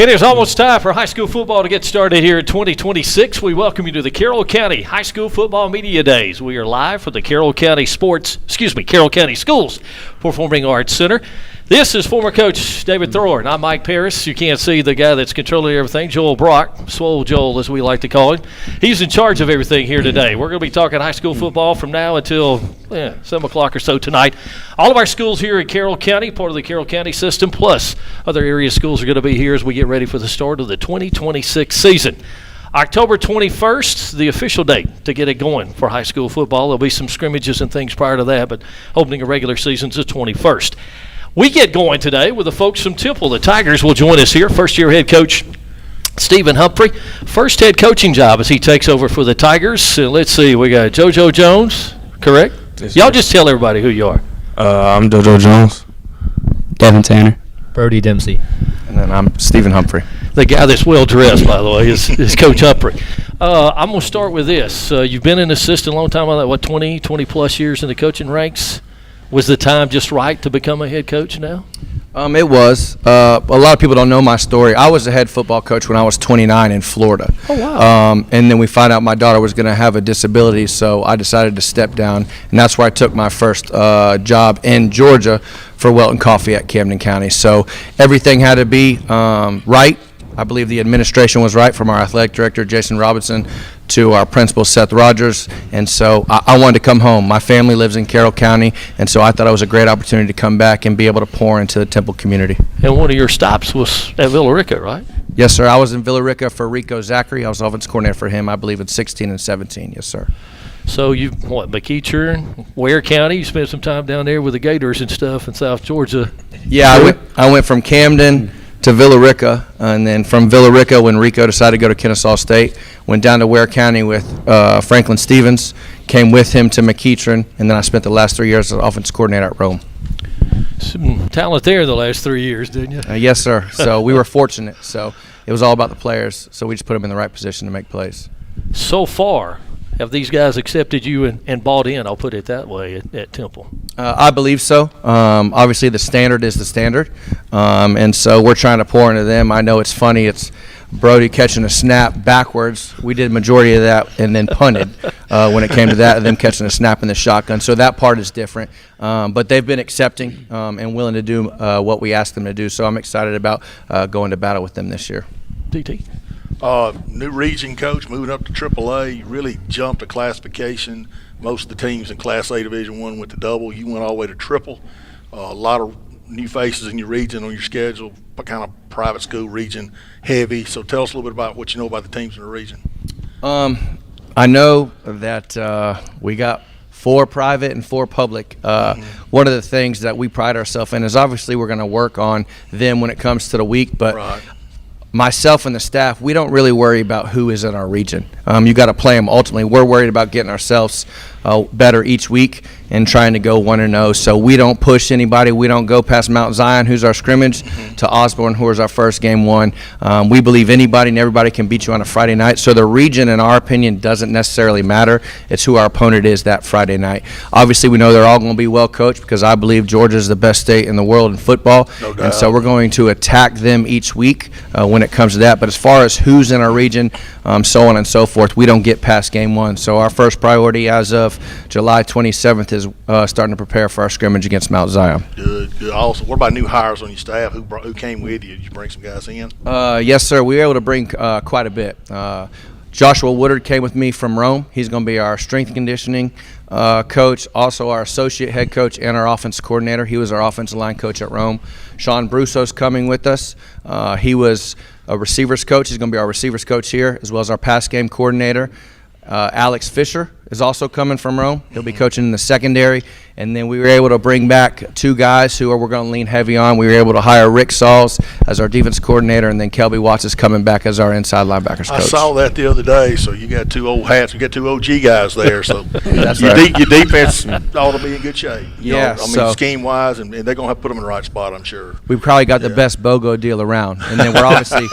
It is almost time for high school football to get started here in 2026. We welcome you to the Carroll County High School Football Media Days. We are live from the Carroll County Schools Performing Arts Center. This is former coach David Thornton. I'm Mike Paris. You can't see the guy that's controlling everything, Joel Brock, Swole Joel as we like to call him. He's in charge of everything here today. We're going to be talking high school football from now until 7 o'clock or so tonight. All of our schools here in Carroll County, part of the Carroll County system, plus other area schools are going to be here as we get ready for the start of the 2026 season. October 21st, the official date to get it going for high school football. There'll be some scrimmages and things prior to that, but opening a regular season is the 21st. We get going today with the folks from Temple. The Tigers will join us here. First-year head coach Stephen Humphrey. First head coaching job as he takes over for the Tigers. Let's see, we got JoJo Jones, correct? Yes, y'all just tell everybody who you are. I'm JoJo Jones. Devin Tanner. Brody Dempsey. And then I'm Stephen Humphrey. The guy that's well-dressed, by the way, is Coach Humphrey. I'm going to start with this. You've been an assistant a long time, 20-plus years in the coaching ranks. Was the time just right to become a head coach now? It was. A lot of people don't know my story. I was a head football coach when I was 29 in Florida. Oh, wow. And then we found out my daughter was going to have a disability, so I decided to step down. And that's where I took my first job in Georgia for Welton Coffee at Camden County. So everything had to be right. I believe the administration was right, from our athletic director, Jason Robinson, to our principal, Seth Rogers. And so I wanted to come home. My family lives in Carroll County, and so I thought it was a great opportunity to come back and be able to pour into the Temple community. And one of your stops was at Villa Rica, right? Yes, sir. I was in Villa Rica for Rico Zachary. I was offense coordinator for him, I believe, in 16 and 17. Yes, sir. So you, McEachern, Ware County, you spent some time down there with the Gators and stuff in South Georgia. Yeah, I went from Camden to Villa Rica, and then from Villa Rica, when Rico decided to go to Kennesaw State, went down to Ware County with Franklin Stevens, came with him to McEachern, and then I spent the last 3 years as offense coordinator at Rome. Some talent there the last 3 years, didn't you? Yes, sir. So we were fortunate. So it was all about the players, so we just put them in the right position to make plays. So far, have these guys accepted you and bought in, I'll put it that way, at Temple? I believe so. Obviously, the standard is the standard, and so we're trying to pour into them. I know it's funny. It's Brody catching a snap backwards. We did a majority of that and then punted when it came to that, and them catching a snap in the shotgun. So that part is different. But they've been accepting and willing to do what we asked them to do. So I'm excited about going to battle with them this year. DT? New region coach, moving up to AAA, really jumped a classification. Most of the teams in Class A Division I went to double. You went all the way to triple. A lot of new faces in your region on your schedule, kind of private school region heavy. So tell us a little bit about what you know about the teams in the region. I know that we got 4 private and 4 public. One of the things that we pride ourselves in is obviously we're going to work on them when it comes to the week, but right. Myself and the staff, we don't really worry about who is in our region. You got to play them ultimately. We're worried about getting ourselves better each week and trying to go 1-0. So we don't push anybody. We don't go past Mount Zion, who's our scrimmage, to Osborne, who is our first game 1. We believe anybody and everybody can beat you on a Friday night. So the region, in our opinion, doesn't necessarily matter. It's who our opponent is that Friday night. Obviously, we know they're all going to be well coached because I believe Georgia is the best state in the world in football. No doubt. And so we're going to attack them each week when it comes to that. But as far as who's in our region, so on and so forth, we don't get past game 1. So our first priority as of July 27th is starting to prepare for our scrimmage against Mount Zion. Good. Also, what about new hires on your staff? Who came with you? Did you bring some guys in? Yes, sir. We were able to bring quite a bit. Joshua Woodard came with me from Rome. He's going to be our strength and conditioning coach, also our associate head coach and our offense coordinator. He was our offensive line coach at Rome. Sean Brusso's coming with us. He was a receivers coach. He's going to be our receivers coach here, as well as our pass game coordinator. Alex Fisher is also coming from Rome. He'll be coaching in the secondary. And then we were able to bring back 2 guys who we're going to lean heavy on. We were able to hire Rick Sauls as our defense coordinator, and then Kelby Watts is coming back as our inside linebackers coach. I saw that the other day. So you got 2 old hats. You got 2 OG guys there. So That's your, right. your defense ought to be in good shape. Yeah. Scheme-wise, and they're going to have to put them in the right spot, I'm sure. We probably got the best BOGO deal around. And then we're obviously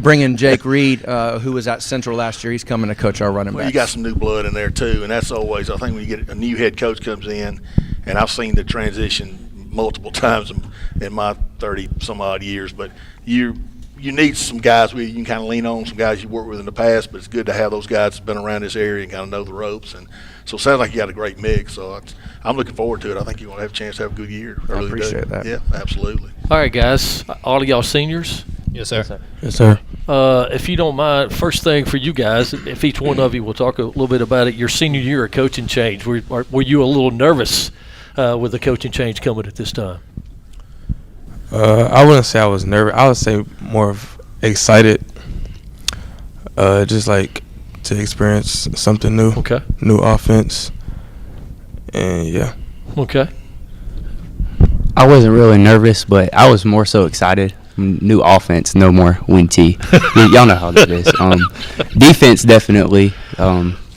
bringing Jake Reed, who was at Central last year. He's coming to coach our running backs. Well, you got some new blood in there, too, and that's always, I think, when you get a new head coach comes in, and I've seen the transition multiple times in my 30-some-odd years. But you need some guys you can kind of lean on, some guys you worked with in the past, but it's good to have those guys that's been around this area and kind of know the ropes. And so it sounds like you got a great mix. So I'm looking forward to it. I think you're going to have a chance to have a good year. I appreciate that. Yeah, absolutely. All right, guys. All of y'all seniors? Yes, sir. Yes, sir. If you don't mind, first thing for you guys, if each one of you will talk a little bit about it, your senior year of coaching change. Were you a little nervous with the coaching change coming at this time? I wouldn't say I was nervous. I would say more of excited, just like to experience something new. Okay. New offense, and yeah. Okay. I wasn't really nervous, but I was more so excited. New offense, no more wing T. Y'all know how that is. Defense, definitely.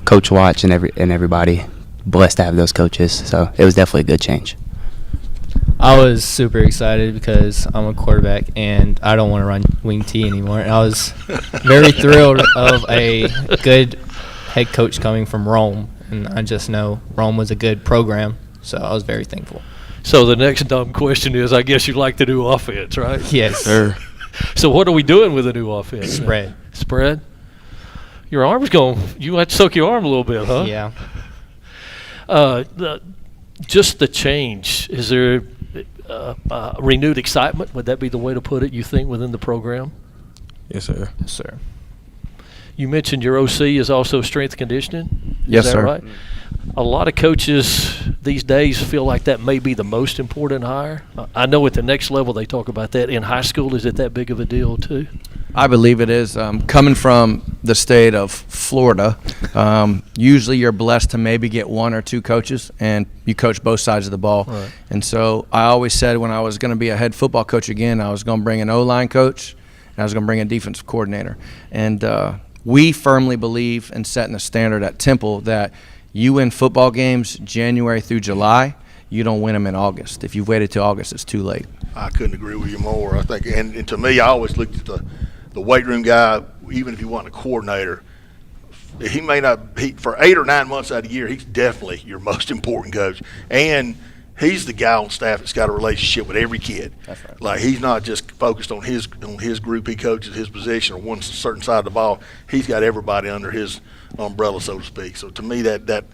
Coach Watch and everybody. Blessed to have those coaches. So it was definitely a good change. I was super excited because I'm a quarterback and I don't want to run wing T anymore. And I was very thrilled of a good head coach coming from Rome, and I just know Rome was a good program, so I was very thankful. So the next dumb question is, I guess you like the new offense, right? Yes. Sir. So what are we doing with the new offense? Spread. Spread? Your arm's going – you had to soak your arm a little bit, huh? Yeah. Just the change, is there renewed excitement? Would that be the way to put it, you think, within the program? Yes, sir. Yes, sir. You mentioned your OC is also strength conditioning. Yes, is that sir. Right? A lot of coaches these days feel like that may be the most important hire. I know at the next level they talk about that. In high school, is it that big of a deal too? I believe it is. Coming from the state of Florida, usually you're blessed to maybe get one or two coaches, and you coach both sides of the ball. Right. And so I always said when I was going to be a head football coach again, I was going to bring an O-line coach, and I was going to bring a defensive coordinator. And we firmly believe in setting a standard at Temple that you win football games January through July. You don't win them in August. If you've waited till August, it's too late. I couldn't agree with you more. I think, and to me, I always looked at the weight room guy, even if he wasn't a coordinator. He may not for 8 or 9 months out of the year, he's definitely your most important coach. And he's the guy on staff that's got a relationship with every kid. That's right. Like, he's not just focused on his group he coaches, his position, or one certain side of the ball. He's got everybody under his umbrella, so to speak. So to me, that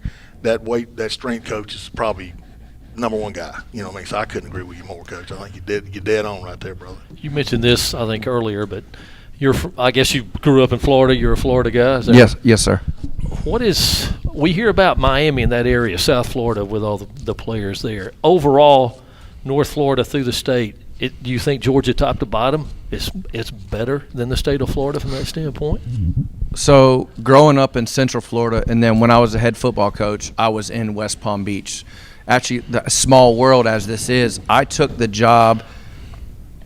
strength coach is probably number one guy. You know what I mean? So I couldn't agree with you more, Coach. I think you're dead on right there, brother. You mentioned this, I think, earlier, but I guess you grew up in Florida. You're a Florida guy. Is that Yes, yes, sir. We hear about Miami in that area, South Florida, with all the players there. Overall, North Florida through the state, do you think Georgia top to bottom is better than the state of Florida from that standpoint? So growing up in Central Florida, and then when I was a head football coach, I was in West Palm Beach. Actually, the small world as this is, I took the job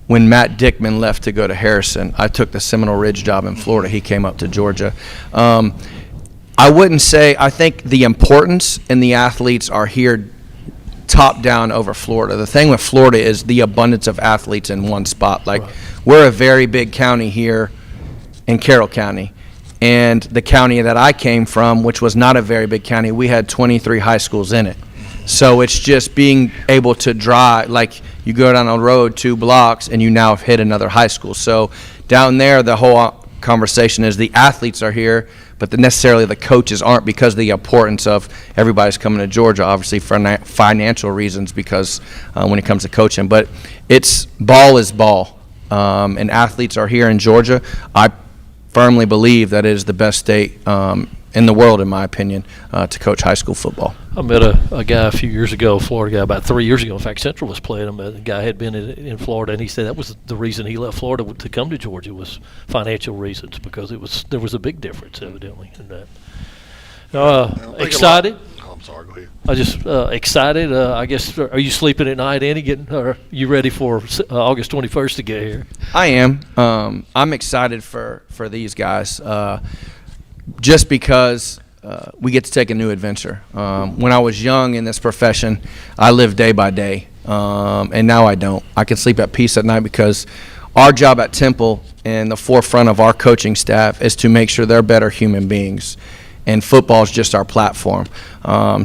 when Matt Dickman left to go to Harrison. I took the Seminole Ridge job in Florida. He came up to Georgia. I wouldn't say – I think the importance and the athletes are here top down over Florida. The thing with Florida is the abundance of athletes in one spot. Like, right. We're a very big county here in Carroll County. And the county that I came from, which was not a very big county, we had 23 high schools in it. So it's just being able to drive, like you go down a road 2 blocks and you now have hit another high school. So down there, the whole conversation is the athletes are here, but necessarily the coaches aren't, because of the importance of everybody's coming to Georgia, obviously for financial reasons, because when it comes to coaching. But it's ball is ball, and athletes are here in Georgia. I firmly believe that it is the best state in the world, in my opinion, to coach high school football. I met a guy a few years ago, a Florida guy, about 3 years ago. In fact, Central was playing him. A guy had been in Florida, and he said that was the reason he left Florida to come to Georgia, was financial reasons, because there was a big difference, evidently, in that. Excited? Oh, I'm sorry. Go ahead. I just excited. I guess, are you sleeping at night, Andy? Are you ready for August 21st to get here? I am. I'm excited for these guys, just because we get to take a new adventure. When I was young in this profession, I lived day by day, and now I don't. I can sleep at peace at night, because our job at Temple and the forefront of our coaching staff is to make sure they're better human beings. and football is just our platform.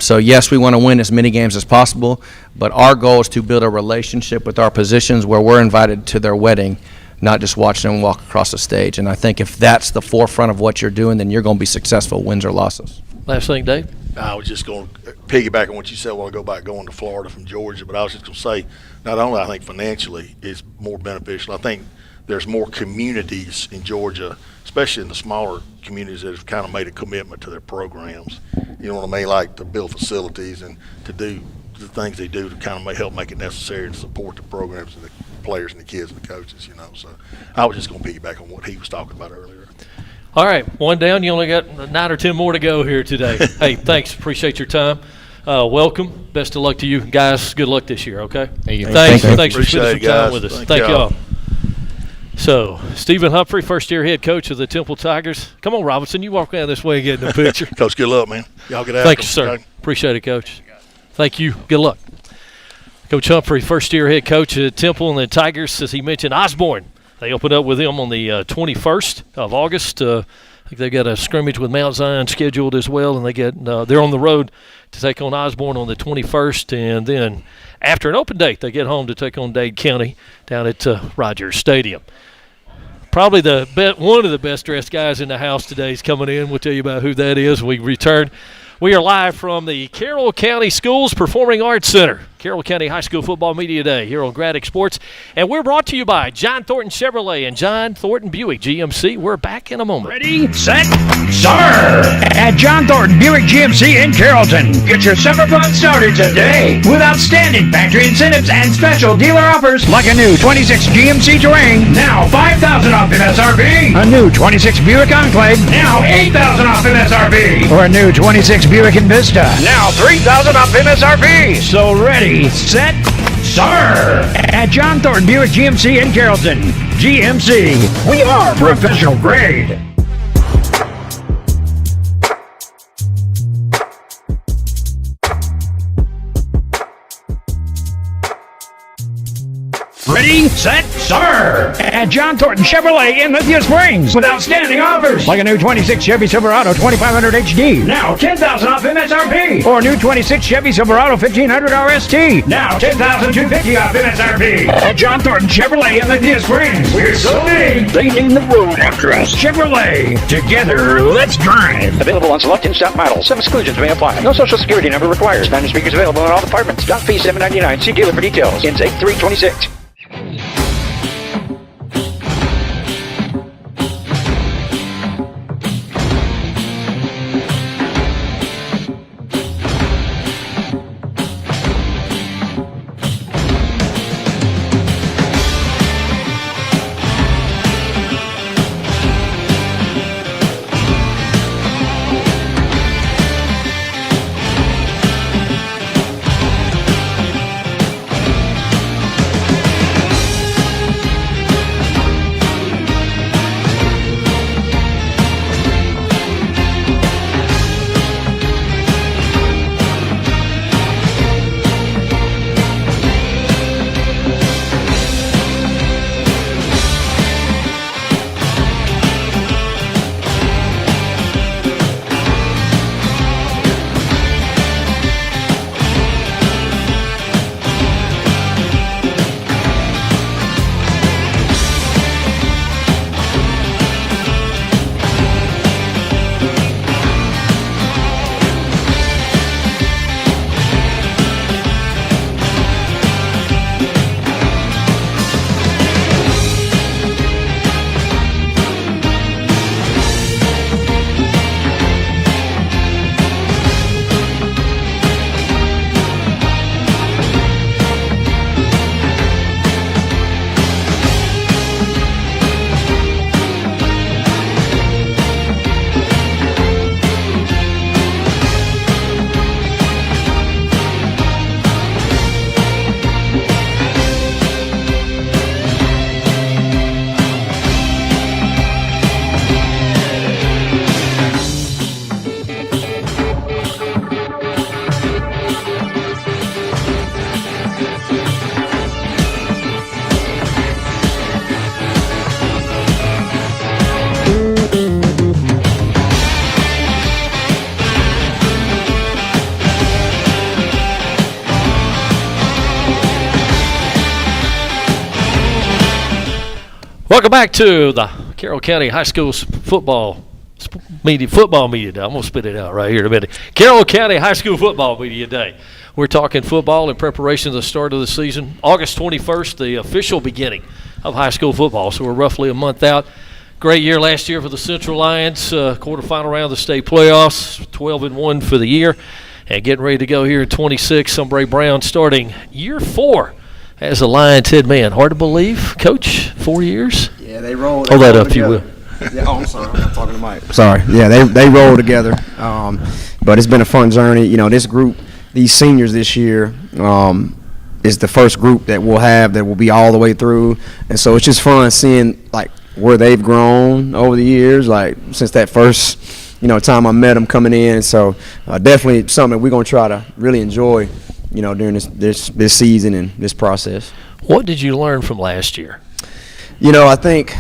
So yes, we want to win as many games as possible, but our goal is to build a relationship with our positions where we're invited to their wedding, not just watching them walk across the stage. And I think if that's the forefront of what you're doing, then you're going to be successful, wins or losses. Last thing, Dave? I was just going to piggyback on what you said while I go back going to Florida from Georgia, but I was just going to say, not only I think financially it's more beneficial, I think there's more communities in Georgia, especially in the smaller communities, that have kind of made a commitment to their programs. You know what I mean? Like to build facilities and to do the things they do to kind of help make it necessary to support the programs and the players and the kids and the coaches, you know. So I was just going to piggyback on what he was talking about earlier. All right, one down. You only got 9 or 10 more to go here today. Hey, thanks. Appreciate your time. Welcome. Best of luck to you guys. Good luck this year, okay? Thank you. Thanks for Appreciate spending it, some time guys. with us. Thank Thank y'all. y'all. So, Stephen Humphrey, first-year head coach of the Temple Tigers. Come on, Robinson. You walk down this way and get in the picture. Coach, good luck, man. Y'all get out. Thank you, sir. Appreciate it, Coach. Thank you. Good luck. Coach Humphrey, first-year head coach at Temple, and the Tigers, as he mentioned, Osborne. They opened up with him on the 21st of August. I think they got a scrimmage with Mount Zion scheduled as well, and they're on the road to take on Osborne on the 21st, and then after an open date, they get home to take on Dade County down at Rogers Stadium. Probably one of the best-dressed guys in the house today is coming in. We'll tell you about who that is when we return. We are live from the Carroll County Schools Performing Arts Center, Carroll County High School Football Media Day here on Gradick Sports. And we're brought to you by John Thornton Chevrolet and John Thornton Buick GMC. We're back in a moment. Ready, set, start! At John Thornton Buick GMC in Carrollton. Get your summer fun started today with outstanding factory incentives and special dealer offers like a new 26 GMC Terrain, now $5,000 off MSRP. A new 26 Buick Enclave, now $8,000 off MSRP. Or a new 26 Buick Envista, now $3,000 off MSRP. So ready, set, start! At John Thornton Buick GMC in Carrollton. GMC, we are professional grade. Ready, set, start! At John Thornton Chevrolet in Lithia Springs with outstanding offers like a new 26 Chevy Silverado 2500 HD, now $10,000 off MSRP, or a new 26 Chevy Silverado 1500 RST, now $10,250 off MSRP. At John Thornton Chevrolet in Lithia Springs, we're so big they named the road after us. Chevrolet, together, let's drive. Available on select in-stock models. Some exclusions may apply. No social security number required. Standard speakers available in all departments. Dock fee $7.99. See dealer for details. Intake 326. Welcome back to the Carroll County High School football media day. I'm going to spit it out right here in a minute. Carroll County High School Football Media Day. We're talking football in preparation of the start of the season. August 21st, the official beginning of high school football. So we're roughly a month out. Great year last year for the Central Lions. Quarterfinal round of the state playoffs, 12-1 for the year. And getting ready to go here in 26. Sombre Brown starting year 4 as a Lions head man. Hard to believe, Coach, 4 years? Yeah, they rolled. Hold that up, if you will. Yeah, I'm sorry. I'm not talking to Mike. Sorry. Yeah, they roll together. But it's been a fun journey. You know, this group, these seniors this year, is the first group that we'll have that will be all the way through. And so it's just fun seeing, like, where they've grown over the years, like, since that first, time I met them coming in. So definitely something that we're going to try to really enjoy, during this season and this process. What did you learn from last year? I think,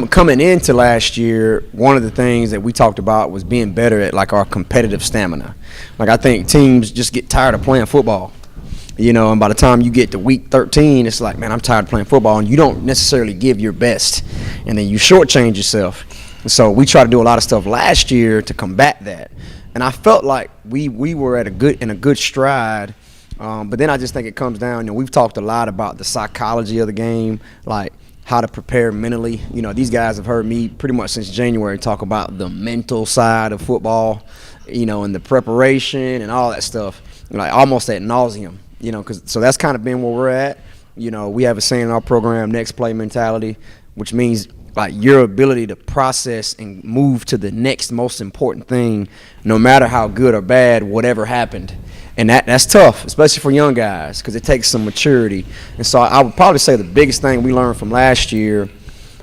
coming into last year, one of the things that we talked about was being better at, like, our competitive stamina. Like, I think teams just get tired of playing football, and by the time you get to week 13, it's like, man, I'm tired of playing football, and you don't necessarily give your best, and then you shortchange yourself. And so we tried to do a lot of stuff last year to combat that. And I felt like we were in a good stride. But then I just think it comes down, we've talked a lot about the psychology of the game, like how to prepare mentally. These guys have heard me pretty much since January talk about the mental side of football, and the preparation and all that stuff, like almost ad nauseum, so that's kind of been where we're at. We have a saying in our program, next play mentality, which means like your ability to process and move to the next most important thing, no matter how good or bad whatever happened. And that's tough, especially for young guys, because it takes some maturity. And so I would probably say the biggest thing we learned from last year,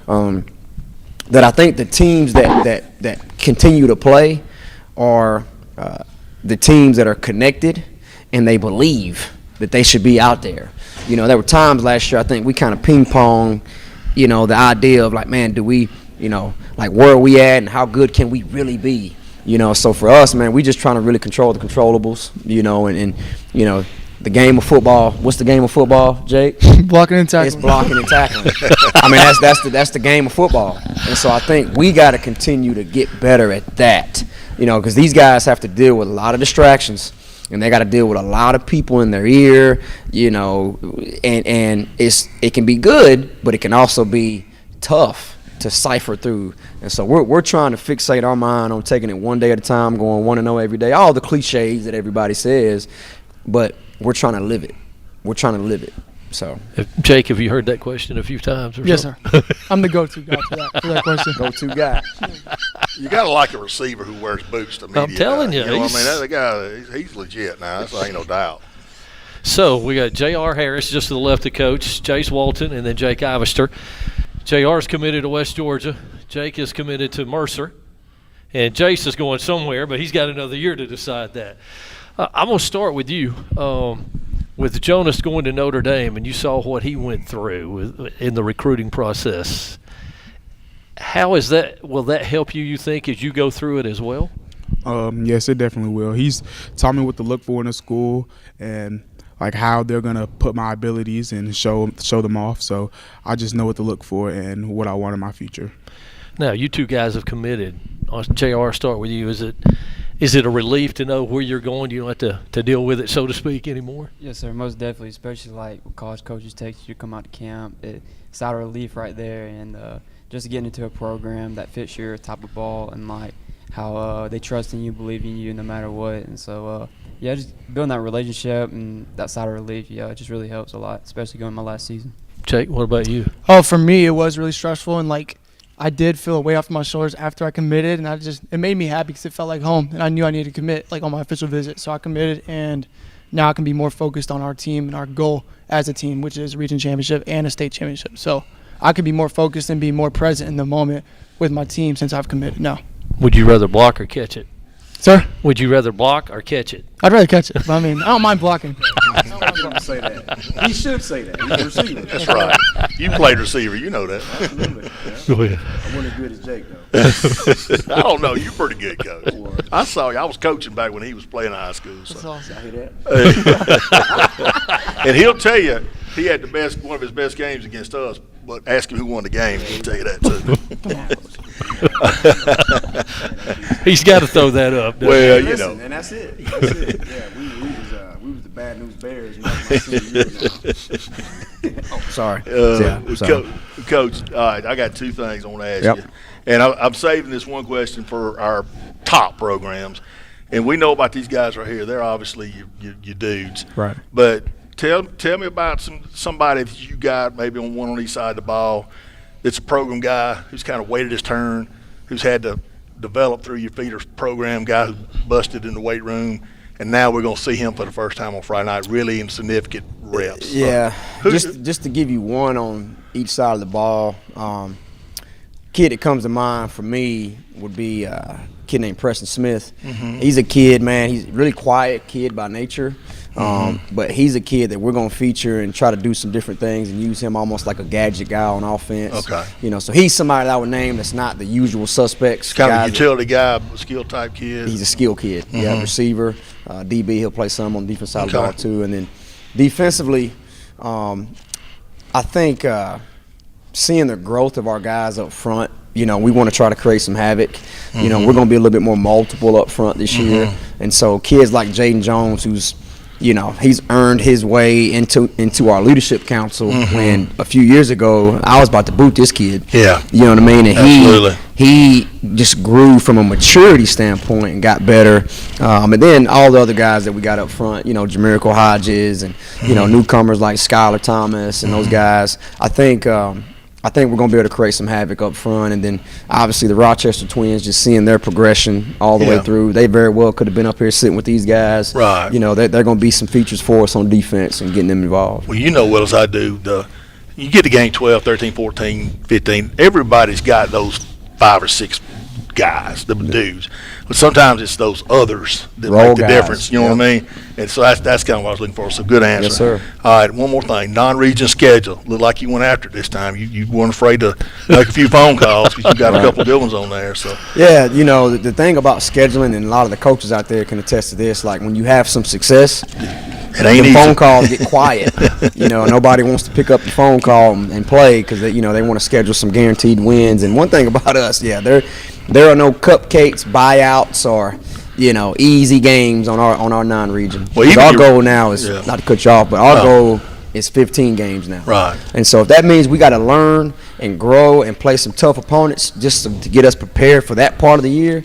that I think the teams that continue to play are the teams that are connected and they believe that they should be out there. There were times last year I think we kind of ping-pong, the idea of like, man, do we, like where are we at and how good can we really be? So for us, man, we just trying to really control the controllables, and the game of football. What's the game of football, Jake? Blocking and tackling. It's blocking and tackling. I mean, that's the game of football. And so I think we got to continue to get better at that, because these guys have to deal with a lot of distractions, and they got to deal with a lot of people in their ear, and it can be good, but it can also be tough to cipher through. And so we're trying to fixate our mind on taking it one day at a time, going 1-0 every day, all the cliches that everybody says, but we're trying to live it. We're trying to live it. So, Jake, have you heard that question a few times? Yes, something? sir. I'm the go-to guy for that question. Go-to guy. You got to like a receiver who wears boots to media. I'm telling you. That guy, he's legit now. That's ain't no doubt. So we got J.R. Harris just to the left of Coach, Jace Walton, and then Jake Ivester. J.R. is committed to West Georgia. Jake is committed to Mercer. And Jace is going somewhere, but he's got another year to decide that. I'm going to start with you. With Jonas going to Notre Dame, and you saw what he went through in the recruiting process. How is that? Will that help you think, as you go through it as well? Yes, it definitely will. He's taught me what to look for in a school and like how they're gonna put my abilities and show them off. So I just know what to look for and what I want in my future. Now, you two guys have committed. JR, start with you. Is it a relief to know where you're going? You don't have to deal with it, so to speak, anymore? Yes, sir, most definitely, especially like when college coaches text you to come out to camp. It's out of relief right there, and just getting into a program that fits your type of ball and like how they trust in you, believe in you no matter what. And so, just building that relationship and that side of relief, it just really helps a lot, especially going my last season. Jake, what about you? Oh, for me, it was really stressful, and like I did feel a weight off my shoulders after I committed, and it made me happy because it felt like home, and I knew I needed to commit like on my official visit. So I committed, and now I can be more focused on our team and our goal as a team, which is a region championship and a state championship. So I could be more focused and be more present in the moment with my team since I've committed now. Would you rather block or catch it? Sir? Would you rather block or catch it? I'd rather catch it, but I mean, I don't mind blocking. I was going to say that. He should say that. He's a receiver. That's right. You played receiver. You know that. Absolutely. Yeah. Go ahead. I wasn't as good as Jake, though. I don't know. You're pretty good, Coach. I saw you. I was coaching back when he was playing high school. So. That's awesome. I hear that. And he'll tell you he had one of his best games against us but ask him who won the game. He'll tell you that too. He's got to throw that up. Well, you know, and that's it. That's it. Yeah, we was the Bad News Bears. My senior year now. Sorry. Sorry. Coach, all right, I got two things I want to ask you. And I'm saving this one question for our top programs. And we know about these guys right here. They're obviously your dudes. Right. But tell me about somebody that you got maybe on one on each side of the ball that's a program guy who's kind of waited his turn, who's had to develop through your feeders program, guy who busted in the weight room, and now we're going to see him for the first time on Friday night, really in significant reps. Yeah, just to give you one on each side of the ball, kid that comes to mind for me would be a kid named Preston Smith. Mm-hmm. He's a kid, man. He's a really quiet kid by nature. But he's a kid that we're going to feature and try to do some different things and use him almost like a gadget guy on offense. Okay. You know, so he's somebody that I would name that's not the usual suspects. Kind of a utility guy, skill type kid. He's a skill kid. Mm-hmm. Yeah, receiver, DB. He'll play some on the defense side of the ball too. And then defensively, I think seeing the growth of our guys up front, you know, we want to try to create some havoc. Mm-hmm. You know, we're going to be a little bit more multiple up front this year. And so kids like Jaden Jones, who's, you know, he's earned his way into our leadership council. When a few years ago I was about to boot this kid. Yeah. You know what I mean? And absolutely. He just grew from a maturity standpoint and got better. And then all the other guys that we got up front, you know, Jamirico Hodges and, you know, newcomers like Skylar Thomas and those guys. I think we're going to be able to create some havoc up front. And then, obviously, the Rochester Twins, just seeing their progression all the way through. They very well could have been up here sitting with these guys. Right. You know, they're going to be some features for us on defense and getting them involved. Well, you know well as I do, you get to game 12, 13, 14, 15, everybody's got those 5 or 6 guys, the dudes. But sometimes it's those others that make the difference. You know what I mean? And so that's kind of what I was looking for. So good answer. Yes, sir. All right, one more thing. Non-region schedule. Looked like you went after it this time. You weren't afraid to make a few phone calls because you got a couple of good ones on there. So yeah, you know, the thing about scheduling, and a lot of the coaches out there can attest to this, like when you have some success, the phone calls get quiet. You know, nobody wants to pick up the phone call and play because they want to schedule some guaranteed wins. And one thing about us, there are no cupcakes, buyouts, or, you know, easy games on our non-region. Well, our goal now is, not to cut you off, but our goal is 15 games now. Right. And so if that means we got to learn and grow and play some tough opponents just to get us prepared for that part of the year,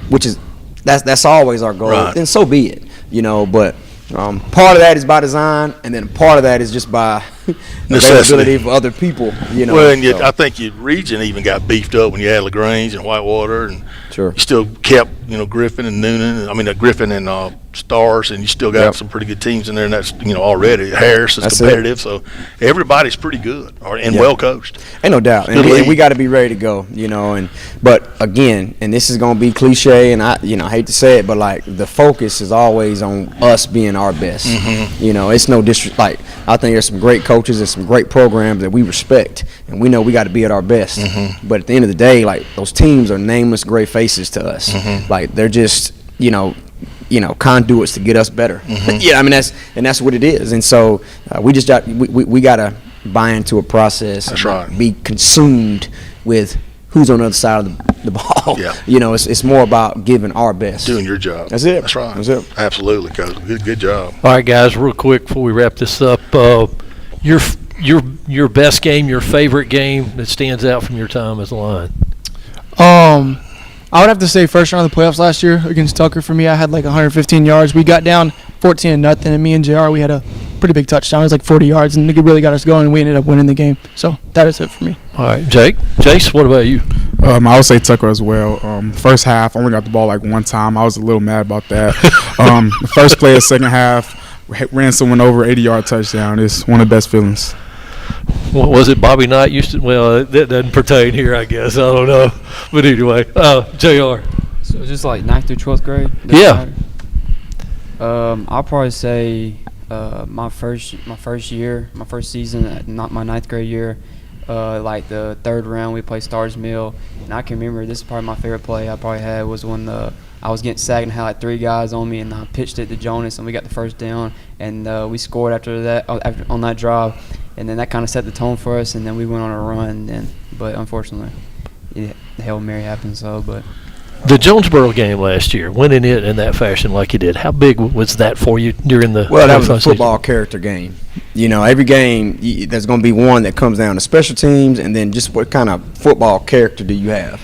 which is that's always our goal, then so be it. You know, but part of that is by design, and then part of that is just by availability for other people. You know. Well, and I think your region even got beefed up when you had LaGrange and Whitewater, and you still kept, you know, Griffin and Noonan. I mean, Griffin and Stars, and you still got some pretty good teams in there, and that's, you know, already Harris is competitive, so everybody's pretty good and well coached. Ain't no doubt, and we got to be ready to go, you know. But again, and this is gonna be cliche, and I hate to say it, but like the focus is always on us being our best. You know, it's no disrespect. Like, I think there's some great coaches and some great programs that we respect, and we know we got to be at our best. But at the end of the day, like, those teams are nameless gray faces to us. Like, they're just, you know, conduits to get us better. Yeah, I mean, that's what it is. And so we just got we got to buy into a process. That's right. Be consumed with who's on the other side of the ball. Yeah. You know, it's more about giving our best. Doing your job. That's it. That's right. That's it. Absolutely, Coach. Good job. All right, guys, real quick before we wrap this up, your best game, your favorite game that stands out from your time as a Lion. I would have to say first round of the playoffs last year against Tucker. For me, I had like 115 yards. We got down 14-0, and me and JR, we had a pretty big touchdown. It was like 40 yards, and it really got us going, and we ended up winning the game. So that is it for me. All right, Jace, what about you? I would say Tucker as well. First half, only got the ball like one time. I was a little mad about that. The first play of second half, ran someone over, 80-yard touchdown. It's one of the best feelings. What was it, Bobby Knight used to? Well, that doesn't pertain here, I guess. I don't know. But anyway, JR. So just like 9th through 12th grade? Yeah. I'll probably say my first season, not my 9th grade year, like the third round, we played Stars Mill, and I can remember this is probably my favorite play I probably had was when I was getting sacked and had like 3 guys on me, and I pitched it to Jonas, and we got the first down, and we scored after that on that drive, and then that kind of set the tone for us, and then we went on a run. But unfortunately, the Hail Mary happened. But the Jonesboro game last year, winning it in that fashion like you did, how big was that for you during the? Well, that was a football character game. Every game there's going to be one that comes down to special teams, and then just what kind of football character do you have.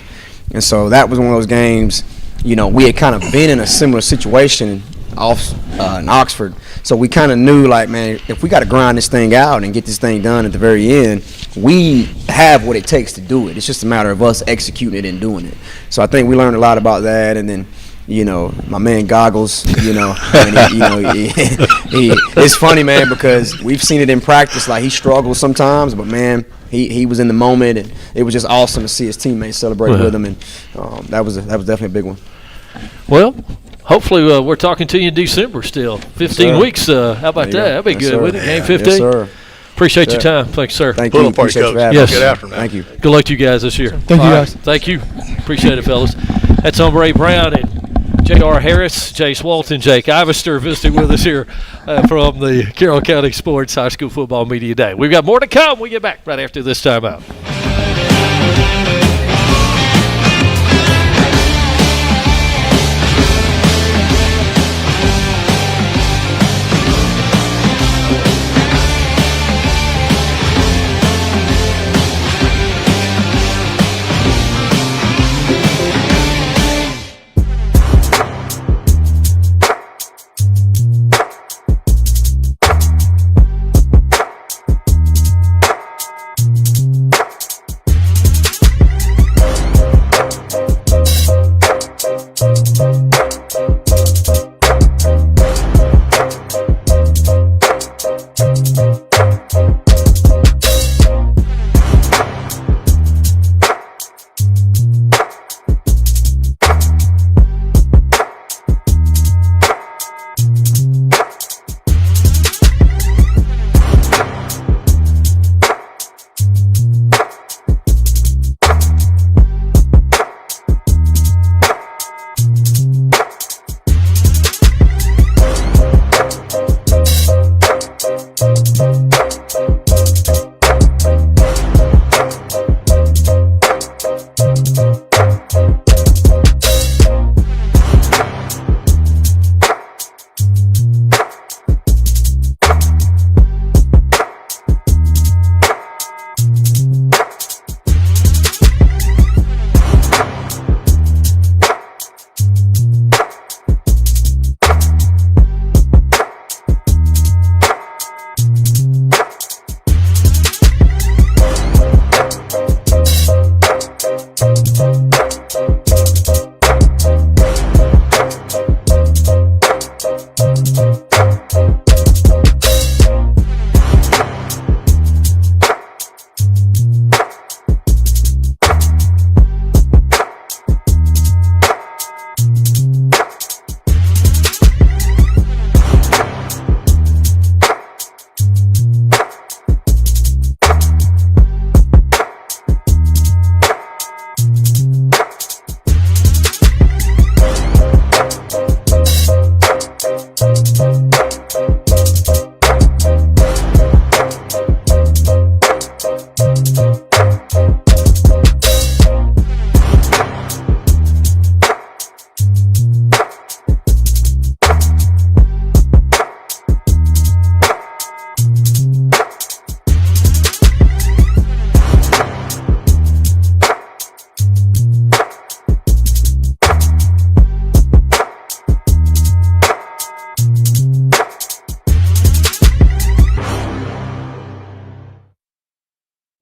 And so that was one of those games. We had kind of been in a similar situation in Oxford, so we kind of knew, like, man, if we got to grind this thing out and get this thing done at the very end, we have what it takes to do it. It's just a matter of us executing it and doing it. So I think we learned a lot about that, and then my man Goggles, it's funny, man, because we've seen it in practice. Like, he struggles sometimes, but man, he was in the moment, and it was just awesome to see his teammates celebrate with him, and that was definitely a big one. Well, hopefully we're talking to you in December still. 15 weeks. How about that? That'd be good, wouldn't it? Game 15. Yes, sir. Appreciate your time. Thanks, sir. Thank you. Appreciate you for having yes. Good afternoon. Thank you. Good luck to you guys this year. Thank you, guys. Thank you. Appreciate it, fellas. That's Ray Brown and J.R. Harris, Jace Walton, Jake Ivester visiting with us here from the Carroll County Sports High School Football Media Day. We've got more to come. We get back right after this timeout.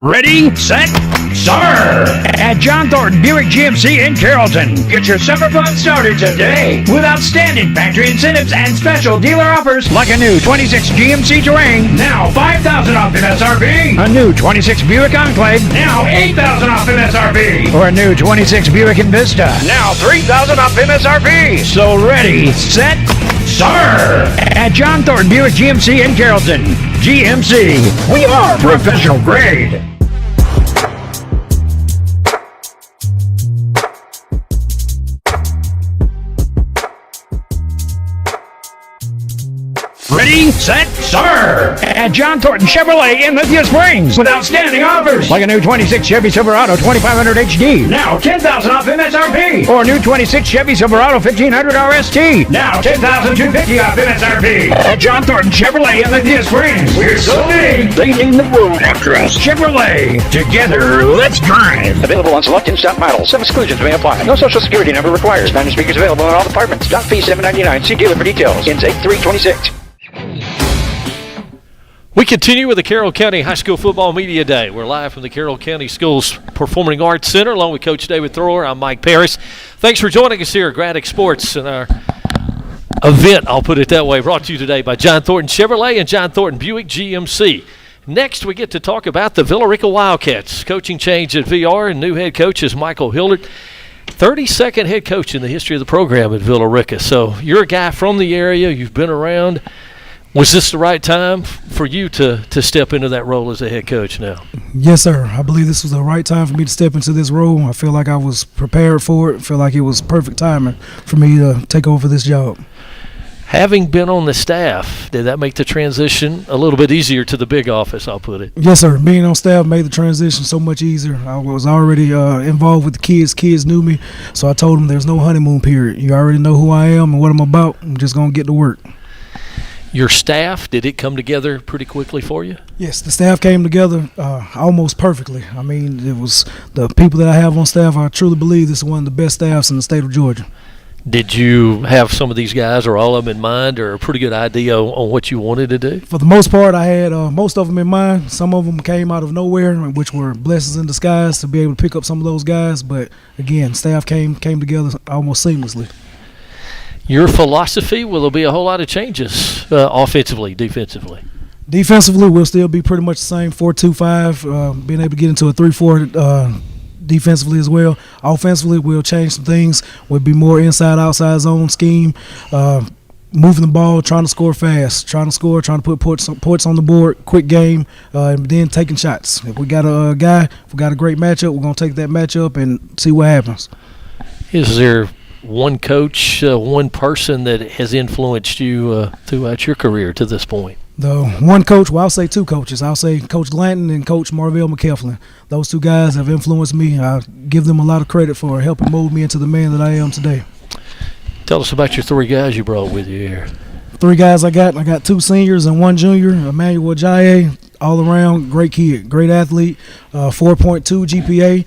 Ready, set, summer! At John Thornton Buick GMC in Carrollton. Get your summer fun started today with outstanding factory incentives and special dealer offers like a new 26 GMC Terrain, now $5,000 off MSRP. A new 26 Buick Enclave, now $8,000 off MSRP. Or a new 26 Buick Envista, now $3,000 off MSRP. So ready, set, summer! At John Thornton Buick GMC in Carrollton. GMC, we are professional grade. ready, set, summer! At John Thornton Chevrolet in Lithia Springs with outstanding offers like a new 26 Chevy Silverado 2500 HD, now $10,000 off MSRP, or new 26 Chevy Silverado 1500 RST, now $10,250 off MSRP. At John Thornton Chevrolet in Lithia Springs, we're so big they named the road after us. Chevrolet, together, let's drive. Available on select in-stock models. Some exclusions may apply. No social security number required. Spanish speakers available in all departments. Dock fee $7.99. See dealer for details. Ends 8/3/26. We continue with the Carroll County High School Football Media Day. We're live from the Carroll County Schools Performing Arts Center along with Coach David Thrower. I'm Mike Parris. Thanks for joining us here at Gradick Sports and our event, I'll put it that way, brought to you today by John Thornton Chevrolet and John Thornton Buick GMC. Next, we get to talk about the Villa Rica Wildcats. Coaching change at VR, and new head coach is Michael Hildert. 32nd head coach in the history of the program at Villa Rica. So you're a guy from the area. You've been around. Was this the right time for you to step into that role as a head coach now? Yes, sir. I believe this was the right time for me to step into this role. I feel like I was prepared for it. I feel like it was perfect timing for me to take over this job. Having been on the staff, did that make the transition a little bit easier to the big office, I'll put it? Yes, sir. Being on staff made the transition so much easier. I was already involved with the kids. Kids knew me, so I told them there's no honeymoon period. You already know who I am and what I'm about. I'm just going to get to work. Your staff, did it come together pretty quickly for you? Yes, the staff came together almost perfectly. I mean, it was the people that I have on staff. I truly believe this is one of the best staffs in the state of Georgia. Did you have some of these guys or all of them in mind or a pretty good idea on what you wanted to do? For the most part, I had most of them in mind. Some of them came out of nowhere, which were blessings in disguise to be able to pick up some of those guys. But, again, staff came together almost seamlessly. Your philosophy, will there be a whole lot of changes offensively, defensively? Defensively, we'll still be pretty much the same, 4-2-5, being able to get into a 3-4 defensively as well. Offensively, we'll change some things. We'll be more inside-outside zone scheme, moving the ball, trying to score fast, trying to put points on the board, quick game, and then taking shots. If we got a guy, if we got a great matchup, we're going to take that matchup and see what happens. Is there one coach, one person that has influenced you throughout your career to this point? The one coach, well, I'll say two coaches. I'll say Coach Glanton and Coach Marvell McKefflin. Those two guys have influenced me. I give them a lot of credit for helping mold me into the man that I am today. Tell us about your three guys you brought with you here. Three guys I got two seniors and one junior. Emmanuel Ajayi, all around great kid, great athlete, 4.2 GPA.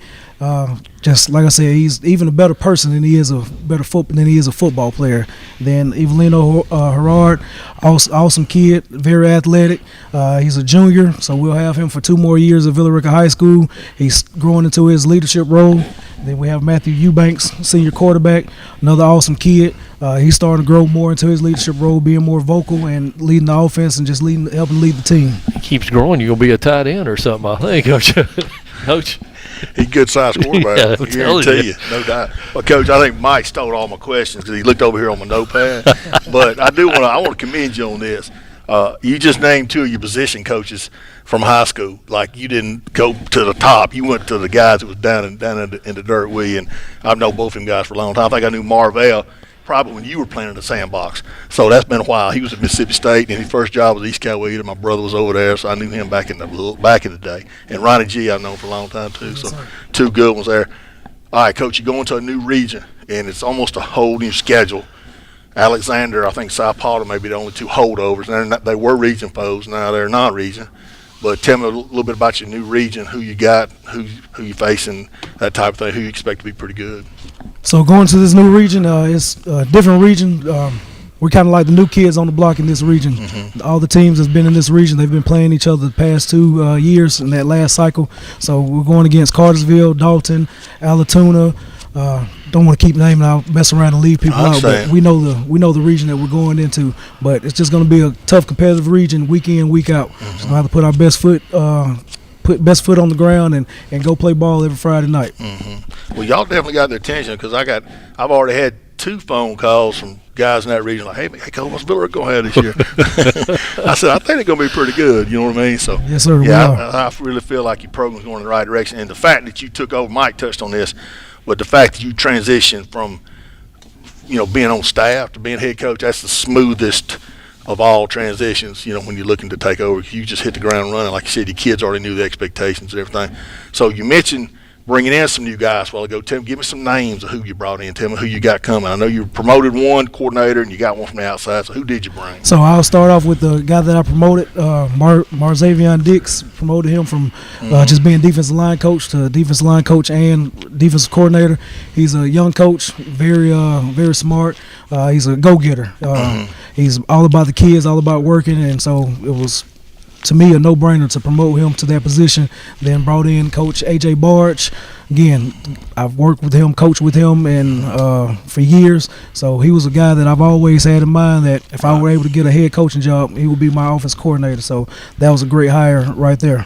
Just like I said, he's even a better person than he is a football player. Then Evelino Herard, awesome kid, very athletic. He's a junior, so we'll have him for 2 more years at Villa Rica High School. He's growing into his leadership role. Then we have Matthew Eubanks, senior quarterback, another awesome kid. He's starting to grow more into his leadership role, being more vocal and leading the offense and just helping lead the team. He keeps growing. You're going to be a tight end or something, I think, Coach. Coach. He's a good-sized quarterback. Yeah, I guarantee you, no doubt. Well, Coach, I think Mike stole all my questions because he looked over here on my notepad. But I want to commend you on this. You just named 2 of your position coaches from high school. Like, you didn't go to the top. You went to the guys that was down in the dirt with you. And I've known both of them guys for a long time. I think I knew Marvell probably when you were playing in the sandbox. So that's been a while. He was at Mississippi State, and his first job was East Coweta. My brother was over there, so I knew him back in the day. And Ronnie G I've known for a long time too. So 2 good ones there. All right, Coach, you're going to a new region, and it's almost a whole new schedule. Alexander, I think South Potter may be the only 2 holdovers. They were region foes. Now they're non-region. But tell me a little bit about your new region, who you got, who you facing, that type of thing, who you expect to be pretty good. So going to this new region, it's a different region. We're kind of like the new kids on the block in this region. Mm-hmm. All the teams that's been in this region, they've been playing each other the past 2 years in that last cycle. So we're going against Cartersville, Dalton, Alatoona. Don't want to keep naming. I'll mess around and leave people out. But we know the region that we're going into. But it's just going to be a tough, competitive region, week in, week out. Mm-hmm. So we have to put our best foot on the ground and go play ball every Friday night. Mm-hmm. Well, y'all definitely got their attention because I've already had 2 phone calls from guys in that region like, hey Coach, what's Villa Rica going to have this year? I said, I think they're going to be pretty good. You know what I mean? So yes, sir. Yeah, I really feel like your program's going in the right direction. And the fact that you took over, Mike touched on this, but the fact that you transitioned from, being on staff to being head coach, that's the smoothest of all transitions, when you're looking to take over. You just hit the ground running. Like you said, your kids already knew the expectations and everything. So you mentioned bringing in some new guys a while ago. Give me some names of who you brought in. Tell me who you got coming. I know you promoted one coordinator and you got one from the outside. So who did you bring? So I'll start off with the guy that I promoted, Marzavion Dix. Promoted him from just being defensive line coach to defensive line coach and defensive coordinator. He's a young coach, very smart. He's a go-getter. He's all about the kids, all about working, and so it was, to me, a no-brainer to promote him to that position. Then brought in Coach A.J. Barge. Again, I've worked with him, coached with him, and for years. So he was a guy that I've always had in mind that if I were able to get a head coaching job, he would be my offense coordinator. So that was a great hire right there.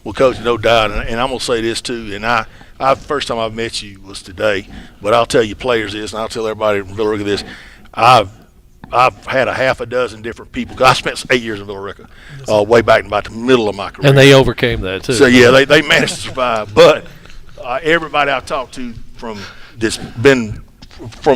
Well, Coach, no doubt, and I'm going to say this too, and I first time I've met you was today, but I'll tell you players this, and I'll tell everybody in Villa Rica this. I've had a half a dozen different people. I spent 8 years in Villa Rica, way back in about the middle of my career. And they overcame that too. So yeah, they managed to survive. But everybody I've talked to from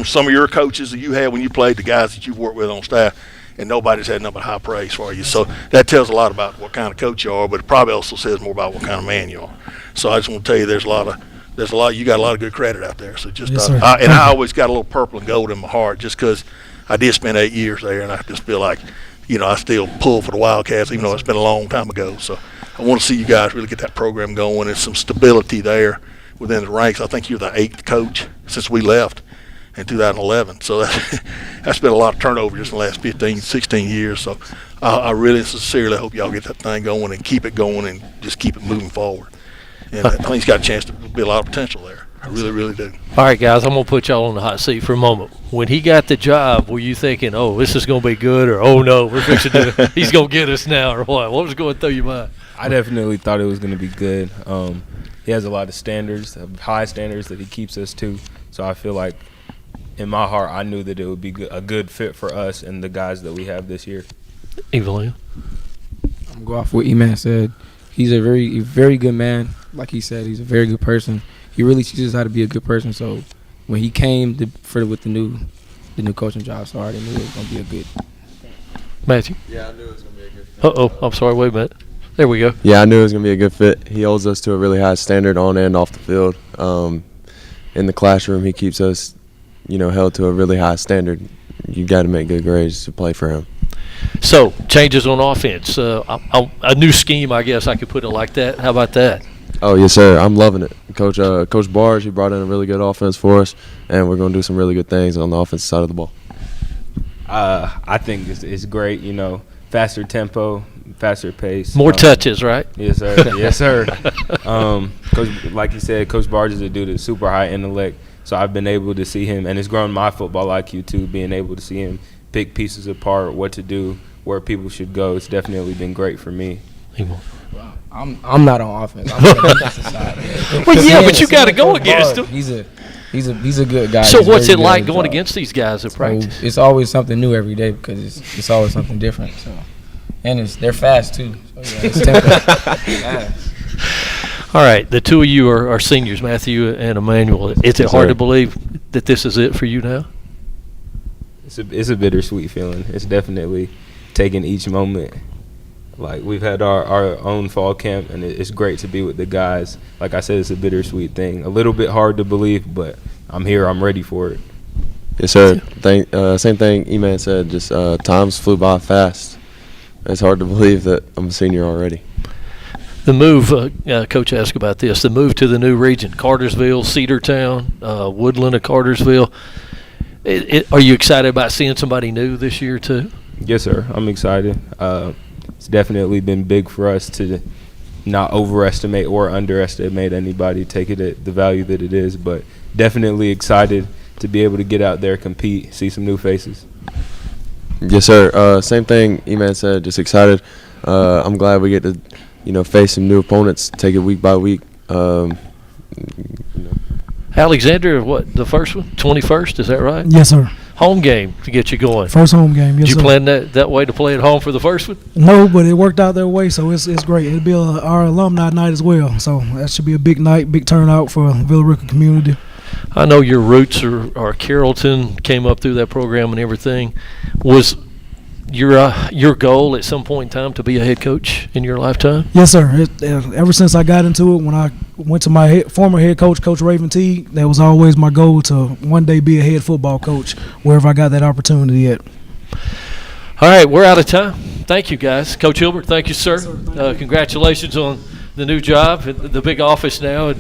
some of your coaches that you had when you played, the guys that you've worked with on staff, and nobody's had nothing but high praise for you. So that tells a lot about what kind of coach you are, but it probably also says more about what kind of man you are. So I just want to tell you, you got a lot of good credit out there. So just I always got a little purple and gold in my heart just because I did spend 8 years there, and I just feel like, I still pull for the Wildcats, even though it's been a long time ago. So I want to see you guys really get that program going and some stability there within the ranks. I think you're the 8th coach since we left in 2011. So that's been a lot of turnover just in the last 15, 16 years. So I really sincerely hope y'all get that thing going and keep it going and just keep it moving forward. And I think it's got a chance to be a lot of potential there. I really, really do. All right, guys, I'm going to put y'all on the hot seat for a moment. When he got the job, were you thinking, oh, this is going to be good, or, oh, no, he's going to get us now, or what? What was going through your mind? I definitely thought it was going to be good. He has a lot of standards, high standards that he keeps us to. So I feel like in my heart, I knew that it would be a good fit for us and the guys that we have this year. Evelyn? I'm going to go off what E-Man said. He's a very, very good man. Like he said, he's a very good person. He really teaches us how to be a good person. So when he came with the new coaching job, so I already knew it was going to be a good. Matthew? Yeah, I knew it was going to be a good fit. I'm sorry. Wait a minute. There we go. Yeah, I knew it was going to be a good fit. He holds us to a really high standard on and off the field. In the classroom, he keeps us, held to a really high standard. You got to make good grades to play for him. So, changes on offense. A new scheme, I guess I could put it like that. How about that? Oh, yes, sir. I'm loving it. Coach Barge, he brought in a really good offense for us, and we're going to do some really good things on the offensive side of the ball. I think it's great, faster tempo, faster pace. More touches, right? Yes, sir. Yes, sir. Coach, like you said, Coach Barge is a dude that's super high intellect, so I've been able to see him, and it's grown my football IQ too, being able to see him pick pieces apart, what to do, where people should go. It's definitely been great for me. I'm not on offense. I'm on the defensive side. Well, yeah, but you got to go against him. He's a good guy. So He's what's it very like good going job. against these guys at practice? It's always something new every day because it's always something different. So, and they're fast too. So, yeah, it's tempo. All right, the two of you are seniors, Matthew and Emmanuel. Is it hard to believe that this is it for you now? It's a bittersweet feeling. It's definitely taking each moment. Like, we've had our own fall camp, and it's great to be with the guys. Like I said, it's a bittersweet thing. A little bit hard to believe, but I'm here. I'm ready for it. Yes, sir. Same thing E-Man said. Just times flew by fast. It's hard to believe that I'm a senior already. The move, Coach asked about this, the move to the new region, Cartersville, Cedartown, Woodland of Cartersville. Are you excited about seeing somebody new this year too? Yes, sir. I'm excited. It's definitely been big for us to not overestimate or underestimate anybody, take it at the value that it is, but definitely excited to be able to get out there, compete, see some new faces. Yes, sir. Same thing E-Man said, just excited. I'm glad we get to, face some new opponents, take it week by week. Alexander, what, the first one? 21st, is that right? Yes, sir. Home game to get you going. First home game, yes, Did you sir. plan that way to play at home for the first one? No, but it worked out that way, so it's great. It'll be our alumni night as well, so that should be a big night, big turnout for Villa Rica community. I know your roots are Carrollton, came up through that program and everything. Was your goal at some point in time to be a head coach in your lifetime? Yes, sir. Ever since I got into it, when I went to my former head coach, Coach Raven T, that was always my goal to one day be a head football coach wherever I got that opportunity at. All right, we're out of time. Thank you, guys. Coach Hilbert, thank you, sir. Congratulations on the new job, the big office now,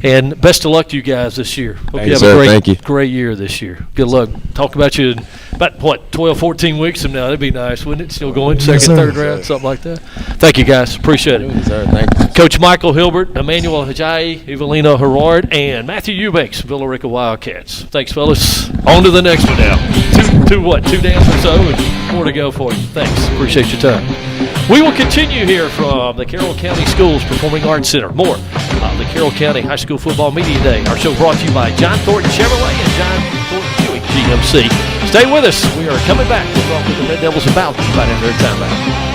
and best of luck to you guys this year. Hope you have a great year this year. Good luck. Talk about you in about, 12, 14 weeks from now. That'd be nice, wouldn't it? Still going second, third round, something like that. Thank you, guys. Appreciate it. Yes, sir. Thank you. Coach Michael Hilbert, Emmanuel Hajayi, Evelina Herard, and Matthew Eubanks, Villa Rica Wildcats. Thanks, fellas. On to the next one now. Two downs or so, and more to go for you. Thanks. Appreciate your time. We will continue here from the Carroll County Schools Performing Arts Center. More of the Carroll County High School Football Media Day. Our show brought to you by John Thornton Chevrolet and John Thornton Buick GMC. Stay with us. We are coming back. We'll talk with the Red Devils about right after their timeout.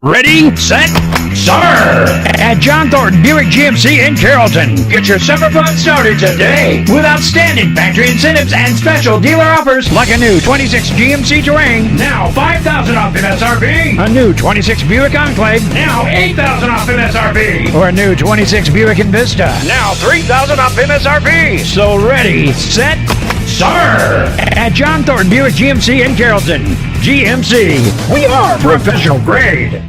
Ready, set, summer! At John Thornton Buick GMC in Carrollton. Get your summer fun started today with outstanding factory incentives and special dealer offers like a new 26 GMC Terrain, now $5,000 off MSRP. A new 26 Buick Enclave, now $8,000 off MSRP. Or a new 26 Buick Envista, now $3,000 off MSRP. So ready, set, summer! At John Thornton Buick GMC in Carrollton. GMC, we are professional grade.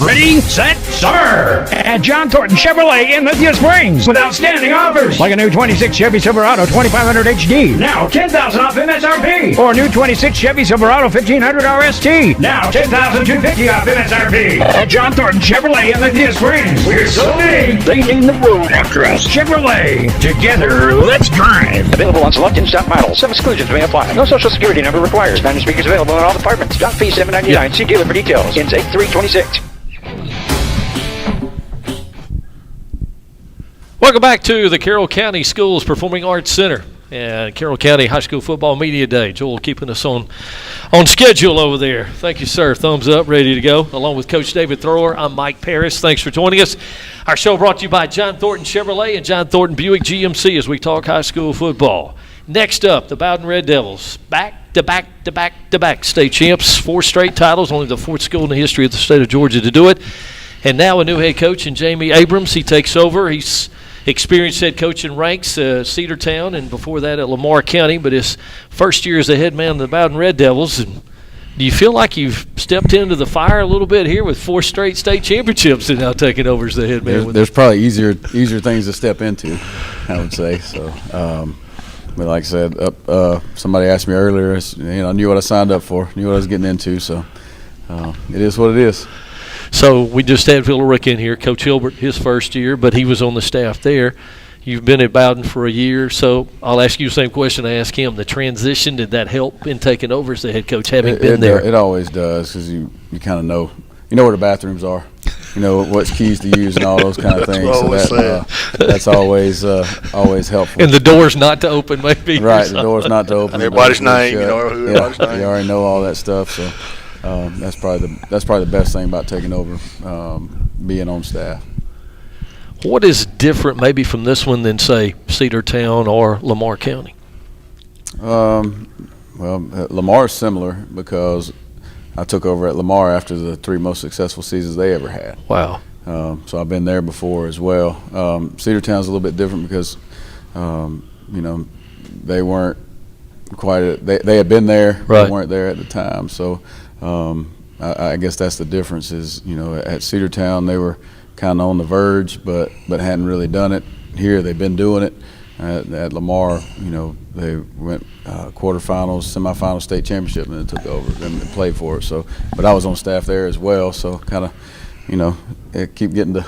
Ready, set, summer! At John Thornton Chevrolet in Lithia Springs with outstanding offers like a new 26 Chevy Silverado 2500 HD, now $10,000 off MSRP, or new 26 Chevy Silverado 1500 RST, now $10,250 off MSRP. At John Thornton Chevrolet in Lithia Springs, we're so big they named the road after us. Chevrolet, together, let's drive. Available on select in-stock models. Some exclusions may apply. No social security number required. Spanish speakers available in all departments. Dock fee $7.99. See dealer for details. Intake 326. Welcome back to the Carroll County Schools Performing Arts Center and Carroll County High School Football Media Day. Joel keeping us on schedule over there. Thank you, sir. Thumbs up, ready to go. Along with Coach David Thrower, I'm Mike Parris. Thanks for joining us. Our show brought to you by John Thornton Chevrolet and John Thornton Buick GMC as we talk high school football. Next up, the Bowden Red Devils. Back-to-back state champs. 4 straight titles, only the 4th school in the history of the state of Georgia to do it. And now a new head coach in Jamie Abrams. He takes over. He's experienced head coaching ranks Cedartown and before that at Lamar County, but his first year as the head man of the Bowden Red Devils. And do you feel like you've stepped into the fire a little bit here with 4 straight state championships and now taking over as the head man? There's probably easier things to step into, I would say. So, but like I said, somebody asked me earlier. I knew what I signed up for, knew what I was getting into. So it is what it is. So we just had Phil Rick in here, Coach Hilbert, his first year, but he was on the staff there. You've been at Bowden for a year, so I'll ask you the same question I asked him. The transition, did that help in taking over as the head coach, having been there? It always does, because you kind of know where the bathrooms are, what keys to use and all those kind of things. So that's always helpful. And the door's not to open, maybe. Right, the door's not to open. Everybody's name, everybody's name. You already know all that stuff, so. That's probably the best thing about taking over, being on staff. What is different maybe from this one than, say, Cedartown or Lamar County? Well, Lamar is similar because I took over at Lamar after the 3 most successful seasons they ever had. Wow. So I've been there before as well. Cedartown's a little bit different because, they weren't quite they had been there, right. They weren't there at the time. So I guess that's the difference is, at Cedartown they were kind of on the verge, but hadn't really done it. Here they've been doing it. At Lamar, they went quarterfinals, semifinal, state championship, and then took over and played for it. So, but I was on staff there as well, so kind of, keep getting to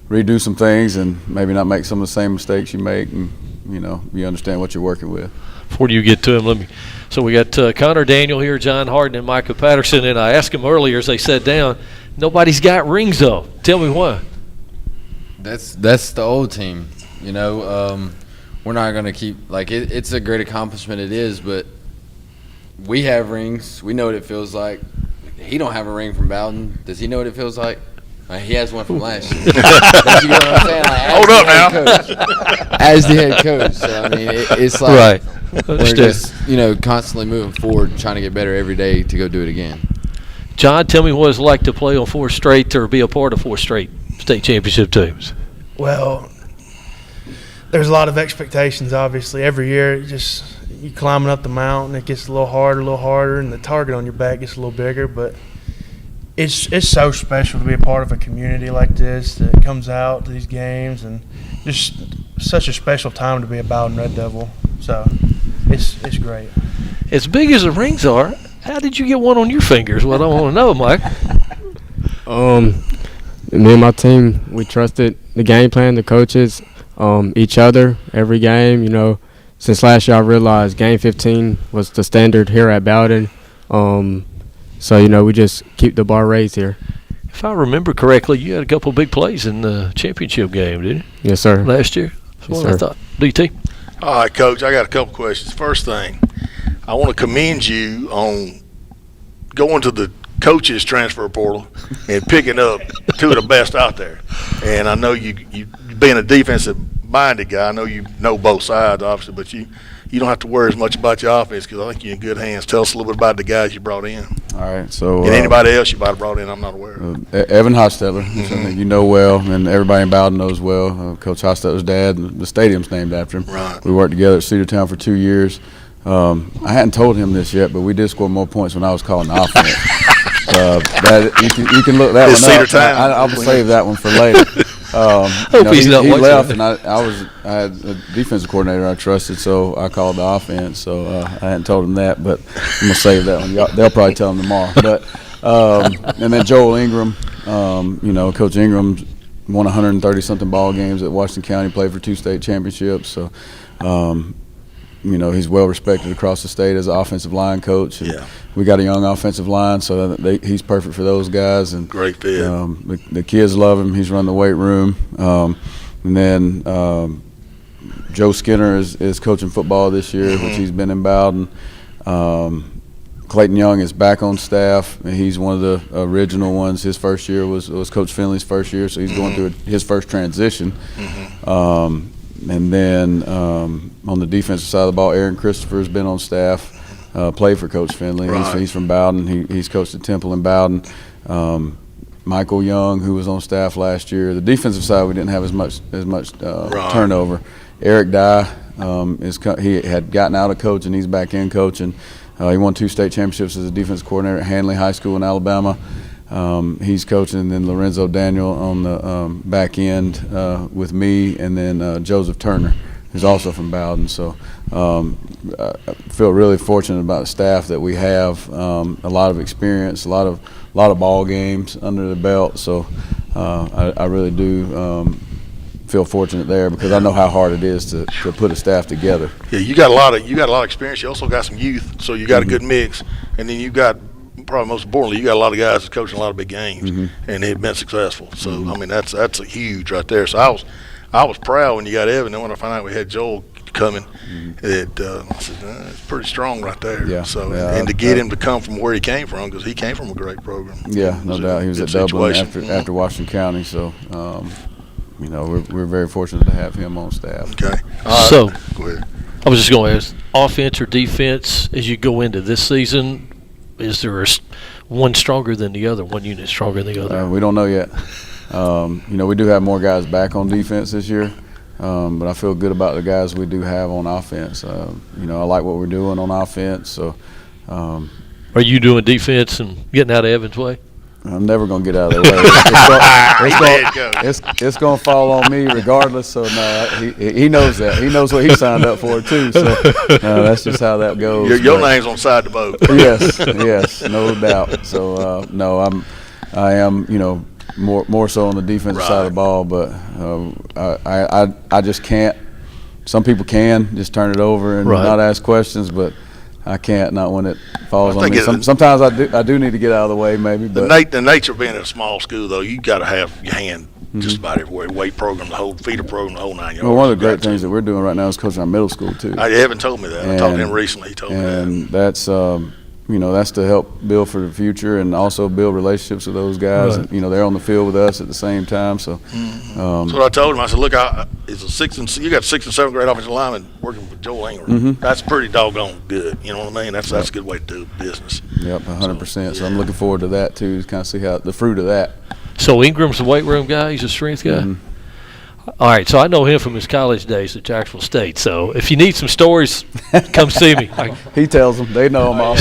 redo some things and maybe not make some of the same mistakes you make, and you understand what you're working with. Before you get to him, so we got Connor Daniel here, John Harden, and Micah Patterson, and I asked him earlier as they sat down, nobody's got rings though. Tell me why. That's the old team. We're not going to keep – it's a great accomplishment, it is, but we have rings. We know what it feels like. He don't have a ring from Bowden. Does he know what it feels like? He has one from last year. You know what I'm saying? Hold up now. As the head coach. So, it's like right. We're just, constantly moving forward, trying to get better every day to go do it again. John, tell me what it's like to play on 4 straight or be a part of 4 straight state championship teams. Well, there's a lot of expectations, obviously. Every year, you climbing up the mountain, it gets a little harder, and the target on your back gets a little bigger. But it's so special to be a part of a community like this that comes out to these games, and just such a special time to be a Bowden Red Devil. So it's great. As big as the rings are, how did you get one on your fingers? What I want to know, Mike. Me and my team, we trusted the game plan, the coaches, each other, every game. Since last year I realized game 15 was the standard here at Bowden. So, we just keep the bar raised here. If I remember correctly, you had a couple of big plays in the championship game, didn't you? Yes, sir. Last year? That's yes, what I thought. DT? All right, Coach, I got a couple questions. First thing, I want to commend you on going to the coaches transfer portal and picking up 2 of the best out there. And I know you being a defensive-minded guy, I know you know both sides, obviously, but you don't have to worry as much about your offense because I think you're in good hands. Tell us a little bit about the guys you brought in. All right, so and anybody else you might have brought in, I'm not aware of. Evan Hostetler, which I think you know well, and everybody in Bowden knows well. Coach Hostetler's dad, the stadium's named after him. Right. We worked together at Cedartown for 2 years. I hadn't told him this yet, but we did score more points when I was calling the offense. So that you can look that It's one Cedar up. Town. I'll save that one for later. Hope he's not he watching left, that. and I had a defensive coordinator I trusted, so I called the offense. So I hadn't told him that, but I'm gonna save that one. They'll probably tell him tomorrow. But and then Joel Ingram, Coach Ingram won 130-something ball games at Washington County, played for 2 state championships. So, he's well respected across the state as an offensive line coach. And we got a young offensive line, so he's perfect for those guys. And great fit. The kids love him. He's run the weight room. And then Joe Skinner is coaching football this year, which he's been in Bowden. Clayton Young is back on staff, and he's one of the original ones. His first year was Coach Finley's first year, so he's going through his first transition. And then on the defensive side of the ball, Aaron Christopher has been on staff, played for Coach Finley. Right. He's from Bowden. He's coached at Temple and Bowden. Michael Young, who was on staff last year. The defensive side, we didn't have as much turnover. Eric Dye, he had gotten out of coaching. He's back in coaching. He won 2 state championships as a defense coordinator at Hanley High School in Alabama. He's coaching, and then Lorenzo Daniel on the back end with me, and then Joseph Turner, who's also from Bowden. So I feel really fortunate about the staff that we have. A lot of experience, a lot of ball games under the belt. So I really do feel fortunate there, because I know how hard it is to put a staff together. Yeah, you got a lot of experience. You also got some youth, so you got a good mix, and then you got, probably most importantly, you got a lot of guys that's coaching a lot of big games, and they've been successful. So I mean, that's a huge right there. So I was proud when you got Evan. Then when I found out we had Joel coming, I said it's pretty strong right there. Yeah. So and to get him to come from where he came from, because he came from a great program. Yeah, no doubt. He was at Dublin after Washington County. So. We're very fortunate to have him on staff. Okay. So, go ahead. I was just going to ask, offense or defense, as you go into this season, is there one stronger than the other, one unit stronger than the other? We don't know yet. We do have more guys back on defense this year, but I feel good about the guys we do have on offense. I like what we're doing on offense. So, are you doing defense and getting out of Evan's way? I'm never going to get out of the way. It's going to fall on me regardless. So, no, he knows that. He knows what he signed up for, too. So, that's just how that goes. Your name's on side the boat. Yes, no doubt. So, no, I am, more so on the defensive side of the ball. But I just can't. Some people can just turn it over and not ask questions, but I can't, not when it falls on me. Sometimes I do need to get out of the way, maybe. But the nature of being at a small school, though, you got to have your hand just about everywhere. Weight program, the whole feeder program, the whole 9 yards. Well, one of the great things that we're doing right now is coaching our middle school too. Evan told me that. I talked to him recently. He told me that. And that's that's to help build for the future and also build relationships with those guys. Right. And, they're on the field with us at the same time. So, so what I told him, I said, look, you got 6th and 7th grade offensive lineman working with Joel Ingram. That's pretty doggone good. You know what I mean? That's a good way to do business. Yep, 100%. So I'm looking forward to that too, to kind of see how the fruit of that. So Ingram's the weight room guy. He's a strength guy. All right, so I know him from his college days at Jacksonville State. So if you need some stories, come see me. He tells them. They know him all.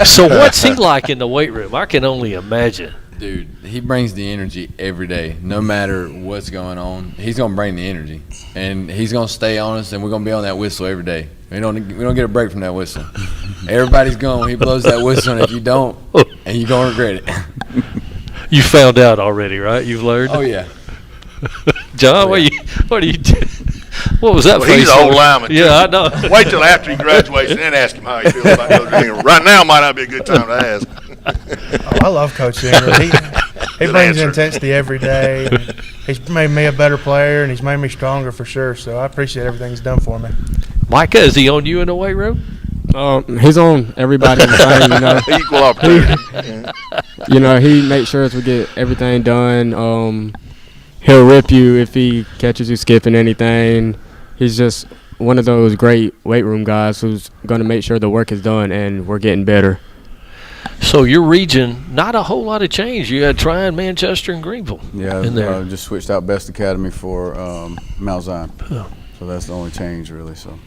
So what's he like in the weight room? I can only imagine. Dude, he brings the energy every day. No matter what's going on, he's going to bring the energy. And he's going to stay on us, and we're going to be on that whistle every day. We don't get a break from that whistle. Everybody's going. He blows that whistle, and if you don't, and you're going to regret it. You found out already, right? You've learned? Oh, yeah. John, what are you doing? What was that? Well, he's an old lineman. Yeah, I know. Wait till after he graduates and then ask him how he feels about Coach Ingram. Right now might not be a good time to ask. I love Coach Ingram. He brings intensity every day. He's made me a better player, and he's made me stronger for sure. So I appreciate everything he's done for me. Micah, is he on you in the weight room? He's on everybody in the same, Equal opportunity. He makes sure we get everything done. He'll rip you if he catches you skipping anything. He's just one of those great weight room guys who's going to make sure the work is done and we're getting better. So your region, not a whole lot of change. You had Tryon, Manchester, and Greenville. Yeah, in there. Just switched out Best Academy for Mount Zion. So that's the only change, really. So.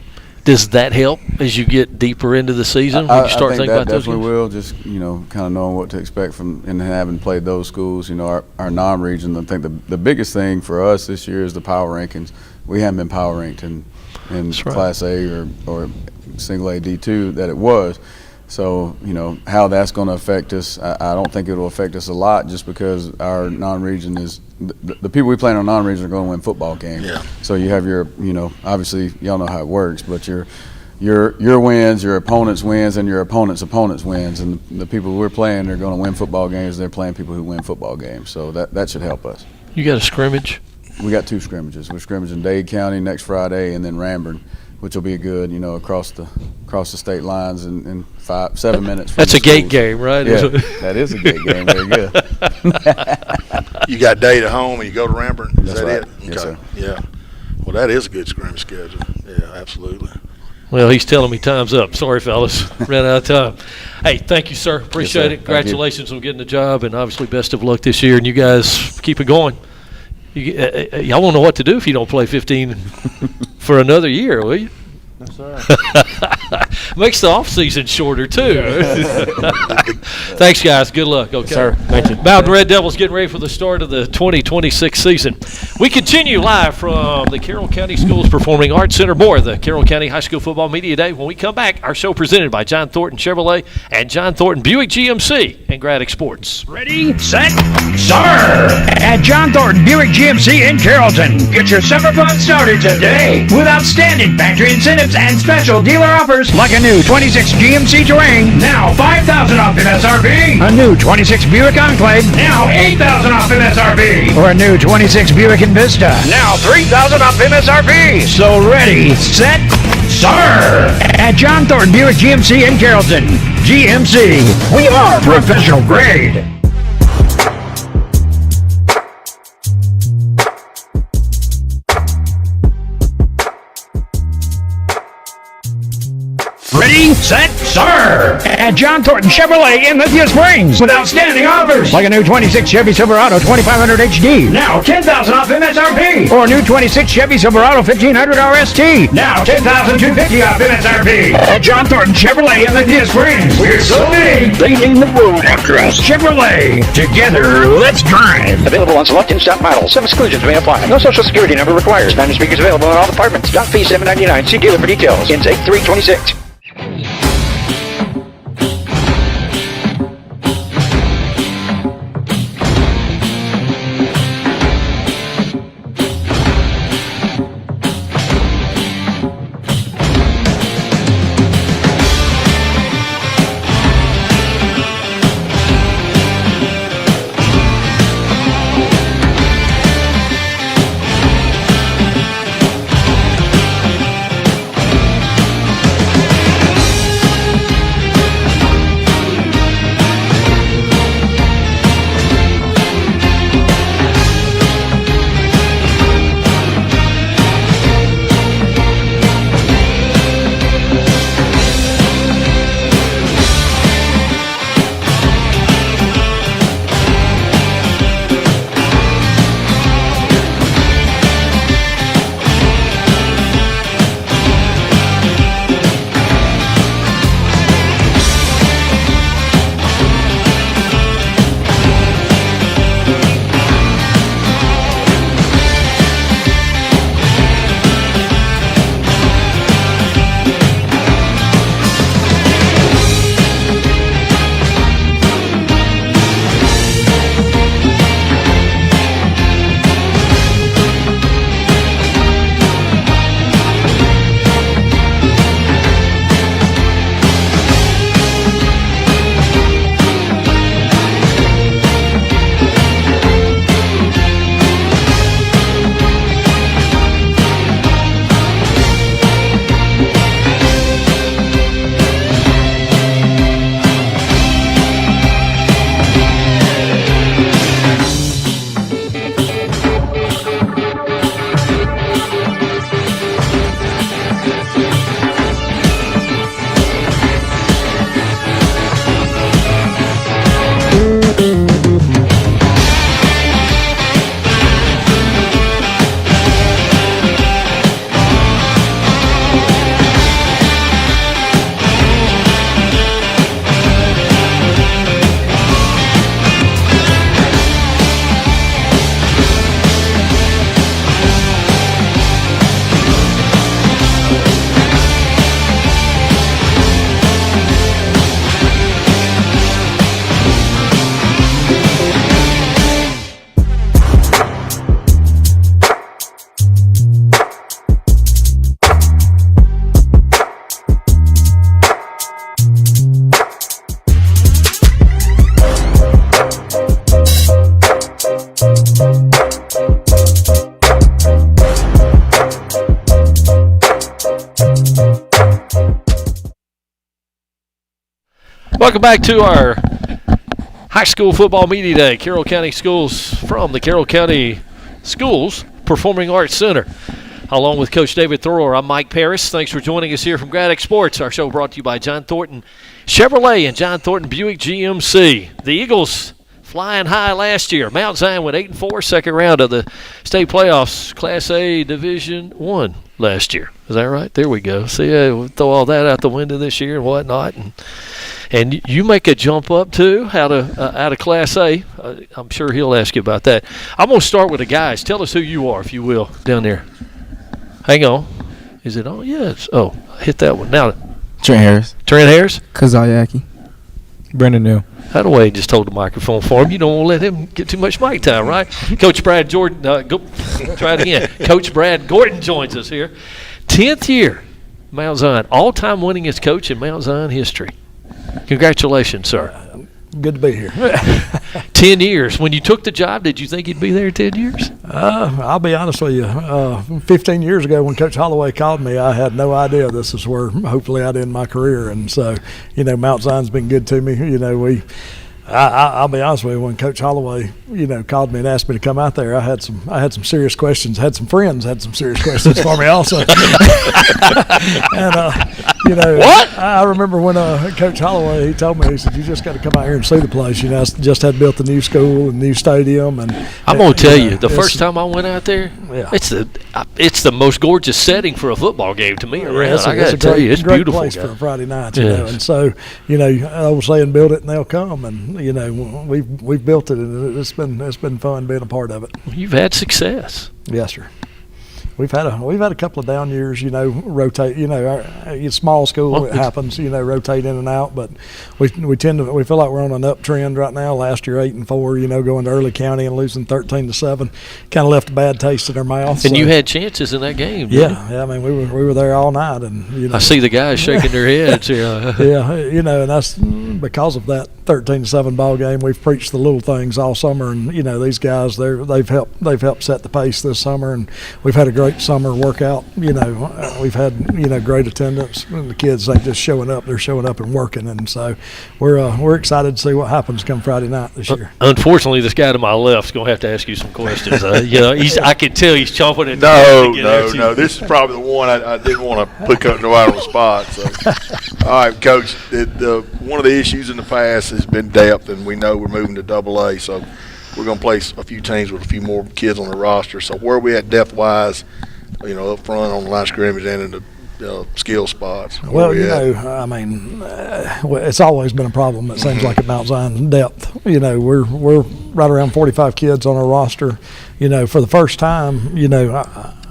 Does that help as you get deeper into the season when you start I think thinking that about those definitely games? will. Just kind of knowing what to expect from and having played those schools. Our non-region. I think the biggest thing for us this year is the power rankings. We haven't been power ranked in Class A or Single A D2 that it was. So how that's going to affect us, I don't think it will affect us a lot, just because our non-region is the people we play in our non-region are going to win football games. Yeah. So you have your obviously y'all know how it works, but your wins, your opponent's wins, and your opponent's wins, and the people we're playing are going to win football games. They're playing people who win football games, so that should help us. You got a scrimmage? We got 2 scrimmages. We're scrimmaging Dade County next Friday, and then Ranburne, which will be good, across the state lines in 7 minutes. That's a gate game, right? Yeah, that is a gate game. Very good. You got Dade at home and you go to Ranburne? Is That's that right. it? Yes, sir. Yeah. Well, that is a good scrimmage schedule. Yeah, absolutely. Well, he's telling me time's up. Sorry, fellas. Ran out of time. Hey, thank you, sir. Appreciate it. Thank Congratulations on getting the job, and obviously best of luck this year. And you guys keep it going. Y'all won't know what to do if you don't play 15 for another year, will you? That's all right. Makes the off season shorter too. Thanks, guys. Good luck. Okay, Sir, thank you. Bowden Red Devils getting ready for the start of the 2026 season. We continue live from the Carroll County Schools Performing Arts Center. More of the Carroll County High School Football Media Day. When we come back, our show presented by John Thornton Chevrolet and John Thornton Buick GMC and Gradick Sports. Ready, set, sir! At John Thornton Buick GMC in Carrollton, get your summer fun started today with outstanding factory incentives and special dealer offers, like a new 26 GMC Terrain, now $5,000 off MSRP. A new 26 Buick Enclave, now $8,000 off MSRP. Or a new 26 Buick Envista, now $3,000 off MSRP. So ready, set, sir! At John Thornton Buick GMC in Carrollton. GMC, we are professional grade. Ready, set, sir! At John Thornton Chevrolet in Lithia Springs with outstanding offers, like a new 26 Chevy Silverado 2500 HD, now $10,000 off MSRP. Or a new 26 Chevy Silverado 1500 RST, now $10,250 off MSRP. At John Thornton Chevrolet in Lithia Springs, we're so big, they named the road after us. Chevrolet, together, let's drive. Available on select in-stock models. Some exclusions may apply. No social security number required. Standard speakers available in all departments. Dock fee $7.99. See dealer for details. Intake 326. Welcome back to our high school football media day. Carroll County Schools from the Carroll County Schools Performing Arts Center. Along with Coach David Thorour, I'm Mike Paris. Thanks for joining us here from Gradick Sports. Our show brought to you by John Thornton Chevrolet and John Thornton Buick GMC. The Eagles flying high last year. Mount Zion went 8-4, second round of the state playoffs, Class A Division I last year. Is that right? There we go. See, we'll throw all that out the window this year and whatnot. And you make a jump up, too, out of Class A. I'm sure he'll ask you about that. I'm going to start with the guys. Tell us who you are, if you will, down there. Hang on. Is it on? Yes. Oh, hit that one. Now, Trent Harris. Trent Harris? Kazayaki. Brendan New. Hadaway just hold the microphone for him. You don't want to let him get too much mic time, right? Coach Brad Jordan, try it again. Coach Brad Gordon joins us here. 10th year, Mount Zion, all-time winningest coach in Mount Zion history. Congratulations, sir. Good to be here. 10 years. When you took the job, did you think you'd be there 10 years? I'll be honest with you. 15 years ago when Coach Holloway called me, I had no idea this is where hopefully I'd end my career. And so, Mount Zion's been good to me. I'll be honest with you. When Coach Holloway, called me and asked me to come out there, I had some serious questions. Had some friends had some serious questions for me also. And what? I remember when Coach Holloway, he told me, he said, "You just got to come out here and see the place." I just had built a new school and new stadium, and I'm gonna tell you, the first time I went out there, yeah. it's the most gorgeous setting for a football game to me around. I got to tell you, it's great beautiful. Place for a Friday night, Yes. And so I was saying, build it and they'll come, and we've built it, and it's been fun being a part of it. You've had success. Yes, sir. We've had a couple of down years, rotate. Our small school, it happens, rotate in and out. But we feel like we're on an uptrend right now. Last year 8-4, going to early county and losing 13-7, kind of left a bad taste in our mouth. And you had chances in that game. Didn't you? Yeah. I mean, we were there all night, and I see the guys shaking their heads. Yeah. Yeah, and that's because of that 13-7 ball game. We've preached the little things all summer, and these guys they've helped set the pace this summer, and we've had a great summer workout. We've had great attendance. The kids ain't just showing up; they're showing up and working, and so we're excited to see what happens come Friday night this year. Unfortunately, this guy to my left is going to have to ask you some questions. I can tell he's chomping at No. This is probably the one I didn't want to put nobody on the spot. So, all right, Coach. One of the issues in the past has been depth, and we know we're moving to AA. So we're going to place a few teams with a few more kids on the roster. So where are we at depth-wise, up front on the line of scrimmage and in the skill spots? Well, I mean, it's always been a problem, it seems like, at Mount Zion, depth. We're right around 45 kids on our roster. For the first time,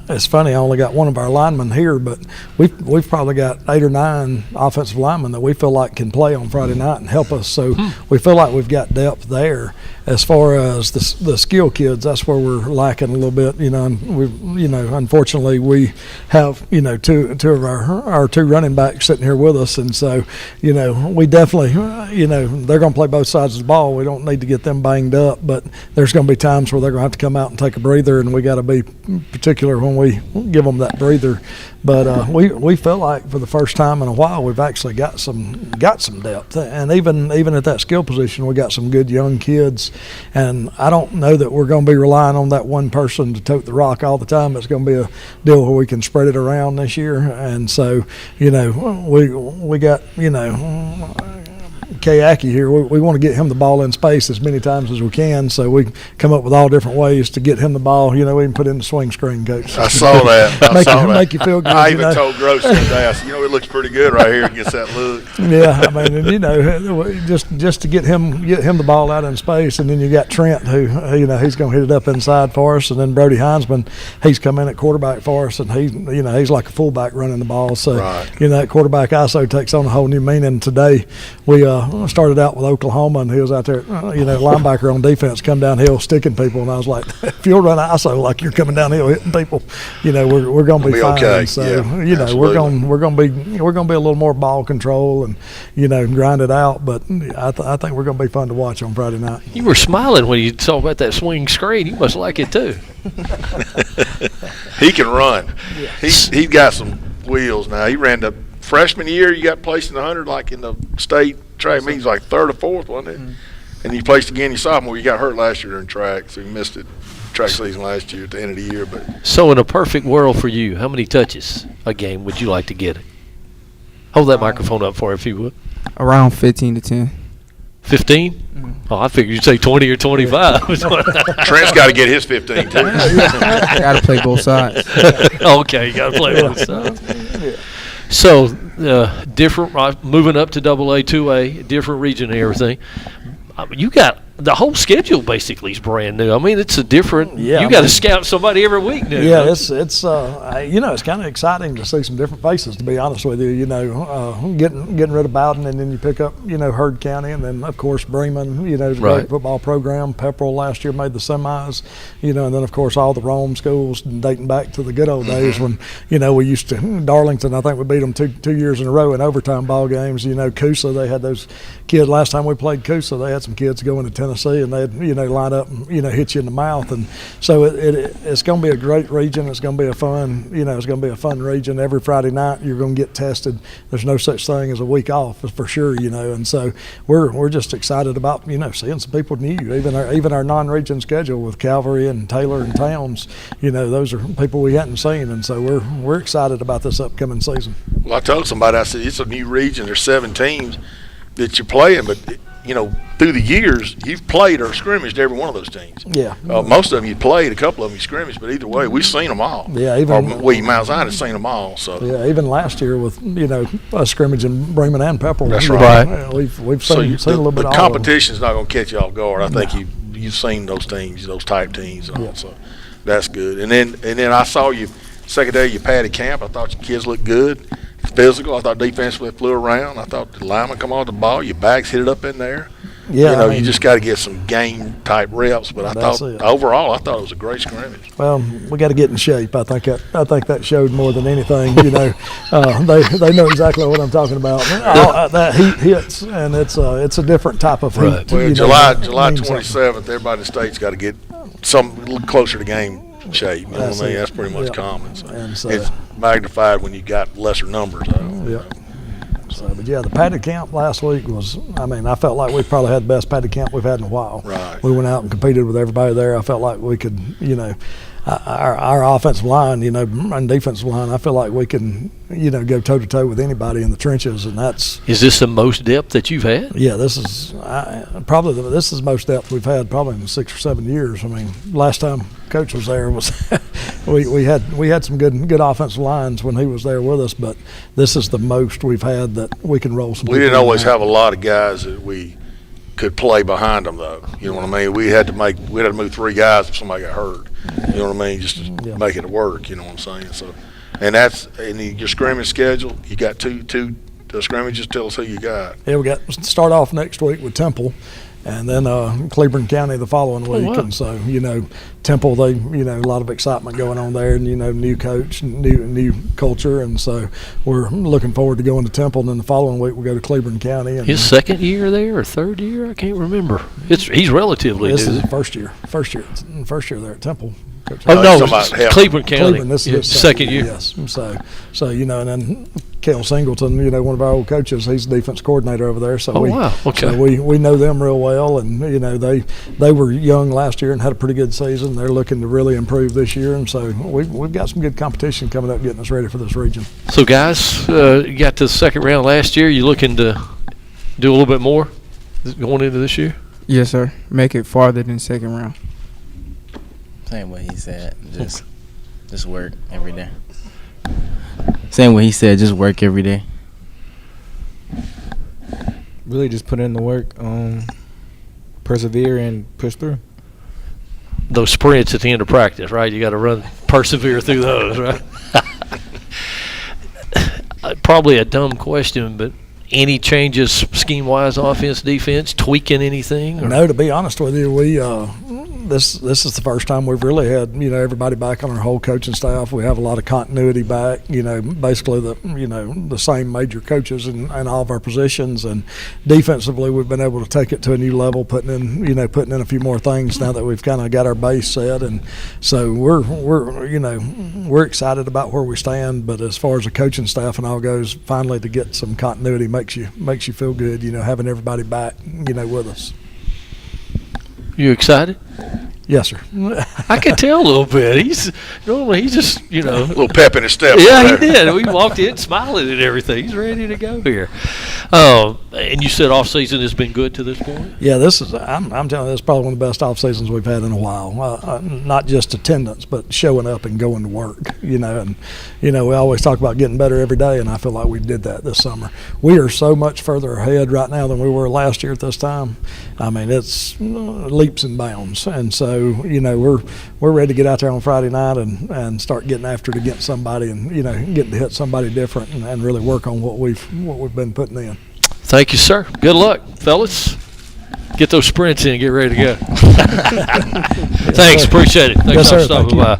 it's funny, I only got one of our linemen here, but we've probably got 8 or 9 offensive linemen that we feel like can play on Friday night and help us. So we feel like we've got depth there. As far as the skill kids, that's where we're lacking a little bit. Unfortunately, we have two of our 2 running backs sitting here with us, and so we definitely they're going to play both sides of the ball. We don't need to get them banged up, but there's going to be times where they're going to have to come out and take a breather, and we got to be particular when we give them that breather. But we feel like for the first time in a while we've actually got some depth, and even at that skill position we got some good young kids. And I don't know that we're going to be relying on that one person to tote the rock all the time. It's going to be a deal where we can spread it around this year. And so we got Kayaki here. We want to get him the ball in space as many times as we can, so we come up with all different ways to get him the ball. We can put in the swing screen, Coach. I saw that. Make you feel good. I even told Gross today, I said, it looks pretty good right here against that look. Yeah, I mean, and, just to get him the ball out in space, and then you got Trent who he's going to hit it up inside for us, and then Brody Heinzman, he's come in at quarterback for us, and he's like a fullback running the ball. So that quarterback ISO takes on a whole new meaning. Today we started out with Oklahoma, and he was out there, linebacker on defense, come downhill sticking people, and I was like, if you'll run ISO like you're coming downhill hitting people, we're going to be fine. Okay. So absolutely. we're going to be a little more ball control and grind it out. But I think we're going to be fun to watch on Friday night. You were smiling when you talked about that swing screen. You must like it too. He can run. He's got some wheels now. He ran the freshman year. You got placed in the 100 like in the state track meet. He was like third or fourth, wasn't it? And you placed again your sophomore. You got hurt last year in track, so you missed it track season last year at the end of the year. But So in a perfect world for you, how many touches a game would you like to get? Hold that microphone up for it if you would. Around 15 to 10. 15? Oh, I figured you'd say 20 or 25. Trent's got to get his 15 too. Got to play both sides. Okay, you got to play both sides. So, different, moving up to AA, 2A, different region and everything. I mean, you got the whole schedule basically is brand new. I mean, it's a different. Yeah, you got to scout somebody every week now. Yeah, it's it's kind of exciting to see some different faces. To be honest with you, getting rid of Bowden, and then you pick up Heard County, and then of course Bremen. Is a great football program. Pepperell last year made the semis. And then of course all the Rome schools dating back to the good old days when we used to Darlington. I think we beat them two years in a row in overtime ball games. Coosa, they had those kids last time we played Coosa. They had some kids going to Tennessee, and they'd line up and hit you in the mouth, and so it's going to be a great region. It's going to be a fun it's going to be a fun region. Every Friday night you're going to get tested. There's no such thing as a week off for sure, and so we're just excited about seeing some people new. Even our non-region schedule with Calvary and Taylor and Towns, those are people we hadn't seen, and so we're excited about this upcoming season. Well, I told somebody, I said it's a new region. There's 7 teams that you're playing, but through the years, you've played or scrimmaged every one of those teams. Yeah. Most of them you played, a couple of them you scrimmaged, but either way, we've seen them all. Yeah, Mount Zion has seen them all. So yeah, even last year with a scrimmage in Bremen and Pepperell. That's right. We've seen a little bit. The of competition's not going to catch you off guard. I think you've seen those teams, those type teams, and all, so that's good. And then I saw you second day you padded camp. I thought your kids looked good. Physical. I thought defensively flew around. I thought the lineman come on the ball. Your backs hit it up in there. Yeah, you just got to get some game type reps. But I thought overall, it was a great scrimmage. Well, we got to get in shape. I think that showed more than anything. They know exactly what I'm talking about. That heat hits, and it's a different type of heat. Right. Well, July 27th, everybody in the state's got to get some a little closer to game shape. You know what I mean? That's pretty much common. So it's magnified when you got lesser numbers. But the padded camp last week was, I felt like we probably had the best padded camp we've had in a while. Right. We went out and competed with everybody there. I felt like we could, our offensive line, and defensive line, I feel like we can, go toe-to-toe with anybody in the trenches, and that's. Is this the most depth that you've had? Yeah, this is probably this is the most depth we've had probably in 6 or 7 years. Last time Coach was there was we had some good offensive lines when he was there with us, but this is the most we've had that we can roll some. We didn't always have a lot of guys that we could play behind them, though. You know what I mean? We had to move 3 guys if somebody got hurt. You know what I mean? Just to make it work. You know what I'm saying? So, and that's in your scrimmage schedule. You got two scrimmages. Tell us who you got. Yeah, we got start off next week with Temple, and then Cleburne County the following week. Wow. And so Temple, they a lot of excitement going on there, and new coach, new culture, and so we're looking forward to going to Temple. And then the following week we go to Cleburne County. And his second year there or third year, I can't remember. He's relatively new. This is first year there at Temple. Oh no, Cleveland County. Cleveland, this is his second year. Yes, so and then Kel Singleton, one of our old coaches, he's the defense coordinator over there. So wow, okay. So we know them real well, and they were young last year and had a pretty good season. They're looking to really improve this year, and so we've got some good competition coming up, getting us ready for this region. So guys, you got to the second round last year. You looking to do a little bit more going into this year? Yes, sir. Make it farther than second round. Same what he said. Just work every day. Same what he said. Just work every day. Really, just put in the work. Persevere and push through. Those sprints at the end of practice, right? You got to persevere through those, right? Probably a dumb question, but any changes scheme-wise, offense, defense, tweaking anything? Or? No, to be honest with you, this is the first time we've really had everybody back on our whole coaching staff. We have a lot of continuity back. Basically the same major coaches in all of our positions, and defensively we've been able to take it to a new level, putting in a few more things now that we've kind of got our base set, and so we're excited about where we stand. But as far as the coaching staff and all goes, finally to get some continuity makes you feel good. Having everybody back with us. You excited? Yes, sir. I could tell a little bit. He's just, a little pep in his step. Yeah, he did. We walked in smiling and everything. He's ready to go here. And you said off season has been good to this point? Yeah, I'm telling you, this is probably one of the best off seasons we've had in a while. Not just attendance, but showing up and going to work. And we always talk about getting better every day, and I feel like we did that this summer. We are so much further ahead right now than we were last year at this time. I mean, it's leaps and bounds, and so we're ready to get out there on Friday night and start getting after it against somebody, and getting to hit somebody different and really work on what we've been putting in. Thank you, sir. Good luck, fellas. Get those sprints in and get ready to go. Thanks, appreciate it. Thanks for stopping by.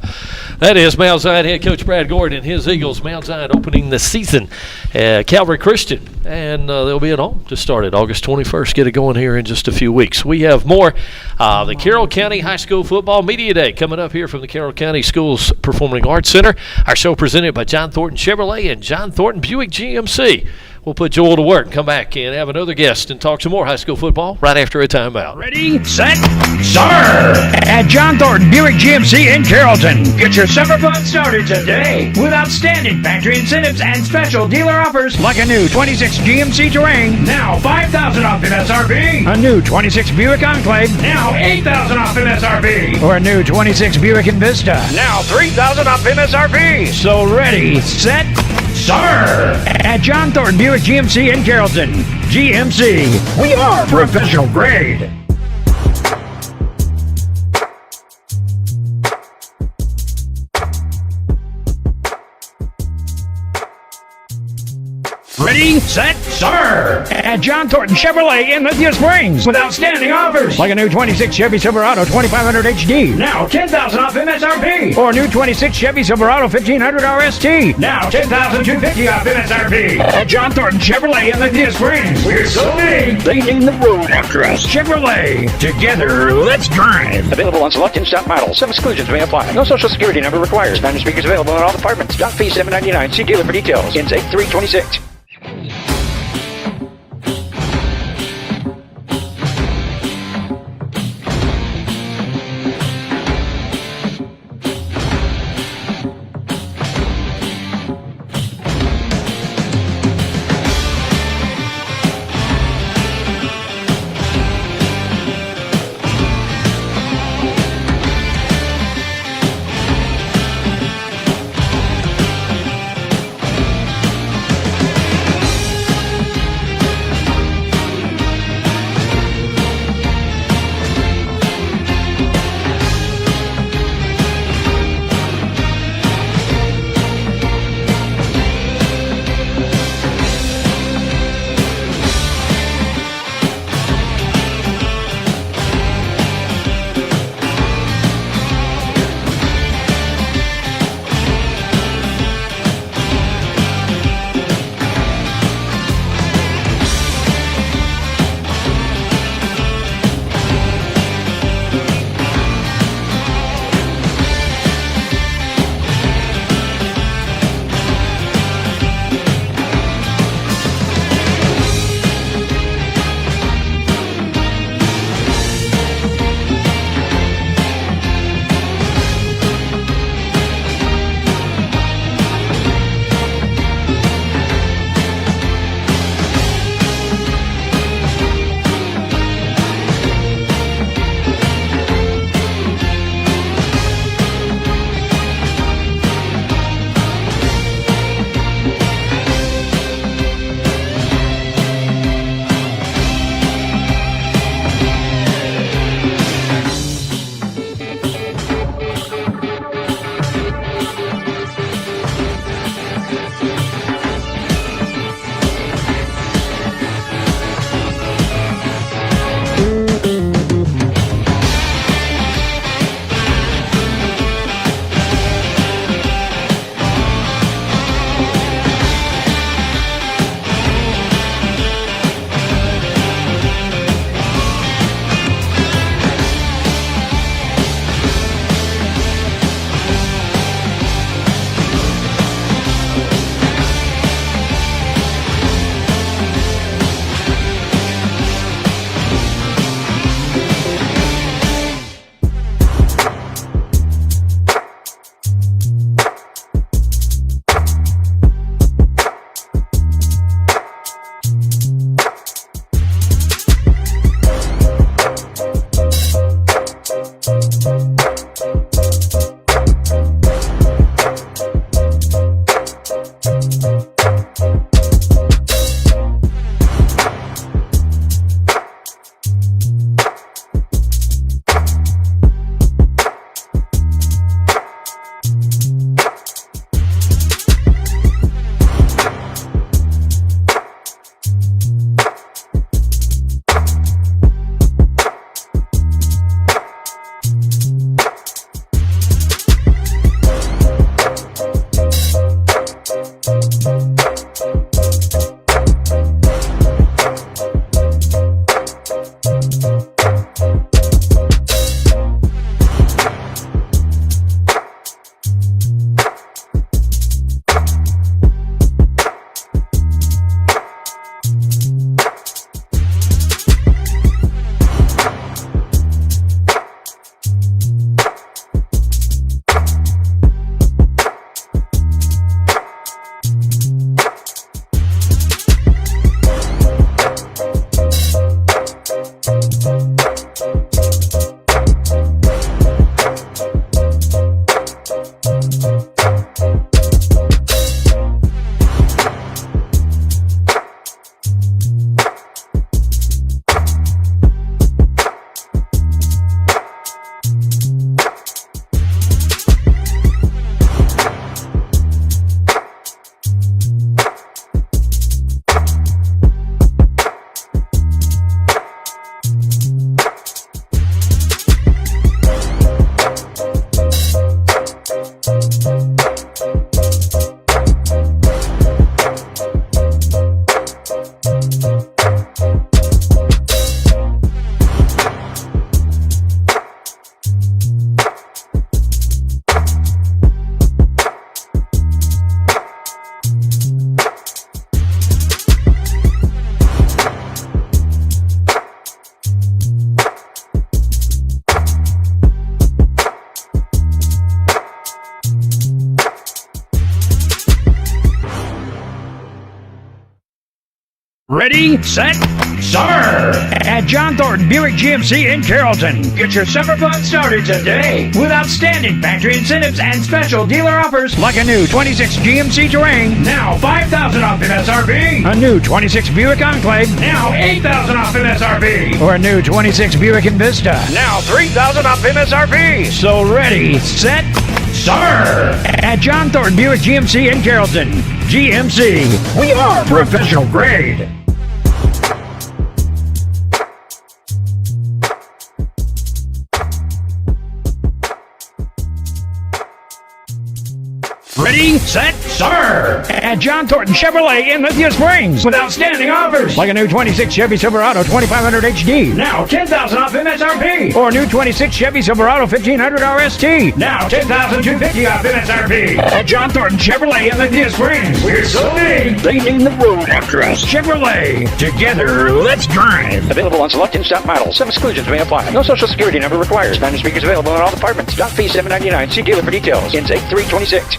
That is Mount Zion head coach Brad Gordon and his Eagles. Mount Zion opening the season at Calvary Christian, and they'll be at home to start it August 21st. Get it going here in just a few weeks. We have more the Carroll County High School Football Media Day coming up here from the Carroll County Schools Performing Arts Center. Our show presented by John Thornton Chevrolet and John Thornton Buick GMC. We'll put Joel to work, come back and have another guest and talk some more high school football right after a timeout. Ready, set, summer at John Thornton Buick GMC in Carrollton. Get your summer fun started today with outstanding factory incentives and special dealer offers like a new 26 GMC Terrain, now $5,000 off MSRP. A new 26 Buick Enclave, now $8,000 off MSRP. Or a new 26 Buick Envista, now $3,000 off MSRP. So ready, set, summer at John Thornton Buick GMC in Carrollton. GMC, we are professional grade. Ready, set, summer at John Thornton Chevrolet in Lithia Springs with outstanding offers like a new 26 Chevy Silverado 2500 HD, now $10,000 off MSRP, or new 26 Chevy Silverado 1500 RST, now $10,250 off MSRP. At John Thornton Chevrolet in Lithia Springs, we're so big they named the road after us. Chevrolet, together, let's drive. Available on select in-stock models. Some exclusions may apply. No social security number required. Standard speakers available in all departments. Dock fee $7.99. See dealer for details. Intake 326. Ready, set, summer! At John Thornton Buick GMC in Carrollton. Get your summer fun started today with outstanding factory incentives and special dealer offers like a new 26 GMC Terrain, now $5,000 off MSRP. A new 26 Buick Enclave, now $8,000 off MSRP. Or a new 26 Buick Envista, now $3,000 off MSRP. So ready, set, summer! At John Thornton Buick GMC in Carrollton. GMC, we are professional grade. Ready, set, summer! At John Thornton Chevrolet in Lithia Springs with outstanding offers like a new 26 Chevy Silverado 2500 HD, now $10,000 off MSRP. Or a new 26 Chevy Silverado 1500 RST, now $10,250 off MSRP. At John Thornton Chevrolet in Lithia Springs, we're so big, they named the road after us. Chevrolet, together, let's drive. Available on select in-stock models. Some exclusions may apply. No social security number required. Spanish speakers available in all departments. Dock fee $7.99. See dealer for details. Ends 8/3/26.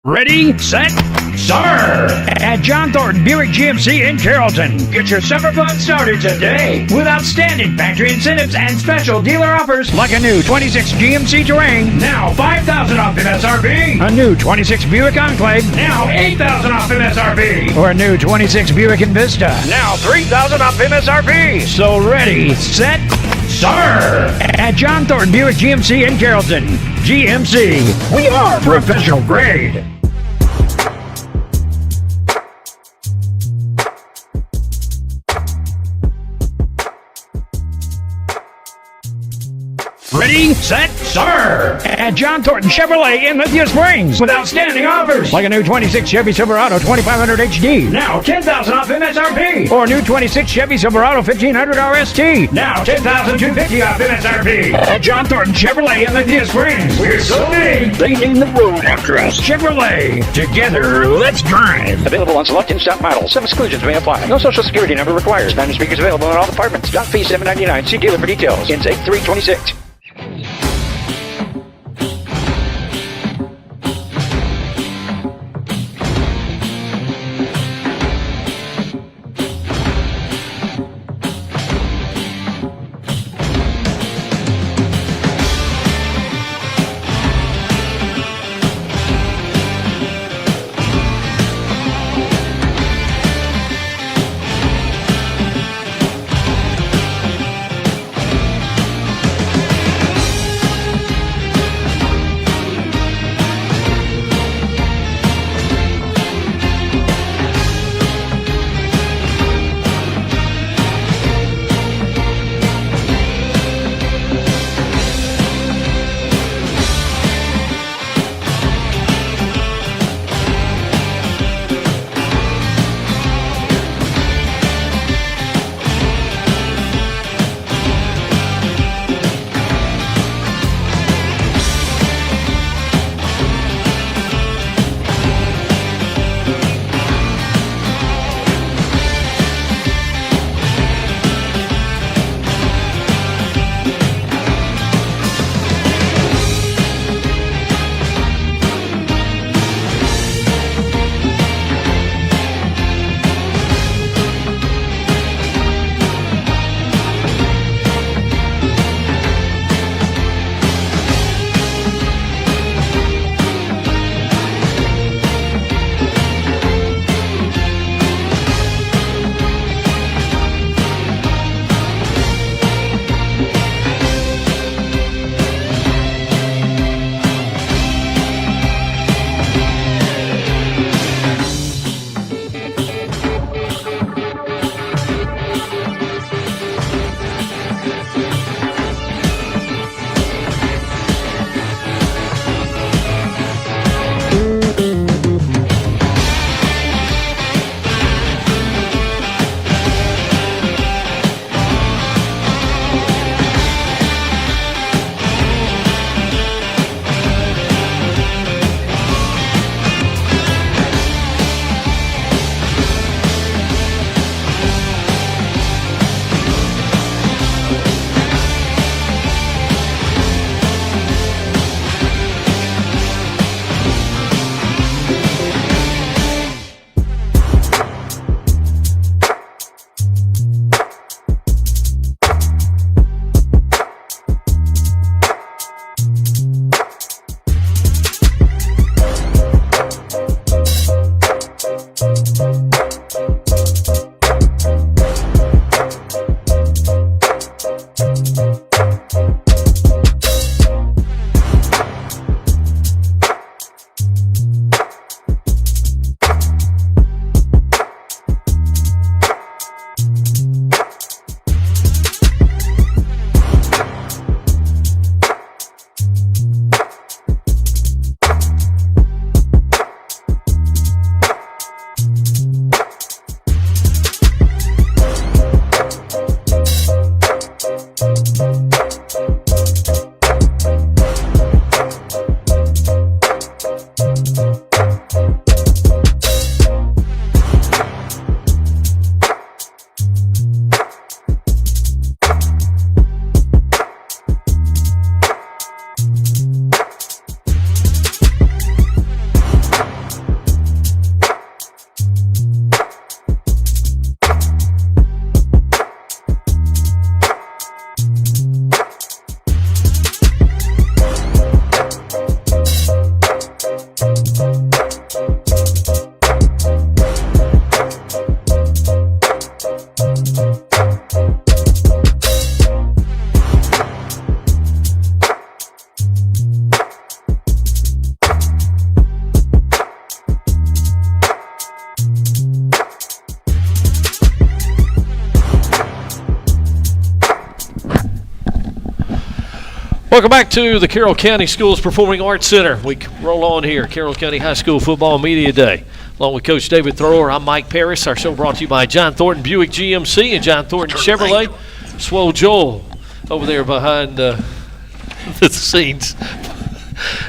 Ready, set, start! At John Thornton Buick GMC in Carrollton. Get your summer fun started today with outstanding factory incentives and special dealer offers like a new 26 GMC Terrain, now $5,000 off MSRP. A new 26 Buick Enclave, now $8,000 off MSRP. Or a new 26 Buick Envista, now $3,000 off MSRP. So ready, set, start! At John Thornton Buick GMC in Carrollton. GMC, we are professional grade. Ready, set, start! At John Thornton Chevrolet in Lithia Springs with outstanding offers like a new 26 Chevy Silverado 2500 HD, now $10,000 off MSRP. Or a new 26 Chevy Silverado 1500 RST, now $10,250 off MSRP. At John Thornton Chevrolet in Lithia Springs, we're so big, they named the road after us. Chevrolet, together, let's drive. Available on select in-stock models. Some exclusions may apply. No social security number required. Standard speakers available in all departments. Dock fee $7.99. See dealer for details. Intake 326. Welcome back to the Carroll County Schools Performing Arts Center. We roll on here, Carroll County High School Football Media Day. Along with Coach David Thrower, I'm Mike Parris. Our show brought to you by John Thornton Buick GMC and John Thornton Chevrolet. Swole Joel over there behind the scenes.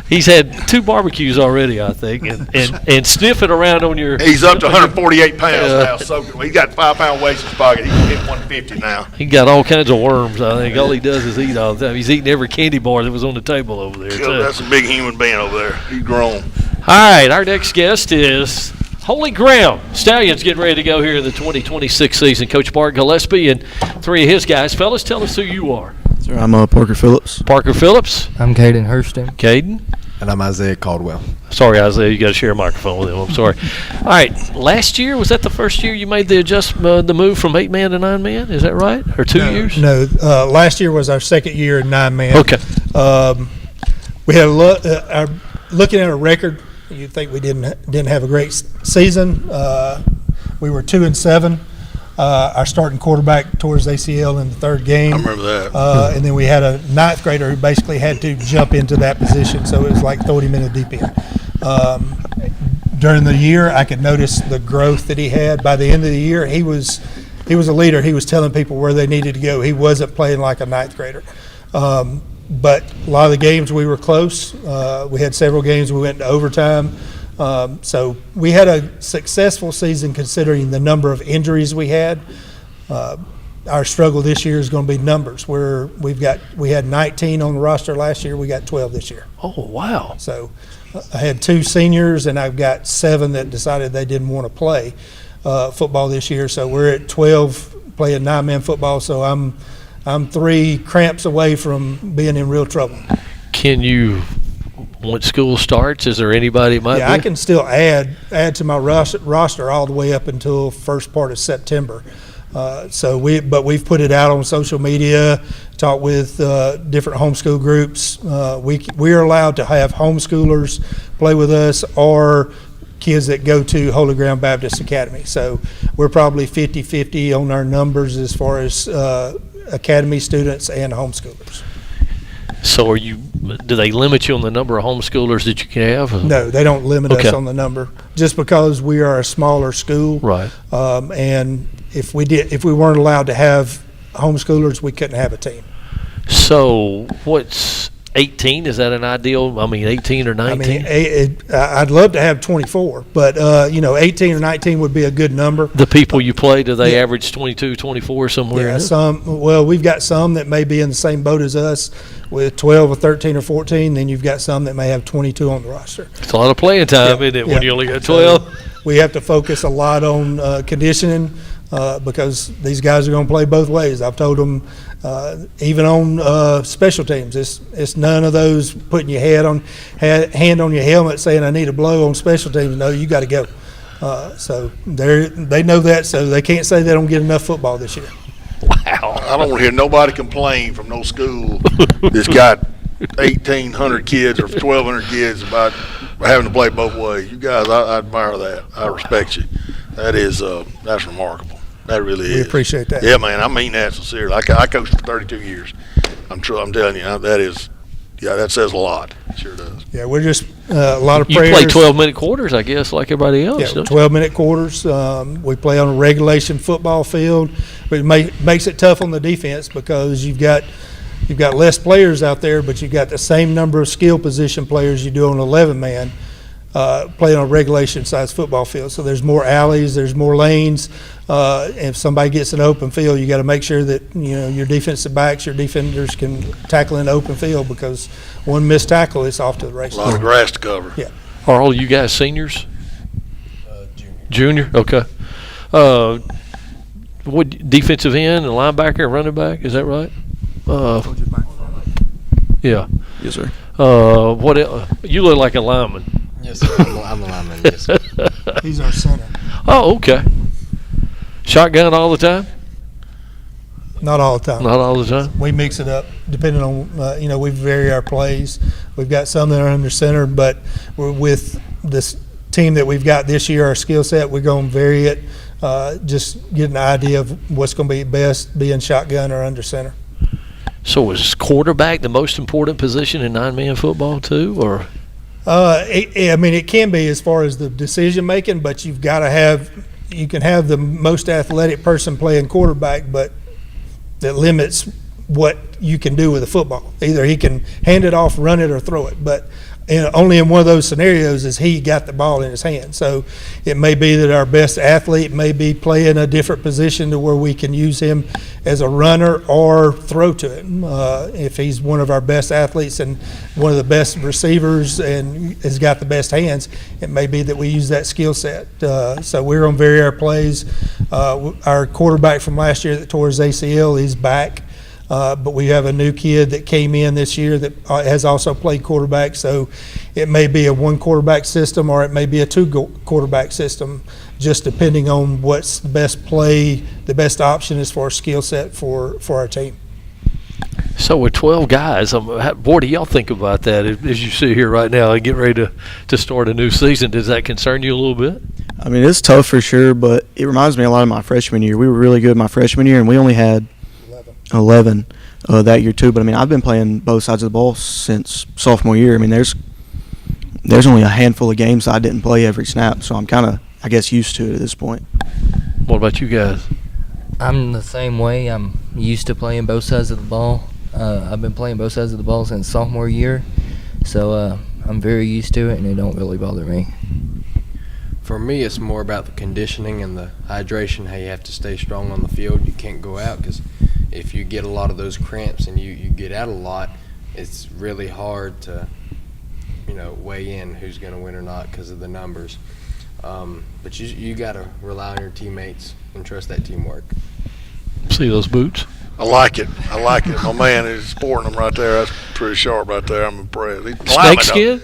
He's had 2 barbecues already, I think, and sniffing around on your. He's up to 148 pounds now. So he's got 5-pound weights in his pocket. He can hit 150 now. He got all kinds of worms. I think all he does is eat all the time. He's eating every candy bar that was on the table over there. That's a big human being over there. He's grown. All right, our next guest is Holy Ground. Stallions getting ready to go here in the 2026 season. Coach Bart Gillespie and 3 of his guys. Fellas, tell us who you are. Sir, I'm Parker Phillips. Parker Phillips. I'm Caden Hurston. Caden. And I'm Isaiah Caldwell. Sorry, Isaiah, you got to share a microphone with him. I'm sorry. All right, last year, was that the first year you made the the move from 8-man to 9-man? Is that right? Or 2 years? No, last year was our second year in 9-man. Okay. We had looking at our record, you'd think we didn't have a great season. We were 2-7. Our starting quarterback tore his ACL in the 3rd game. I remember that. And then we had a 9th grader who basically had to jump into that position, so it was like throwing him in the deep end. During the year, I could notice the growth that he had. By the end of the year, he was a leader. He was telling people where they needed to go. He wasn't playing like a 9th grader. But a lot of the games we were close. We had several games we went into overtime. So we had a successful season considering the number of injuries we had. Our struggle this year is going to be numbers. We had 19 on the roster last year. We got 12 this year. Oh, wow. So I had 2 seniors, and I've got 7 that decided they didn't want to play football this year. So we're at 12 playing 9-man football. So I'm 3 cramps away from being in real trouble. Can you, when school starts, is there anybody might be? I can still add to my roster all the way up until first part of September. But we've put it out on social media, talked with different homeschool groups. We are allowed to have homeschoolers play with us or kids that go to Holy Ground Baptist Academy. So we're probably 50-50 on our numbers as far as academy students and homeschoolers. So do they limit you on the number of homeschoolers that you can have? No, they don't limit us on the number, just because we are a smaller school. Right. And if we weren't allowed to have homeschoolers, we couldn't have a team. So what's 18? Is that an ideal? 18 or 19? I'd love to have 24, but 18 or 19 would be a good number. The people you play, do they average 22, 24 somewhere? Yeah, we've got some that may be in the same boat as us with 12 or 13 or 14. Then you've got some that may have 22 on the roster. It's a lot of playing time, isn't it, when you only got 12? So we have to focus a lot on conditioning because these guys are going to play both ways. I've told them even on special teams, it's none of those putting your hand on your helmet saying I need a blow on special teams. No, you got to go. So they know that, so they can't say they don't get enough football this year. Wow. I don't want to hear nobody complain from no school that's got 1,800 kids or 1,200 kids about having to play both ways. You guys, I admire that. I respect you. That's remarkable. That really is. We appreciate that. Yeah, man, I mean that sincerely. I coached for 32 years. I'm telling you, that says a lot. It sure does. Yeah, we're just a lot of prayers. You play 12-minute quarters, I guess, like everybody else. Yeah, 12-minute quarters. We play on a regulation football field, but it makes it tough on the defense because you've got less players out there, but you've got the same number of skill position players you do on 11-man. Playing on a regulation-sized football field. So there's more alleys, there's more lanes. If somebody gets an open field, you got to make sure that your defensive backs, your defenders can tackle in the open field because one missed tackle, it's off to the races. A lot of grass to cover. Yeah. Are all you guys seniors? Junior? Okay. What defensive end and linebacker and running back? Is that right? Yeah. Yes, sir. What else? You look like a lineman. Yes, sir. I'm a lineman. Yes, sir. He's our center. Oh, okay. Shotgun all the time? Not all the time. Not all the time? We mix it up depending on, we vary our plays. We've got some that are under center, but with this team that we've got this year, our skill set, we're going to vary it, just get an idea of what's going to be best, being shotgun or under center. So is quarterback the most important position in 9-man football too, or? I mean, it can be as far as the decision making, but you can have the most athletic person playing quarterback, but that limits what you can do with a football. Either he can hand it off, run it, or throw it. But only in one of those scenarios is he got the ball in his hand. So it may be that our best athlete may be playing a different position to where we can use him as a runner or throw to him. If he's one of our best athletes and one of the best receivers and has got the best hands, it may be that we use that skill set. So we're going to vary our plays. Our quarterback from last year that tore his ACL, he's back. But we have a new kid that came in this year that has also played quarterback. So it may be a one quarterback system or it may be a two quarterback system, just depending on what's the best play, the best option as far as skill set for our team. So with 12 guys, what do y'all think about that as you sit here right now and get ready to start a new season? Does that concern you a little bit? I mean, it's tough for sure, but it reminds me a lot of my freshman year. We were really good my freshman year, and we only had 11 that year too. But I mean, I've been playing both sides of the ball since sophomore year. I mean, there's only a handful of games I didn't play every snap, so I'm kind of, I guess, used to it at this point. What about you guys? I'm the same way. I'm used to playing both sides of the ball. I've been playing both sides of the ball since sophomore year, so I'm very used to it, and it don't really bother me. For me, it's more about the conditioning and the hydration, how you have to stay strong on the field. You can't go out because if you get a lot of those cramps and you get out a lot, it's really hard to, weigh in who's going to win or not because of the numbers. But you got to rely on your teammates and trust that teamwork. See those boots? I like it. My man is sporting them right there. That's pretty sharp right there. I'm impressed. Snakeskin?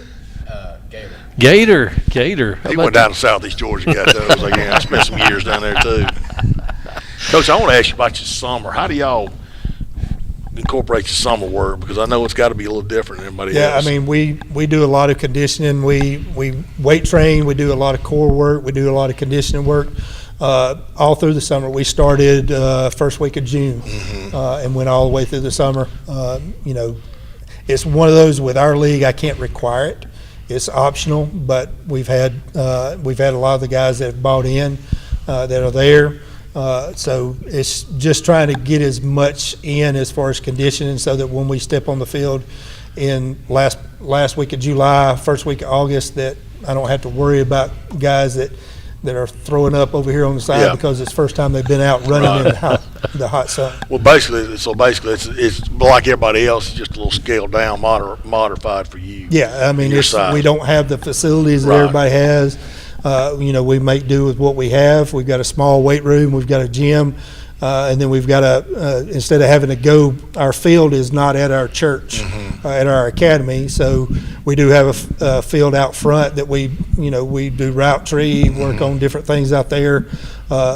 Gator. He went down to Southeast Georgia and got those. Again, I spent some years down there too. Coach, I want to ask you about your summer. How do y'all incorporate your summer work? Because I know it's got to be a little different than everybody else. Yeah, I mean, we do a lot of conditioning. We weight train. We do a lot of core work. We do a lot of conditioning work all through the summer. We started first week of June and went all the way through the summer. It's one of those with our league, I can't require it. It's optional, but we've had a lot of the guys that have bought in that are there. So it's just trying to get as much in as far as conditioning so that when we step on the field in last week of July, first week of August, that I don't have to worry about guys that are throwing up over here on the side because it's the first time they've been out running in the hot sun. Well, basically, it's like everybody else, it's just a little scaled down, modified for you. Yeah, I mean, we don't have the facilities that everybody has. We make do with what we have. We've got a small weight room. We've got a gym. And then we've got instead of having to go, our field is not at our church, at our academy. So we do have a field out front that we do route tree, work on different things out there.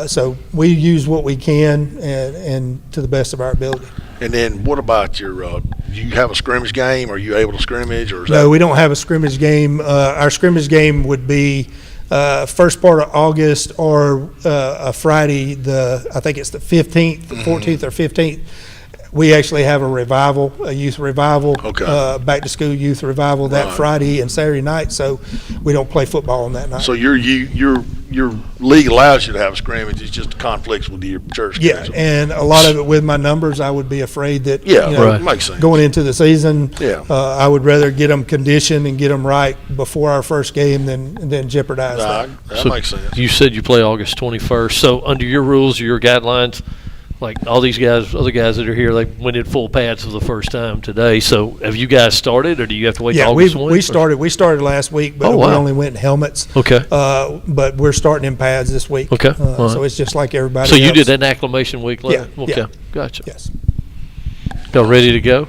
So we use what we can and to the best of our ability. And then what about do you have a scrimmage game? Are you able to scrimmage? No, we don't have a scrimmage game. Our scrimmage game would be first part of August or a Friday, I think it's the 15th, 14th or 15th. We actually have a youth revival, back to school youth revival that Friday and Saturday night. So we don't play football on that night. So your league allows you to have a scrimmage. It's just conflicts with your church. Yeah, and a lot of it with my numbers, I would be afraid that makes sense. Going into the season, I would rather get them conditioned and get them right before our first game than jeopardize that. That makes sense. You said you play August 21st. So under your rules, your guidelines, like all these guys, other guys that are here, they went in full pads for the first time today. So have you guys started, or do you have to wait till August 1? We started last week, but we only went in helmets. Okay. But we're starting in pads this week. Okay. So it's just like everybody else. So you else. did an acclimation week later? Yeah. Okay. Yeah. Gotcha. Yes. Y'all ready to go?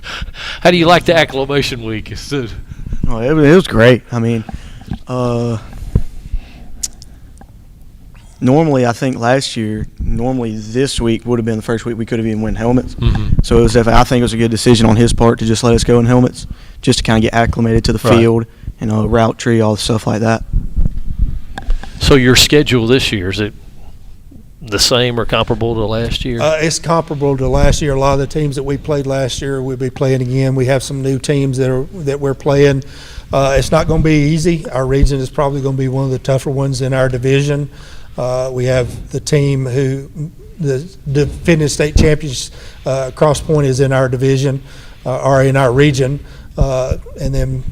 How do you like the acclimation week? It was great. I mean, normally, I think this week would have been the first week we could have even went helmets. So it was I think it was a good decision on his part to just let us go in helmets, just to kind of get acclimated to the field, route tree, all the stuff like that. So your schedule this year, is it the same or comparable to last year? It's comparable to last year. A lot of the teams that we played last year, we'll be playing again. We have some new teams that we're playing. It's not going to be easy. Our region is probably going to be one of the tougher ones in our division. We have the team who the defending state champions, Cross Point, is in our division or in our region, and then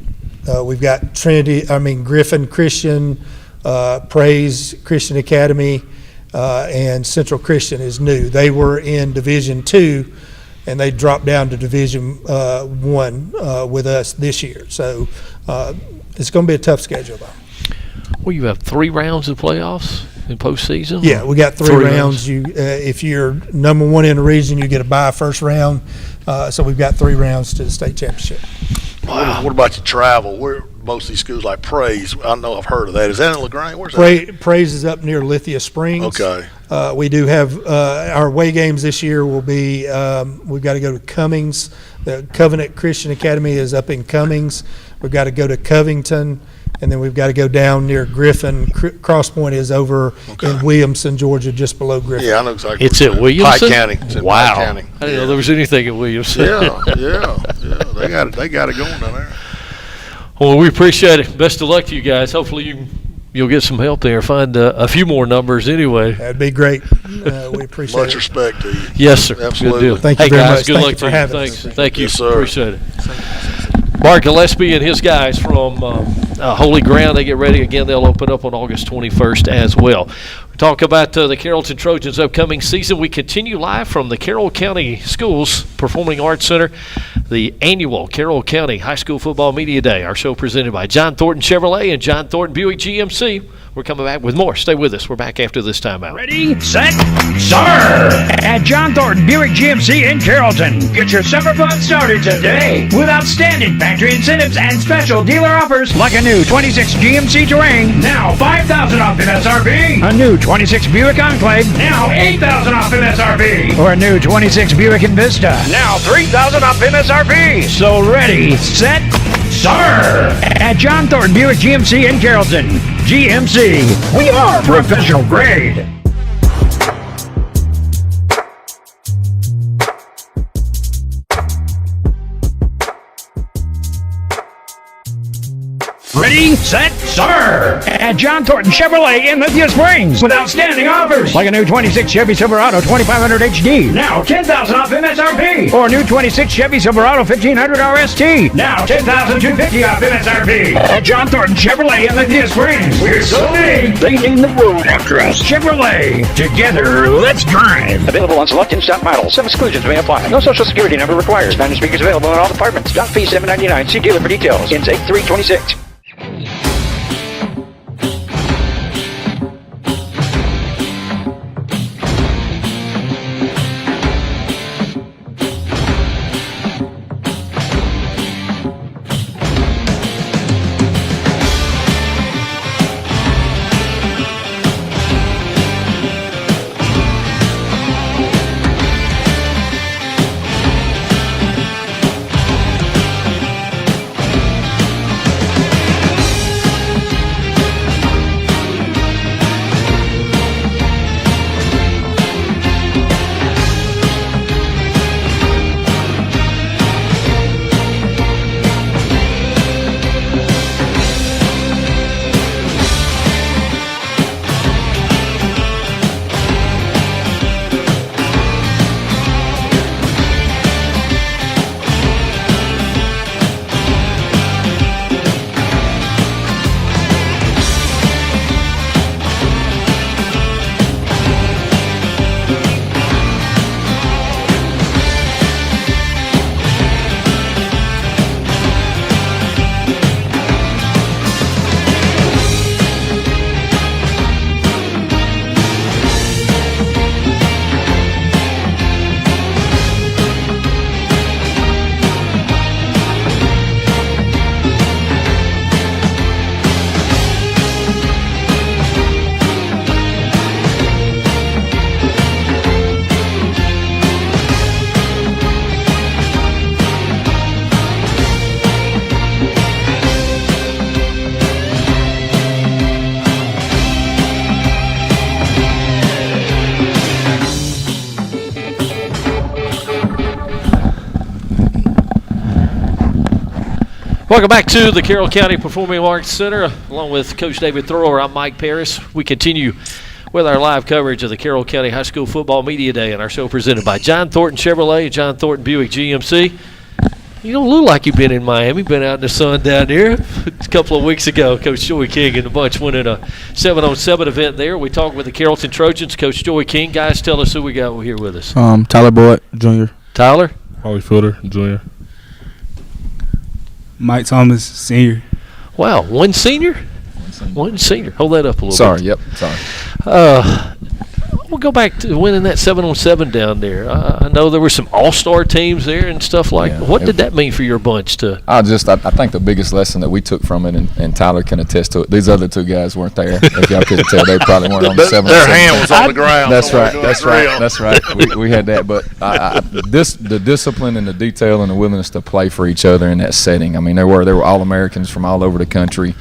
we've got Griffin Christian, Praise Christian Academy, and Central Christian is new. They were in Division 2, and they dropped down to Division 1 with us this year. So it's going to be a tough schedule, though. Well, you have 3 rounds of playoffs in postseason? Yeah, we got 3 rounds. If you're number 1 in the region, you get a bye first round. So we've got 3 rounds to the state championship. Wow. What about your travel? Where most of these schools like Praise? I know I've heard of that. Is that in LaGrange? Where's that? Praise is up near Lithia Springs. Okay. We do have our away games this year will be we've got to go to Cummings. The Covenant Christian Academy is up in Cummings. We've got to go to Covington, and then we've got to go down near Griffin. Cross Point is over in Williamson, Georgia, just below Griffin. Yeah, I know exactly. It's at Williamson? Pike County. It's in wow. Pike County. I didn't know there was anything at Williamson. Yeah. They got it going down there. Well, we appreciate it. Best of luck to you guys. Hopefully you'll get some help there. Find a few more numbers anyway. That'd be great. We appreciate Much respect to you. Yes, sir. Absolutely. Good deal. Thank you hey, very guys, much. good Thank luck you for to you. having Thanks. us. Thank you. Yes, sir. Appreciate it. Mark Gillespie and his guys from Holy Ground, they get ready again. They'll open up on August 21st as well. We talk about the Carrollton Trojans' upcoming season. We continue live from the Carroll County Schools Performing Arts Center, the annual Carroll County High School Football Media Day. Our show presented by John Thornton Chevrolet and John Thornton Buick GMC. We're coming back with more. Stay with us. We're back after this timeout. Ready, set, start! At John Thornton Buick GMC in Carrollton. Get your summer fun started today with outstanding factory incentives and special dealer offers like a new 26 GMC Terrain, now $5,000 off MSRP. A new 26 Buick Enclave, now $8,000 off MSRP. Or a new 26 Buick Envista, now $3,000 off MSRP. So ready, set, start! At John Thornton Buick GMC in Carrollton. GMC, we are professional grade. Ready, set, start! At John Thornton Chevrolet in Lithia Springs with outstanding offers like a new 26 Chevy Silverado 2500 HD, now $10,000 off MSRP. Or a new 26 Chevy Silverado 1500 RST, now $10,250 off MSRP. At John Thornton Chevrolet in Lithia Springs, we're so big, they named the road after us. Chevrolet, together, let's drive. Available on select in-stock models. Some exclusions may apply. No social security number required. Standard speakers available in all departments. Dock fee $7.99. See dealer for details. Intake 326. Welcome back to the Carroll County Performing Arts Center. Along with Coach David Thrower, I'm Mike Paris. We continue with our live coverage of the Carroll County High School Football Media Day, and our show presented by John Thornton Chevrolet, John Thornton Buick GMC. You don't look like you've been in Miami, been out in the sun down there. A couple of weeks ago, Coach Joey King and the bunch went in a 7-on-7 event there. We talked with the Carrollton Trojans, Coach Joey King. Guys, tell us who we got here with us. Tyler Boyd, Jr. Tyler? Holly Fielder, Jr. Mike Thomas, Senior. Wow, one senior? One senior. Hold that up a little Sorry, bit. yep, sorry. We'll go back to winning that 7-on-7 down there. I know there were some all-star teams there and stuff like that. What did that mean for your bunch to? I think the biggest lesson that we took from it, and Tyler can attest to it, these other two guys weren't there. If y'all couldn't tell, they probably weren't on the 7-on-7. Their hand was on the ground. That's right. We had that. But the discipline and the detail and the willingness to play for each other in that setting. I mean, there were All-Americans from all over the country.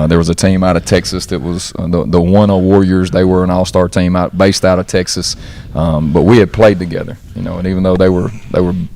There was a team out of Texas that was the 1-0 Warriors. They were an all-star team based out of Texas, but we had played together, and even though they were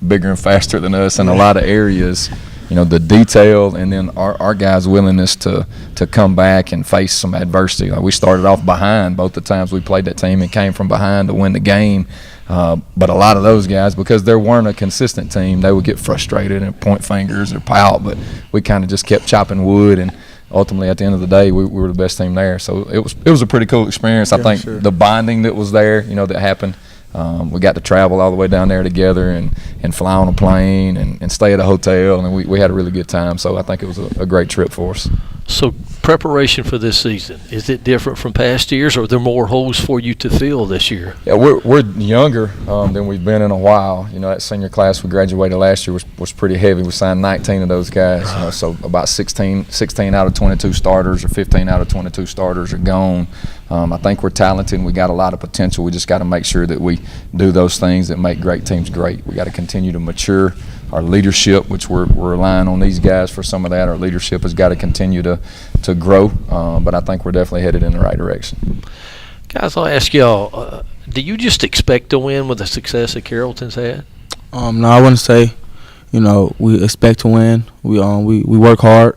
bigger and faster than us in a lot of areas, the detail and then our guys' willingness to come back and face some adversity. Like we started off behind both the times we played that team and came from behind to win the game. But a lot of those guys, because there weren't a consistent team, they would get frustrated and point fingers or pout. But we kind of just kept chopping wood, and ultimately, at the end of the day, we were the best team there. So it was a pretty cool experience. I think the bonding that was there, that happened. We got to travel all the way down there together and fly on a plane and stay at a hotel, and we had a really good time. So I think it was a great trip for us. So preparation for this season, is it different from past years, or are there more holes for you to fill this year? Yeah, we're younger than we've been in a while. That senior class we graduated last year was pretty heavy. We signed 19 of those guys, so about 16 out of 22 starters or 15 out of 22 starters are gone. I think we're talented and we got a lot of potential. We just got to make sure that we do those things that make great teams great. We got to continue to mature our leadership, which we're relying on these guys for some of that. Our leadership has got to continue to grow, but I think we're definitely headed in the right direction. Guys, I'll ask y'all, do you just expect to win with the success that Carrollton's had? No, I wouldn't say, we expect to win. We work hard.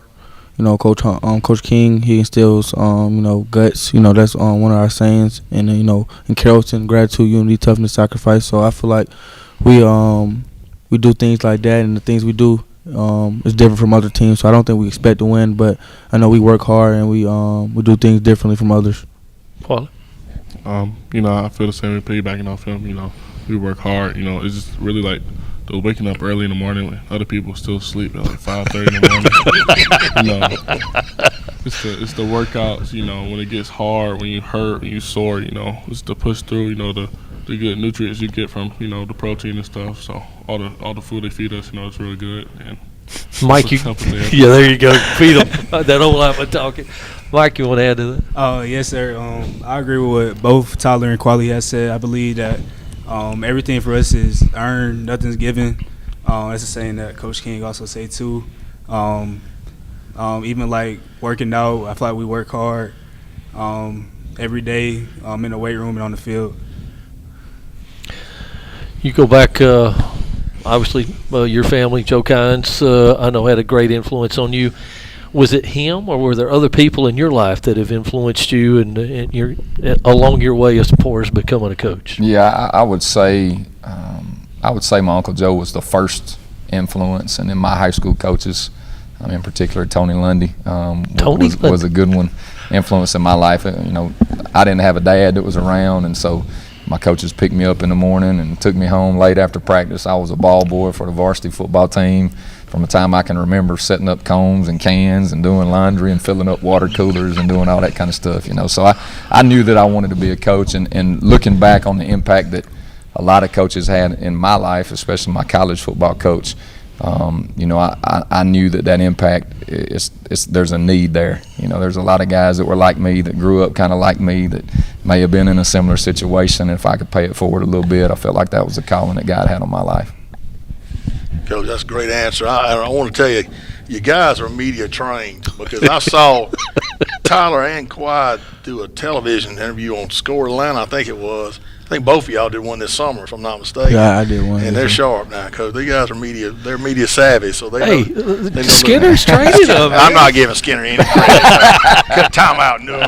Coach King, he instills, guts. That's one of our sayings. And in Carrollton, gratitude, unity, toughness, sacrifice. So I feel like we do things like that, and the things we do is different from other teams. So I don't think we expect to win, but I know we work hard and we do things differently from others. Paul? I feel the same way, piggybacking off him. We work hard. It's just really like the waking up early in the morning when other people still sleep at like 5:30 in the morning. It's the workouts. When it gets hard, when you hurt, when you sore. It's the push through. The good nutrients you get from the protein and stuff. So all the food they feed us, it's really good. And Mike, yeah, there you go. Feed them. That old line of talking. Mike, you want to add to that? Oh, yes, sir. I agree with what both Tyler and Quali has said. I believe that everything for us is earned, nothing's given. That's a saying that Coach King also say too. Even like working out, I feel like we work hard every day in the weight room and on the field. You go back, obviously, your family, Joe Kynes, I know had a great influence on you. Was it him, or were there other people in your life that have influenced you and along your way as far as becoming a coach? Yeah, I would say my Uncle Joe was the first influence, and then my high school coaches, in particular Tony Lundy, was a good one, influence in my life. I didn't have a dad that was around, and so my coaches picked me up in the morning and took me home late after practice. I was a ball boy for the varsity football team from the time I can remember, setting up cones and cans and doing laundry and filling up water coolers and doing all that kind of stuff. So I knew that I wanted to be a coach, and looking back on the impact that a lot of coaches had in my life, especially my college football coach, I knew that impact there's a need there. There's a lot of guys that were like me, that grew up kind of like me, that may have been in a similar situation. If I could pay it forward a little bit, I felt like that was the calling that God had on my life. Coach, that's a great answer. I want to tell you, you guys are media trained, because I saw Tyler and Quad do a television interview on Score Atlanta, I think it was. think both of y'all did one this summer, if I'm not mistaken. Yeah, I did one. And they're sharp now, Coach. These guys are media savvy, so they Hey, know. They know Skinner's training them. I'm not giving Skinner any credit. Time out. No.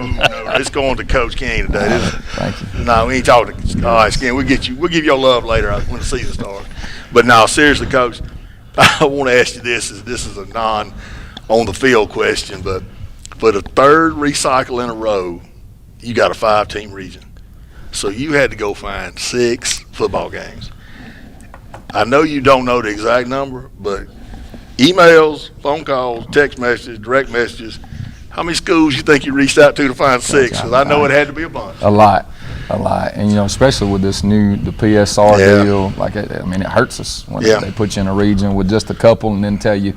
It's going to Coach King today. Thank you. No, we ain't talking. All right, Skinner, we'll give you your love later when the season starts. But no, seriously, Coach, I want to ask you this. This is a non-on-the-field question, but for the third recycle in a row, you got a 5-team region. So you had to go find 6 football games. I know you don't know the exact number, but emails, phone calls, text messages, direct messages, how many schools you think you reached out to find 6? Because I know it had to be a bunch. A lot. And, especially with this the PSR deal, it hurts us when they put you in a region with just a couple and then tell you,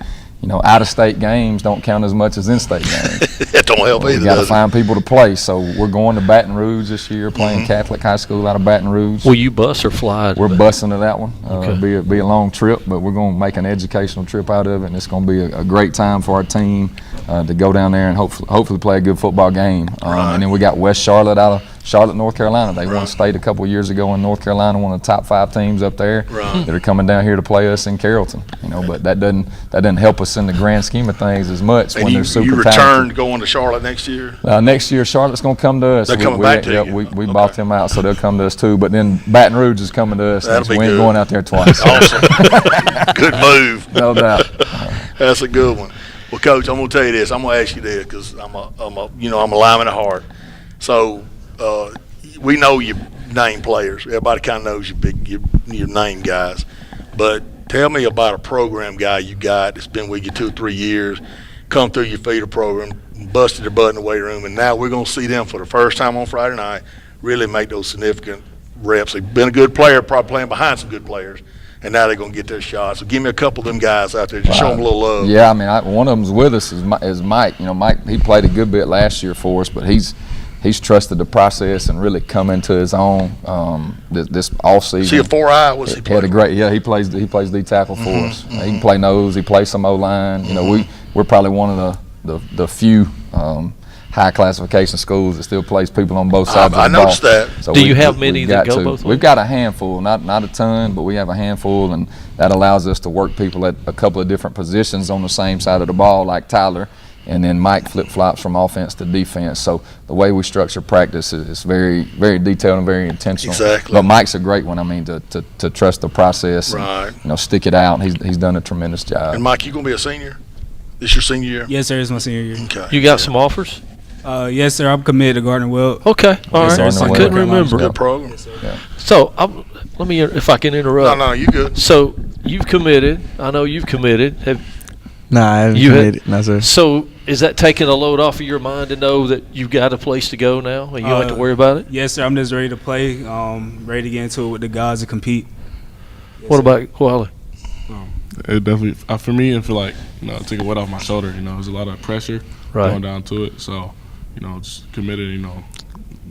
out-of-state games don't count as much as in-state games. That don't help either. We got to find people to play. So we're going to Baton Rouge this year, playing Catholic High School out of Baton Rouge. Will you bus or fly? We're busing to that one. Okay. It'll be a long trip, but we're going to make an educational trip out of it, and it's going to be a great time for our team to go down there and hopefully play a good football game. And then we got West Charlotte out of Charlotte, North Carolina. They won state a couple of years ago in North Carolina, one of the top 5 teams up there that are coming down here to play us in Carrollton. But that doesn't help us in the grand scheme of things as much when they're super talented. You return going to Charlotte next year? Next year, Charlotte's going to come to us. They're coming back to you? We bought them out, so they'll come to us too. But then Baton Rouge is coming to us. That'll be we ain't good. going out there twice. Awesome. Good move. No doubt. That's a good one. Well, Coach, I'm going to tell you this. I'm going to ask you this because I'm a lineman at heart. So we know you name players. Everybody kind of knows your name guys. But tell me about a program guy you got that's been with you 2 or 3 years, come through your feeder program, busted their butt in the weight room, and now we're going to see them for the first time on Friday night really make those significant reps. They've been a good player, probably playing behind some good players, and now they're going to get their shots. So give me a couple of them guys out there. Just show them a little love. Yeah, one of them's with us is Mike. Mike, he played a good bit last year for us, but he's trusted the process and really come into his own this off season. Is he a 4-eye? What's he play? He plays D tackle for us. He can play nose. He plays some O line. We're probably one of the few high classification schools that still plays people on both sides of the ball. I noticed that. So Do you have many that go both ways? We've got a handful, not a ton, but we have a handful, and that allows us to work people at a couple of different positions on the same side of the ball, like Tyler. And then Mike flip-flops from offense to defense. So the way we structure practice is very, very detailed and very intentional. Exactly. But Mike's a great one. To trust the process. Right. And, stick it out. He's done a tremendous job. And Mike, you gonna be a senior? This your senior year? Yes, sir. It's my senior year. Okay. You got some offers? Yes, sir. I'm committed to Gardner Weld. Okay. All right. Yes, sir. I couldn't remember. Good program. Yes, sir. Yeah. So let me, if I can interrupt. No, you good. So you've committed. I know you've committed. Nah, I haven't committed. No, sir. So is that taking a load off of your mind to know that you've got a place to go now and you don't have to worry about it? Yes, sir. I'm just ready to play, ready to get into it with the guys to compete. Yes, what sir. about Wally? It definitely, for me, it feel like, take a weight off my shoulder. There's a lot of pressure going down to it. So, just committed,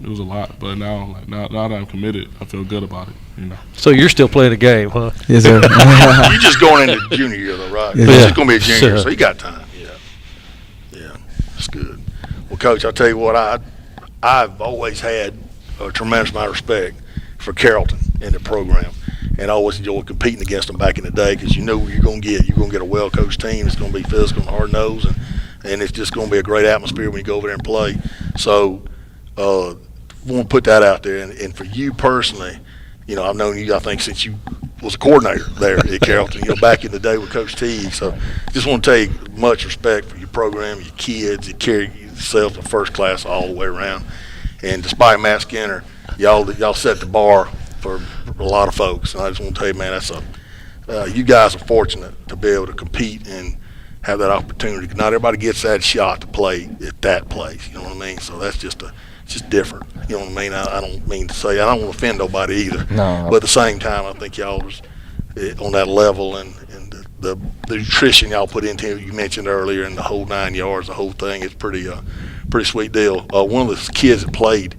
it was a lot. But now that I'm committed, I feel good about it, So you're still playing a game, huh? Yes, sir. You're just going into junior year, though, right? Yes, It's sir. just going to be a junior, so you got time. Yeah, that's good. Well, Coach, I'll tell you what, I've always had a tremendous amount of respect for Carrollton and the program, and I always enjoyed competing against them back in the day because you know what you're going to get. You're going to get a well-coached team. It's going to be physical and hard-nosed, and it's just going to be a great atmosphere when you go over there and play. So want to put that out there. And for you personally, I've known you, I think, since you was a coordinator there at Carrollton, back in the day with Coach T. So just want to tell you much respect for your program, your kids. You carry yourself to first class all the way around. And despite Matt Skinner, y'all set the bar for a lot of folks. And I just want to tell you, man, you guys are fortunate to be able to compete and have that opportunity. Not everybody gets that shot to play at that place. You know what I mean? So that's just different. You know what I mean? I don't mean to say, I don't want to offend nobody either. No. But at the same time, I think y'all was on that level, and the nutrition y'all put into it, you mentioned earlier, and the whole 9 yards, the whole thing is pretty sweet deal. One of the kids that played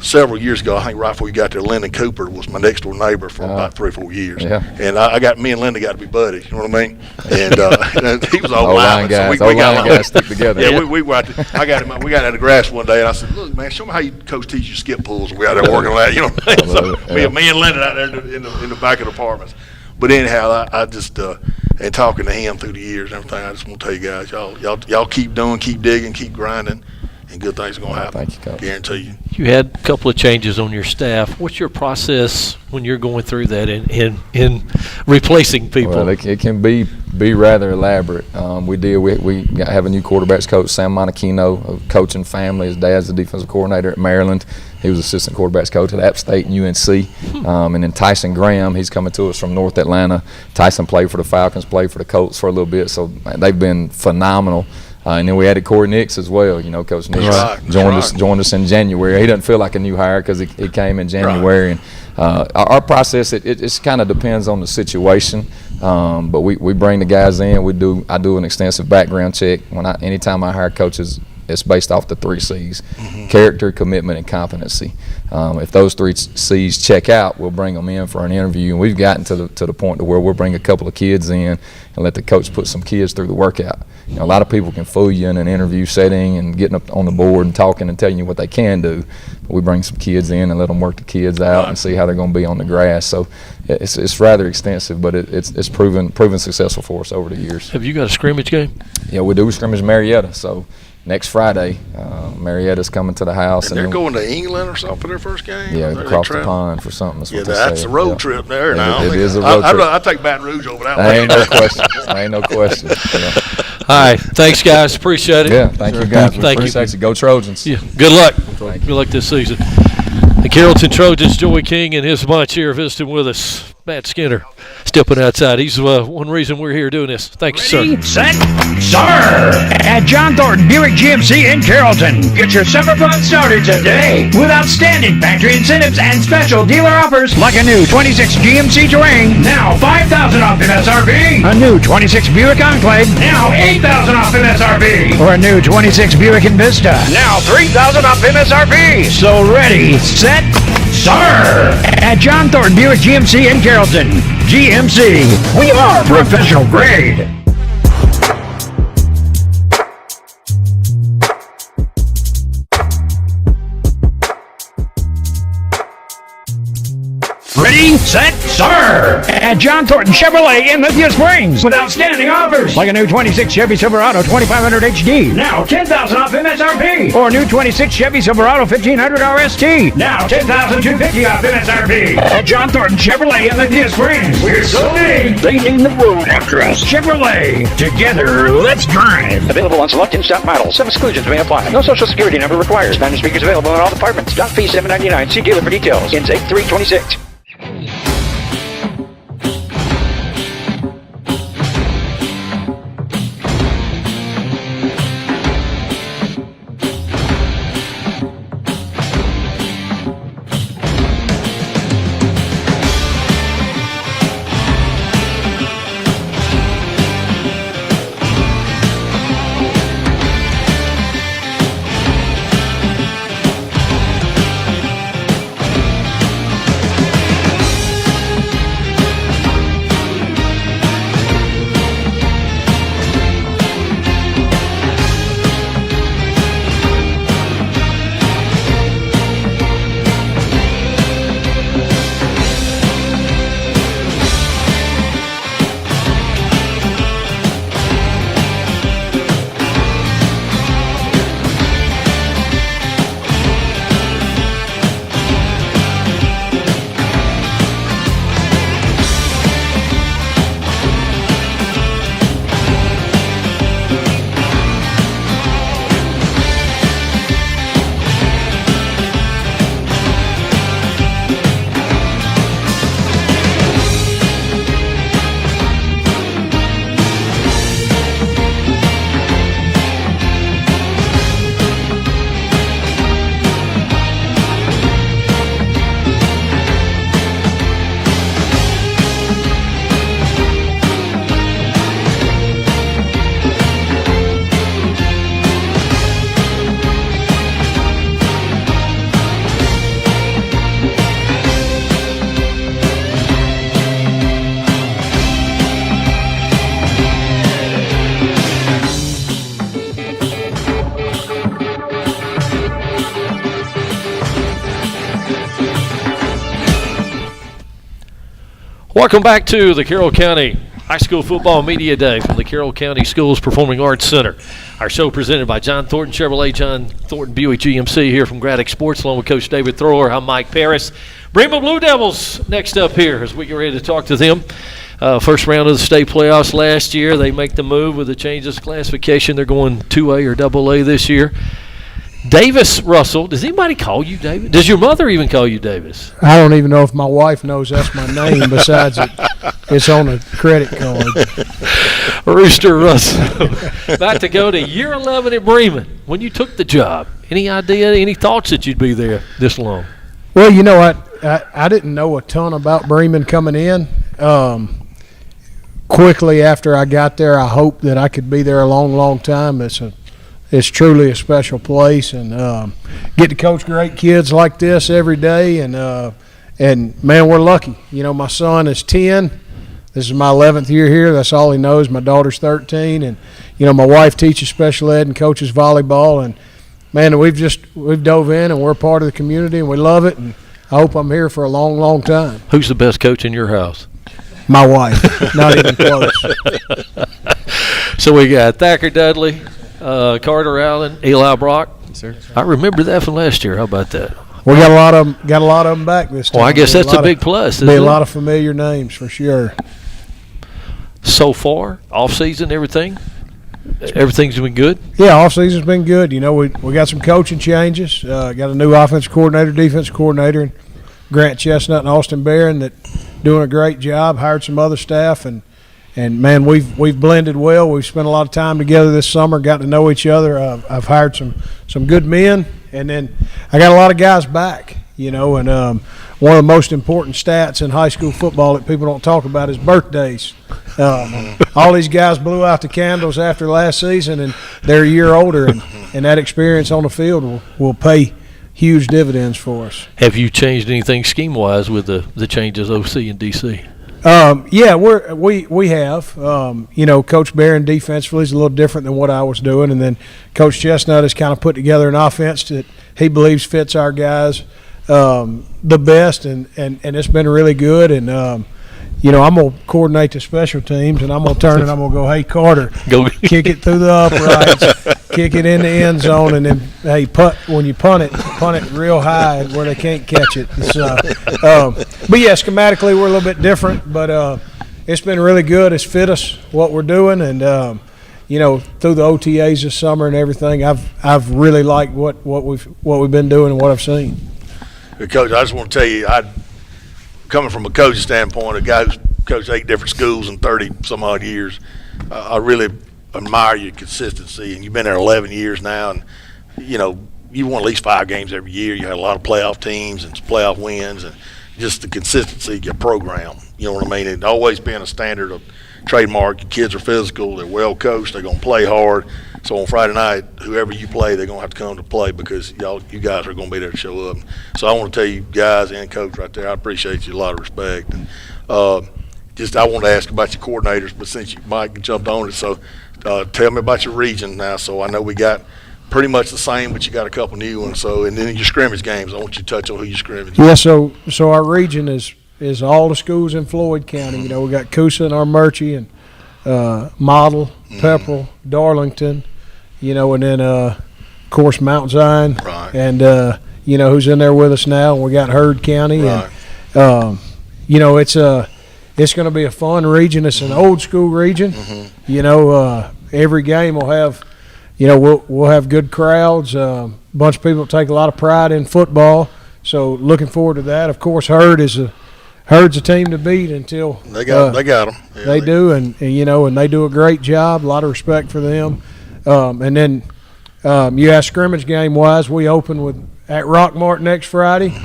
several years ago, I think right before you got there, Lyndon Cooper was my next door neighbor for about 3 or 4 years. Yeah. And me and Lyndon got to be buddies, you know what I mean? And and he was all O-line lineman. guys, So we got O-line along. guys stick together. Yeah, we were out there. We got out in the grass one day, and I said, look, man, show me how you coach teach you skip pulls. And we out there working on that, you know what I mean? So me and Lyndon out there in the back of the apartments. But anyhow, I just and talking to him through the years and everything, I just want to tell you guys, y'all keep doing, keep digging, keep grinding, and good things are going to happen. Thank you, Coach. Guarantee you. You had a couple of changes on your staff. What's your process when you're going through that in replacing people? Well, it can be rather elaborate. We have a new quarterbacks coach, Sam Monachino, of coaching family. His dad's the defensive coordinator at Maryland. He was assistant quarterbacks coach at App State and UNC. And then Tyson Graham, he's coming to us from North Atlanta. Tyson played for the Falcons, played for the Colts for a little bit, so they've been phenomenal. And then we added Corey Nix as well. You know, Coach Nix joined us in January. He doesn't feel like a new hire because he came in January. And our process, it kind of depends on the situation. But we bring the guys in. I do an extensive background check. Anytime I hire coaches, it's based off the 3 C's: character, commitment, and competency. If those 3 C's check out, we'll bring them in for an interview. And we've gotten to the point to where we'll bring a couple of kids in and let the coach put some kids through the workout. You know, a lot of people can fool you in an interview setting and getting up on the board and talking and telling you what they can do. But we bring some kids in and let them work the kids out and see how they're going to be on the grass. So it's rather extensive, but it's proven successful for us over the years. Have you got a scrimmage game? Yeah, we do scrimmage Marietta. So next Friday, Marietta's coming to the house. And they're going to England or something for their first game? Yeah, across the pond for something. That's a road trip there now. It is a road trip. I take Baton Rouge over that way. Ain't no question. Ain't no question. Yeah. All right. Thanks, guys. Appreciate it. Yeah, thank you, guys. Thank you. Appreciate you. Go Trojans. Yeah. Good luck. Good luck this season. The Carrollton Trojans, Joey King and his bunch here visiting with us. Matt Skinner stepping outside. He's one reason we're here doing this. Thank you, sir. Set, summer at John Thornton Buick GMC in Carrollton. Get your summer fun started today with outstanding factory incentives and special dealer offers like a new 26 GMC Terrain, now $5,000 off MSRP. A new 26 Buick Enclave, now $8,000 off MSRP. Or a new 26 Buick Envista, now $3,000 off MSRP. So ready, set, summer at John Thornton Buick GMC in Carrollton. GMC, we are professional grade. Ready, set, summer! At John Thornton Chevrolet in Lithia Springs with outstanding offers like a new 26 Chevy Silverado 2500 HD, now $10,000 off MSRP. Or a new 26 Chevy Silverado 1500 RST, now $10,250 off MSRP. At John Thornton Chevrolet in Lithia Springs, we're so big, they named the road after us. Chevrolet, together, let's drive. Available on select in-stock models. Some exclusions may apply. No social security number required. Standard speakers available in all departments. Dock fee $7.99. See dealer for details. Intake 326. Welcome back to the Carroll County High School Football Media Day from the Carroll County Schools Performing Arts Center. Our show presented by John Thornton Chevrolet, John Thornton Buick GMC here from Gradick Sports, along with Coach David Thrower. I'm Mike Paris. Bremen Blue Devils next up here as we get ready to talk to them. First round of the state playoffs last year. They make the move with the changes classification. They're going 2A or AA this year. Davis Russell. Does anybody call you Davis? Does your mother even call you Davis? I don't even know if my wife knows that's my name. Besides it's on a credit card. Rooster Russell. About to go to year 11 at Bremen. When you took the job, any idea, any thoughts that you'd be there this long? Well, you know, I didn't know a ton about Bremen coming in. Quickly after I got there, I hoped that I could be there a long, long time. It's truly a special place, and get to coach great kids like this every day. And man, we're lucky. You know, my son is 10. This is my 11th year here. That's all he knows. My daughter's 13, and you know, my wife teaches special ed and coaches volleyball. And man, we've dove in, and we're part of the community, and we love it. And I hope I'm here for a long, long time. Who's the best coach in your house? My wife. Not even close. So we got Thacker Dudley, Carter Allen, Eli Brock. Sir, I remember that from last year. How about that? We got a lot of them back this time. Well, I guess that's a big plus. Be a lot of familiar names for sure. So far, off season, everything's been good. Yeah, off season's been good. You know, we got some coaching changes. Got a new offensive coordinator, defense coordinator, and Grant Chestnut and Austin Barron that doing a great job. Hired some other staff, and man, we've blended well. We've spent a lot of time together this summer, got to know each other. I've hired some good men, and then I got a lot of guys back. You know, and one of the most important stats in high school football that people don't talk about is birthdays. All these guys blew out the candles after last season, and they're a year older, and that experience on the field will pay huge dividends for us. Have you changed anything scheme-wise with the changes OC and DC? Yeah, we have. You know, Coach Barron defensively is a little different than what I was doing, and then Coach Chestnut has kind of put together an offense that he believes fits our guys the best, and it's been really good. And you know, I'm gonna coordinate the special teams, and I'm gonna turn and I'm gonna go, hey Carter, go kick it through the uprights, kick it in the end zone, and then hey, when you punt it real high where they can't catch it. So, but yeah, schematically we're a little bit different, but it's been really good. It's fit us what we're doing, and you know, through the OTAs this summer and everything, I've really liked what we've been doing and what I've seen. Coach, I just want to tell you, coming from a coaching standpoint, a guy who's coached 8 different schools in 30-some-odd years, I really admire your consistency. And you've been there 11 years now, and, you know, you won at least 5 games every year. You had a lot of playoff teams and some playoff wins, and just the consistency of your program. You know what I mean? It's always been a standard of trademark. Your kids are physical. They're well coached. They're going to play hard. So on Friday night, whoever you play, they're going to have to come to play because you guys are going to be there to show up. So I want to tell you guys and coach right there, I appreciate you a lot of respect. And I want to ask about your coordinators, but since Mike jumped on it, so tell me about your region now. So I know we got pretty much the same, but you got a couple new ones. So, and then your scrimmage games, I want you to touch on who you scrimmage. Yeah, so our region is all the schools in Floyd County. You know, we got Coosa and Armurchie and Model, Pepperell, Darlington. You know, and then, of course, Mount Zion. Right. And, you know, who's in there with us now. And we got Heard County. Right. And, you know, it's going to be a fun region. It's an old school region. Mm-hmm. You know, every game will have, you know, we'll have good crowds. A bunch of people take a lot of pride in football. So looking forward to that. Of course, Heard's a team to beat until they got them. Yeah, they do, and you know, and they do a great job. A lot of respect for them. And then you asked scrimmage game wise, we open at Rockmart next Friday,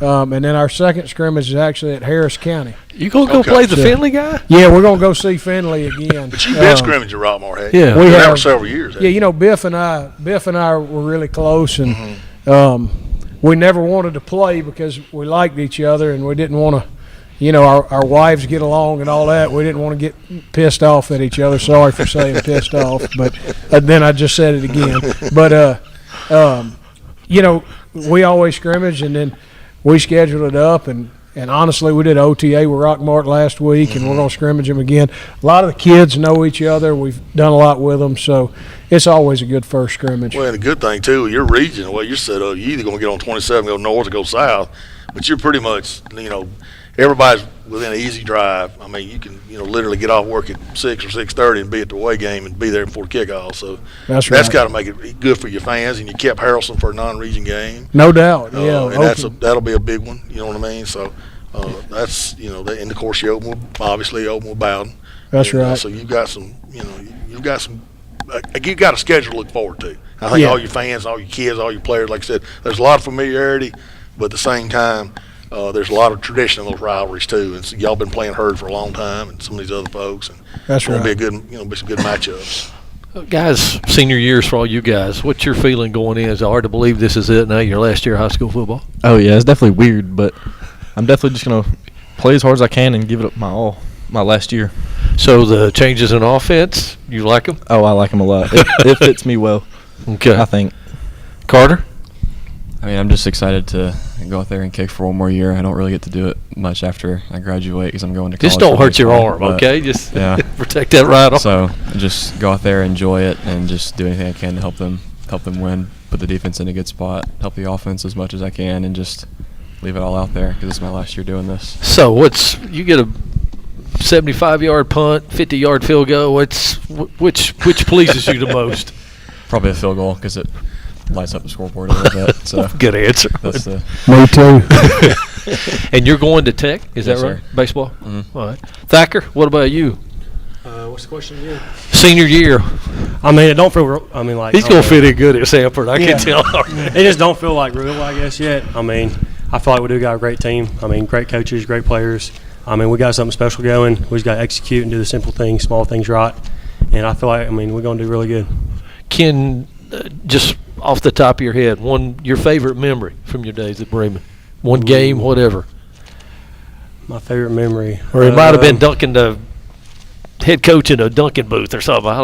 and then our second scrimmage is actually at Harris County. You gonna go play the Finley guy? Yeah, we're gonna go see Finley again. But you've been scrimmaging at Rockmart, haven't you? Yeah, we have for several years. Yeah, you know, Biff and I were really close, and we never wanted to play because we liked each other, and we didn't want to. You know, our wives get along and all that. We didn't want to get pissed off at each other. Sorry for saying pissed off, but then I just said it again. But, you know, we always scrimmage, and then we scheduled it up. And And honestly, we did OTA with Rockmart last week, and we're going to scrimmage them again. A lot of the kids know each other. We've done a lot with them, so it's always a good first scrimmage. Well, and the good thing, too, your region, the way you're set up, you're either going to get on 27, go north or go south, but you're pretty much, everybody's within an easy drive. I mean, you can, literally get off work at 6 or 6:30 and be at the away game and be there before kickoff. So that's got to make it good for your fans. And you kept Harrelson for a non-region game. No doubt, yeah. And that'll be a big one. You know what I mean? So that's and of course you open with Bowden. That's right. So you've got some, you've got a schedule to look forward to. I think all your fans, all your kids, all your players, like I said, there's a lot of familiarity, but at the same time, there's a lot of tradition in those rivalries too, and so y'all been playing Herd for a long time, and some of these other folks, and that's right. Be some good matchups. Guys, senior years for all you guys. What's your feeling going in? Is it hard to believe this is it now? Your last year of high school football? Oh yeah, it's definitely weird, but I'm definitely just gonna play as hard as I can and give it up my all. My last year. So the changes in offense, you like them? Oh, I like them a lot. It fits me well. Okay, I think. Carter? I mean, I'm just excited to go out there and kick for one more year. I don't really get to do it much after I graduate because I'm going to college. Just don't hurt your arm, okay? Just protect that right arm. So just go out there, enjoy it, and just do anything I can to help them win, put the defense in a good spot, help the offense as much as I can, and just leave it all out there because it's my last year doing this. So you get a 75-yard punt, 50-yard field goal. Which pleases you the most? Probably a field goal because it lights up the scoreboard a little bit. So good answer. That's Me too. And you're going to Tech? Is Yes, that right? sir. Baseball? Mm-hmm. All right. Thacker, what about you? What's the question again? Senior year. I mean, it don't feel. I mean, like He's going to fit in good at Sanford. I can tell. It just don't feel like real, I guess, yet. I mean, I feel like we do got a great team. I mean, great coaches, great players. I mean, we got something special going. We just got to execute and do the simple things, small things right. And I feel like, we're going to do really good. Ken, just off the top of your head, your favorite memory from your days at Bremen? One game, whatever. My favorite memory. Or it might have been dunking the head coach in a dunking booth or something. I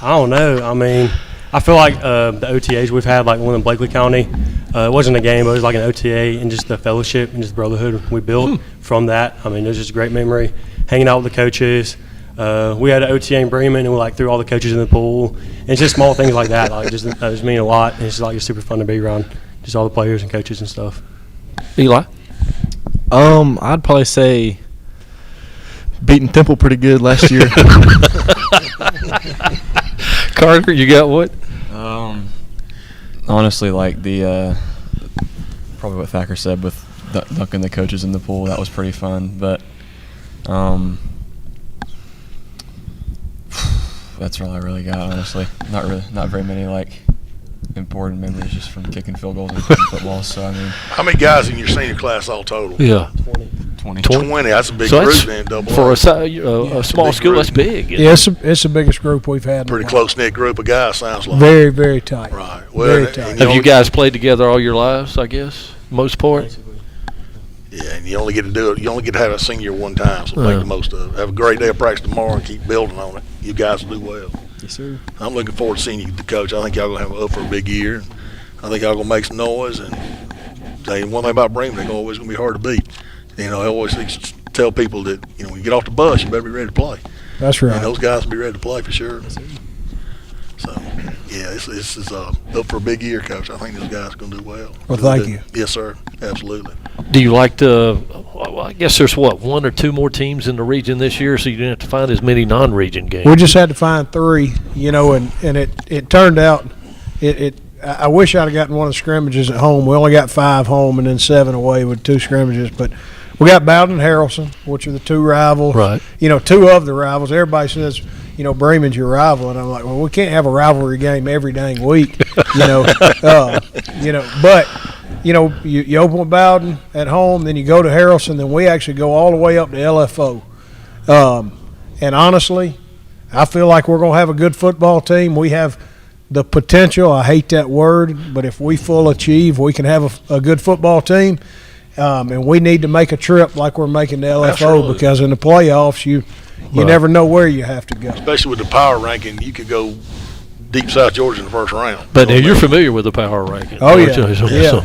don't know. I mean, I feel like the OTAs we've had, like one in Blakely County, it wasn't a game, but it was like an OTA and just the fellowship and just brotherhood we built from that. I mean, it was just a great memory. Hanging out with the coaches. We had an OTA in Bremen, and we threw all the coaches in the pool. And it's just small things like that. Like just mean a lot. And it's just it's super fun to be around just all the players and coaches and stuff. Eli? I'd probably say beating Temple pretty good last year. Carter, you got what? Honestly, like the probably what Thacker said with dunking the coaches in the pool. That was pretty fun, but that's all I really got. Honestly, not very many important memories just from kicking field goals and football. So I mean, how many guys in your senior class all total? Yeah, 20. 20. That's a big group then. Double for a small school. That's big. Yeah, it's the biggest group we've had. Pretty close knit group of guys. Sounds like very, very tight. Right. Well, very tight. Have you guys played together all your lives? I guess most part. Basically. Yeah, and you only get to do it. You only get to have a senior one time, so make the most of it. Have a great day of practice tomorrow and keep building on it. You guys will do well. Yes, sir. I'm looking forward to seeing you, the coach. I think y'all gonna have up for a big year. I think y'all gonna make some noise. And one thing about Bremen, they're always gonna be hard to beat. I always tell people that when you get off the bus, you better be ready to play. That's right. And those guys will be ready to play for sure. So, yeah, this is up for a big year, Coach. I think those guys are going to do well. Well, thank you. Yes, sir. Absolutely. Do you like I guess there's one or two more teams in the region this year, so you didn't have to find as many non-region games. We just had to find 3, and it turned out, I wish I'd have gotten one of the scrimmages at home. We only got 5 home and then 7 away with 2 scrimmages, but we got Bowden and Harrelson, which are the 2 rivals. Right. 2 of the rivals. Everybody says, Bremen's your rival, and I'm like, well, we can't have a rivalry game every dang week, But you open with Bowden at home, then you go to Harrelson, then we actually go all the way up to LFO. And honestly, I feel like we're going to have a good football team. We have the potential. I hate that word, but if we full achieve, we can have a good football team. And we need to make a trip like we're making the LFO. Absolutely. Because in the playoffs, you never know where you have to go. Especially with the power ranking, you could go deep South Georgia in the first round. But you're familiar with the power ranking. Oh, yeah.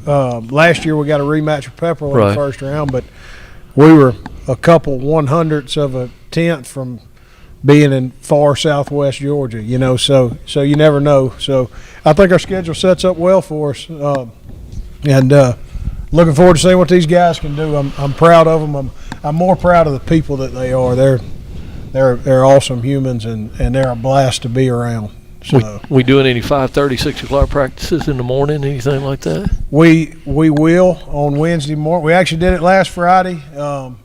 last year we got a rematch with Pepperell in Right. the first round, but we were a couple 100ths of a tenth from being in far southwest Georgia, so you never know. So I think our schedule sets up well for us, and looking forward to seeing what these guys can do. I'm proud of them. I'm more proud of the people that they are. They're awesome humans, and they're a blast to be around. So We doing any 5:30, 6 o'clock practices in the morning, anything like that? we will on Wednesday morning. We actually did it last Friday, and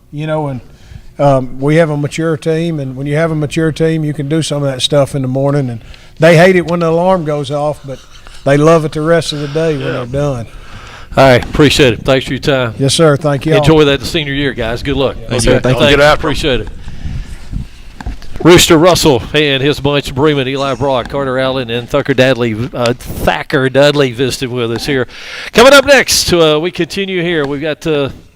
we have a mature team, and when you have a mature team, you can do some of that stuff in the morning. And they hate it when the alarm goes off, but they love it the rest of the day when they're done. All right, appreciate it. Thanks for your time. Yes, sir. Thank you. Enjoy that the senior year, guys. Good luck. Yes, sir. Thank you. Thanks. Get after 'em. Appreciate it. Rooster Russell and his bunch, Bremen, Eli Brock, Carter Allen, and Thacker Dudley visiting with us here. Coming up next, we continue here. We've got,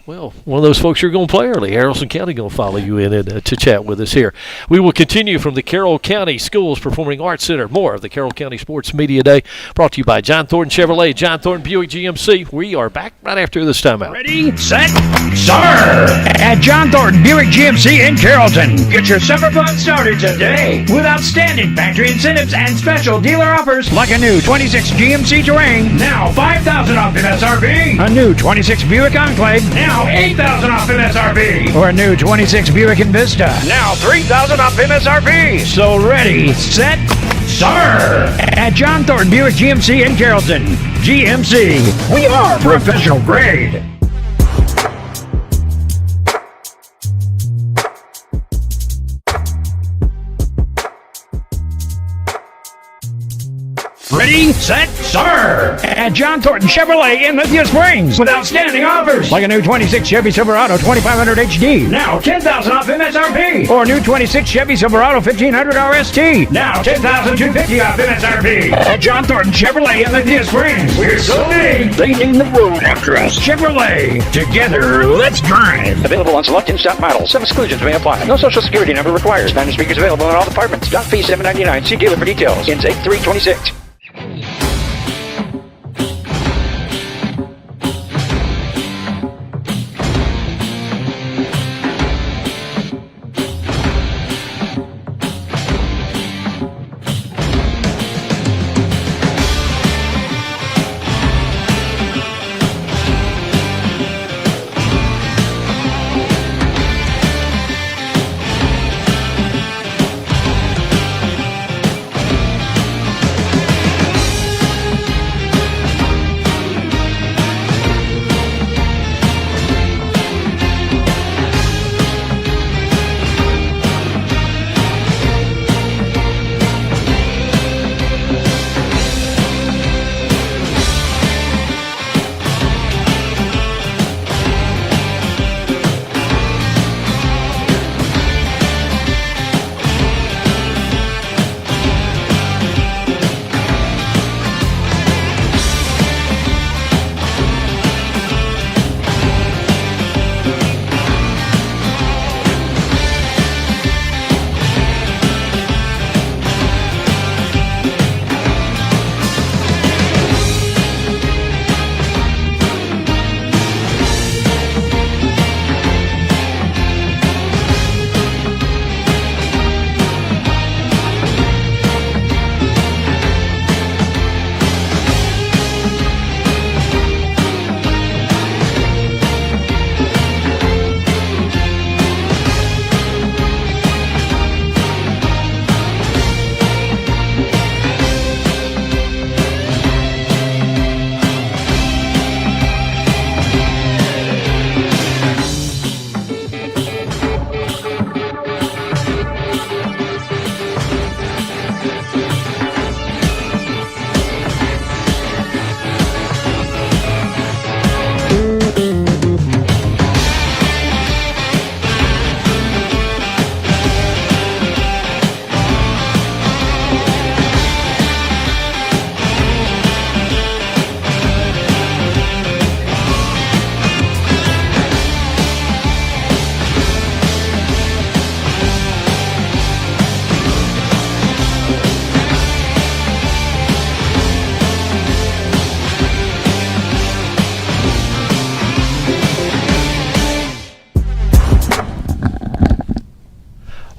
one of those folks you're going to play early. Haralson County going to follow you in and, to chat with us here. We will continue from the Carroll County Schools Performing Arts Center. More of the Carroll County Sports Media Day brought to you by John Thornton Chevrolet, John Thornton Buick GMC. We are back right after this timeout. Ready, set, summer at John Thornton Buick GMC in Carrollton. Get your summer fun started today with outstanding factory incentives and special dealer offers like a new 26 GMC Terrain, now $5,000 off MSRP. A new 26 Buick Enclave, now $8,000 off MSRP. Or a new 26 Buick Envista, now $3,000 off MSRP. So ready, set, summer at John Thornton Buick GMC in Carrollton. GMC, we are professional grade. Ready, set, summer at John Thornton Chevrolet in Lithia Springs with outstanding offers like a new 26 Chevy Silverado 2500 HD, now $10,000 off MSRP, or a new 26 Chevy Silverado 1500 RST, now $10,250 off MSRP. At John Thornton Chevrolet in Lithia Springs, we're so big they named the road after us. Chevrolet, together, let's drive. Available on select in-stock models. Some exclusions may apply. No social security number required. Standard speakers available in all departments. Dock fee $7.99. See dealer for details. Intake 326.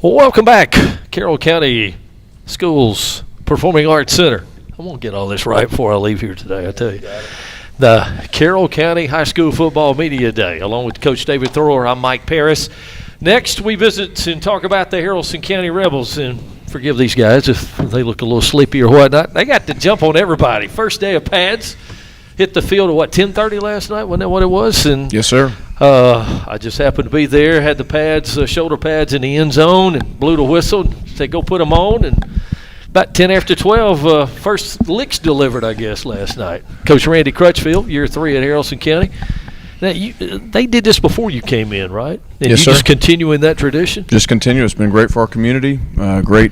Well, welcome back, Carroll County Schools Performing Arts Center. I'm going to get all this right before I leave here today, I tell you. The Carroll County High School Football Media Day. Along with Coach David Thrower, I'm Mike Paris. Next, we visit and talk about the Haralson County Rebels. And forgive these guys if they look a little sleepy or whatnot. They got to jump on everybody. First day of pads. Hit the field at, 10:30 last night? Wasn't that what it was? And yes, sir. I just happened to be there, had the pads, shoulder pads in the end zone, and blew the whistle and said, go put them on. And about 10 after 12, first licks delivered, I guess, last night. Coach Randy Crutchfield, year 3 at Haralson County. Now, they did this before you came in, right? And yes, you sir. Just continuing that tradition? Just continue. It's been great for our community. Great.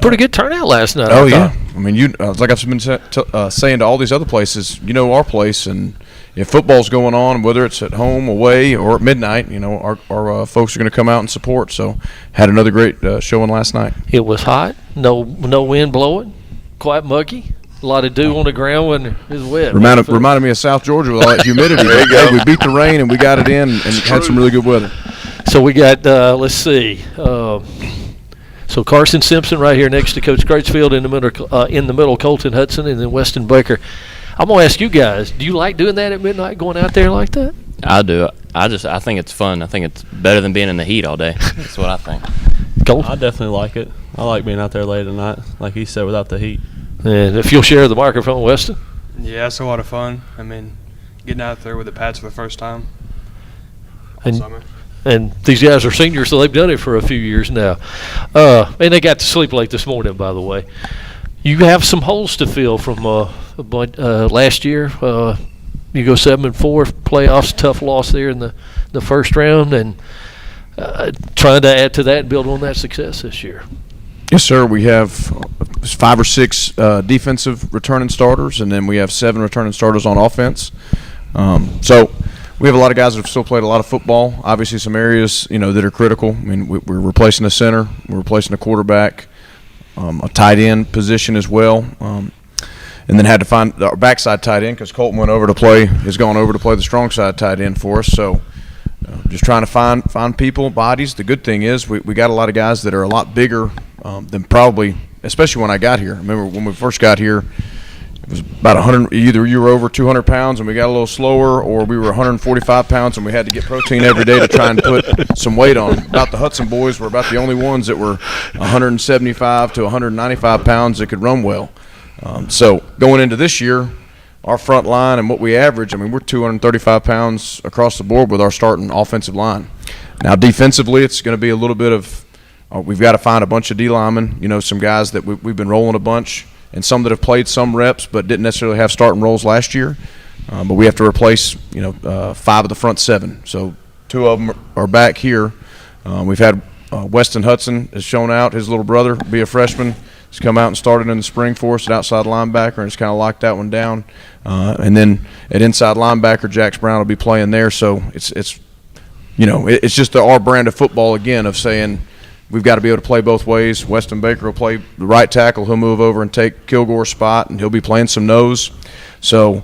Pretty good turnout last night. Oh, yeah. I mean, like I've been saying to all these other places, you know our place, and if football's going on, whether it's at home, away, or at midnight, our folks are going to come out and support. So had another great showing last night. It was hot. No wind blowing. Quite muggy. A lot of dew on the ground when it was wet. Reminded me of South Georgia with all that humidity. There you go. We beat the rain and we got it in and had some really good weather. So we got, let's see. So Carson Simpson right here next to Coach Crutchfield in the middle, Colton Hudson, and then Weston Baker. I'm going to ask you guys, do you like doing that at midnight, going out there like that? I do. I think it's fun. I think it's better than being in the heat all day. That's what I think. I definitely like it. I like being out there late at night, like he said, without the heat. And if you'll share the microphone, Weston. Yeah, it's a lot of fun. I mean, getting out there with the pads for the first time all And- summer. And these guys are seniors, so they've done it for a few years now. And they got to sleep late this morning, by the way. You have some holes to fill from last year. You go 7-4 playoffs, tough loss there in the first round, and trying to add to that and build on that success this year. Yes, sir. We have 5 or 6 defensive returning starters, and then we have 7 returning starters on offense. So we have a lot of guys that have still played a lot of football. Obviously, some areas that are critical. I mean, we're replacing a center, we're replacing a quarterback, a tight end position as well, and then had to find our backside tight end because Colton has gone over to play the strong side tight end for us. So just trying to find people, bodies. The good thing is we got a lot of guys that are a lot bigger than probably, especially when I got here. I remember when we first got here, it was about 100. Either you were over 200 pounds and we got a little slower, or we were 145 pounds and we had to get protein every day to try and put some weight on. About the Hudson boys were about the only ones that were 175 to 195 pounds that could run well. So going into this year, our front line and what we average, I mean, we're 235 pounds across the board with our starting offensive line. Now defensively, it's going to be a little bit of we've got to find a bunch of D linemen, some guys that we've been rolling a bunch, and some that have played some reps but didn't necessarily have starting roles last year. But we have to replace, 5 of the front 7. So 2 of them are back here. We've had Weston Hudson has shown out. His little brother, be a freshman, has come out and started in the spring for us at outside linebacker and has kind of locked that one down. And then at inside linebacker, Jax Brown will be playing there. So it's just our brand of football again of saying – we've got to be able to play both ways. Weston Baker will play the right tackle. He'll move over and take Kilgore's spot, and he'll be playing some nose. So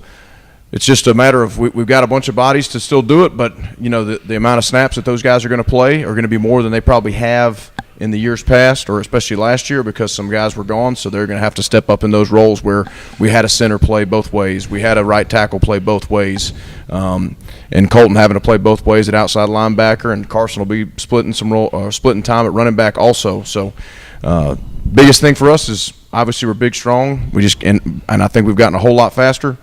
it's just a matter of we've got a bunch of bodies to still do it, but, the amount of snaps that those guys are going to play are going to be more than they probably have in the years past, or especially last year, because some guys were gone, so they're going to have to step up in those roles where we had a center play both ways. We had a right tackle play both ways. And Colton having to play both ways at outside linebacker, and Carson will be splitting splitting time at running back also. So biggest thing for us is obviously we're big, strong. And I think we've gotten a whole lot faster,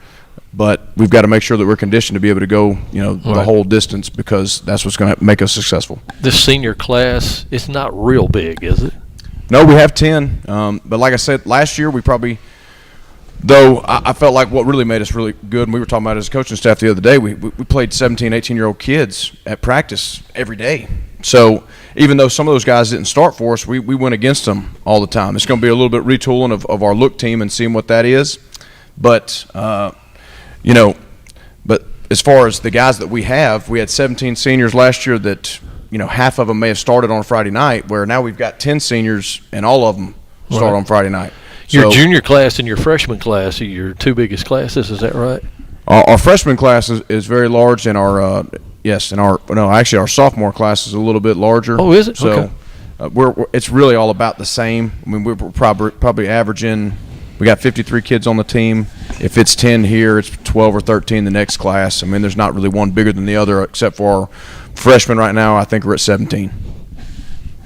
but we've got to make sure that we're conditioned to be able to go, the whole distance, because that's what's going to make us successful. This senior class, it's not real big, is it? No, we have 10. But like I said, last year we probably – though I felt like what really made us really good, and we were talking about it as a coaching staff the other day, we played 17, 18-year-old kids at practice every day. So even though some of those guys didn't start for us, we went against them all the time. It's going to be a little bit retooling of our look team and seeing what that is. But, but as far as the guys that we have, we had 17 seniors last year that, half of them may have started on Friday night, where now we've got 10 seniors and all of them start on Friday night. Your junior class and your freshman class are your 2 biggest classes, is that right? Our freshman class is very large, and our sophomore class is a little bit larger. Oh, is it? So, okay. it's really all about the same. I mean, we're probably averaging. We got 53 kids on the team. If it's 10 here, it's 12 or 13 the next class. I mean, there's not really one bigger than the other, except for our freshmen right now. I think we're at 17.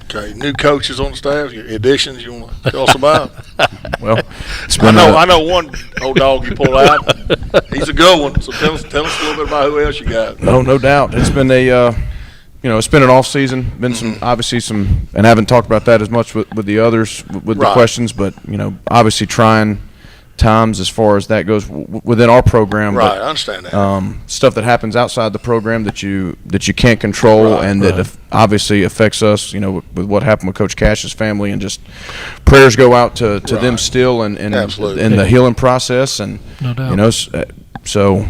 Okay, new coaches on the staff, additions you want to tell us about? Well, it's been I know one old dog you pulled out. He's a good one. So tell us a little bit about who else you got. No doubt. It's been it's been an off season. Been obviously some, and I haven't talked about that as much with the others with the questions, but obviously trying times as far as that goes within our program. Right, but, I understand that. Stuff that happens outside the program that you can't control, and that obviously affects us. With what happened with Coach Cash's family, and just prayers go out to them still, and the healing process, and no doubt. So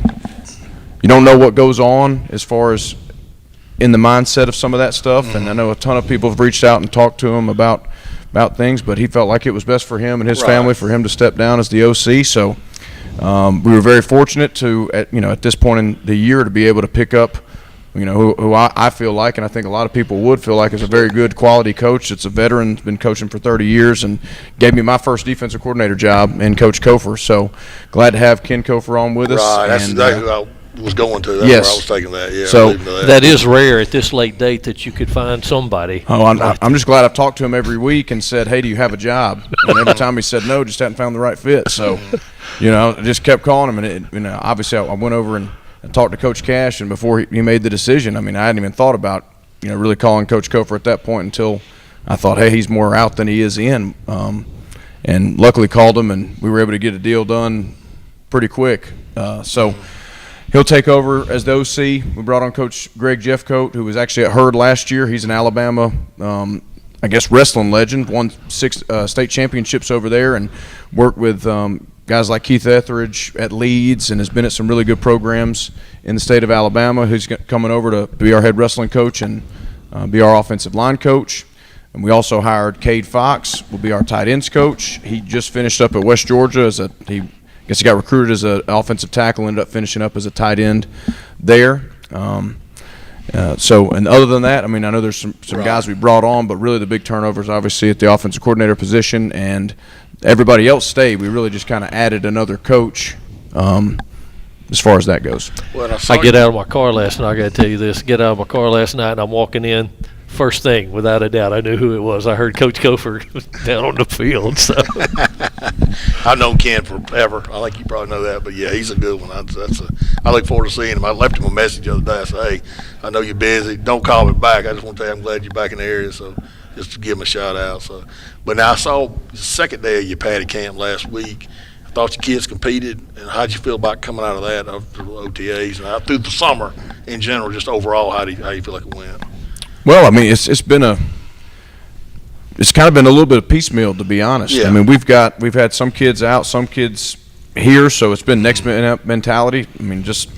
you don't know what goes on as far as in the mindset of some of that stuff, and I know a ton of people have reached out and talked to him about things, but he felt like it was best for him and his family for him to step down as the OC. So we were very fortunate to, at this point in the year, to be able to pick up, who I feel like, and I think a lot of people would feel like, is a very good quality coach. It's a veteran, been coaching for 30 years, and gave me my first defensive coordinator job in Coach Kofer. So glad to have Ken Kofer on with us. Right, that's exactly who I was going to. That's yes. where I was taking that. Yeah, so that is rare at this late date that you could find somebody. Oh, I'm just glad I've talked to him every week and said, hey, do you have a job? And every time he said no, just hadn't found the right fit. So, I just kept calling him. And, obviously I went over and talked to Coach Cash, and before he made the decision, I mean, I hadn't even thought about, really calling Coach Kofer at that point until I thought, hey, he's more out than he is in. And luckily called him, and we were able to get a deal done pretty quick. So he'll take over as the OC. We brought on Coach Greg Jeffcoat, who was actually at Hurd last year. He's an Alabama, wrestling legend, won 6 state championships over there, and worked with guys like Keith Etheridge at Leeds, and has been at some really good programs in the state of Alabama, who's coming over to be our head wrestling coach and be our offensive line coach. And we also hired Cade Fox, will be our tight ends coach. He just finished up at West Georgia he got recruited as an offensive tackle, ended up finishing up as a tight end there. And other than that, I mean, I know there's some guys we brought on, but really the big turnovers obviously at the offensive coordinator position, and everybody else stayed. We really just kind of added another coach as far as that goes. Well, I get out of my car last night. I got to tell you this. Get out of my car last night, and I'm walking in. First thing, without a doubt, I knew who it was. I heard Coach Kofer down on the field. So I've known Ken forever. I think you probably know that, but yeah, he's a good one. I look forward to seeing him. I left him a message the other day. I said, hey, I know you're busy. Don't call me back. I just want to tell you I'm glad you're back in the area. So just to give him a shout out. So, but now I saw the second day of your Patty camp last week. I thought your kids competed, and how'd you feel about coming out of that after the OTAs and through the summer in general? Just overall, how you feel like it went? Well, I mean, it's kind of been a little bit of piecemeal, to be honest. Yeah. I mean, we've had some kids out, some kids here, so it's been next man up mentality. I mean, just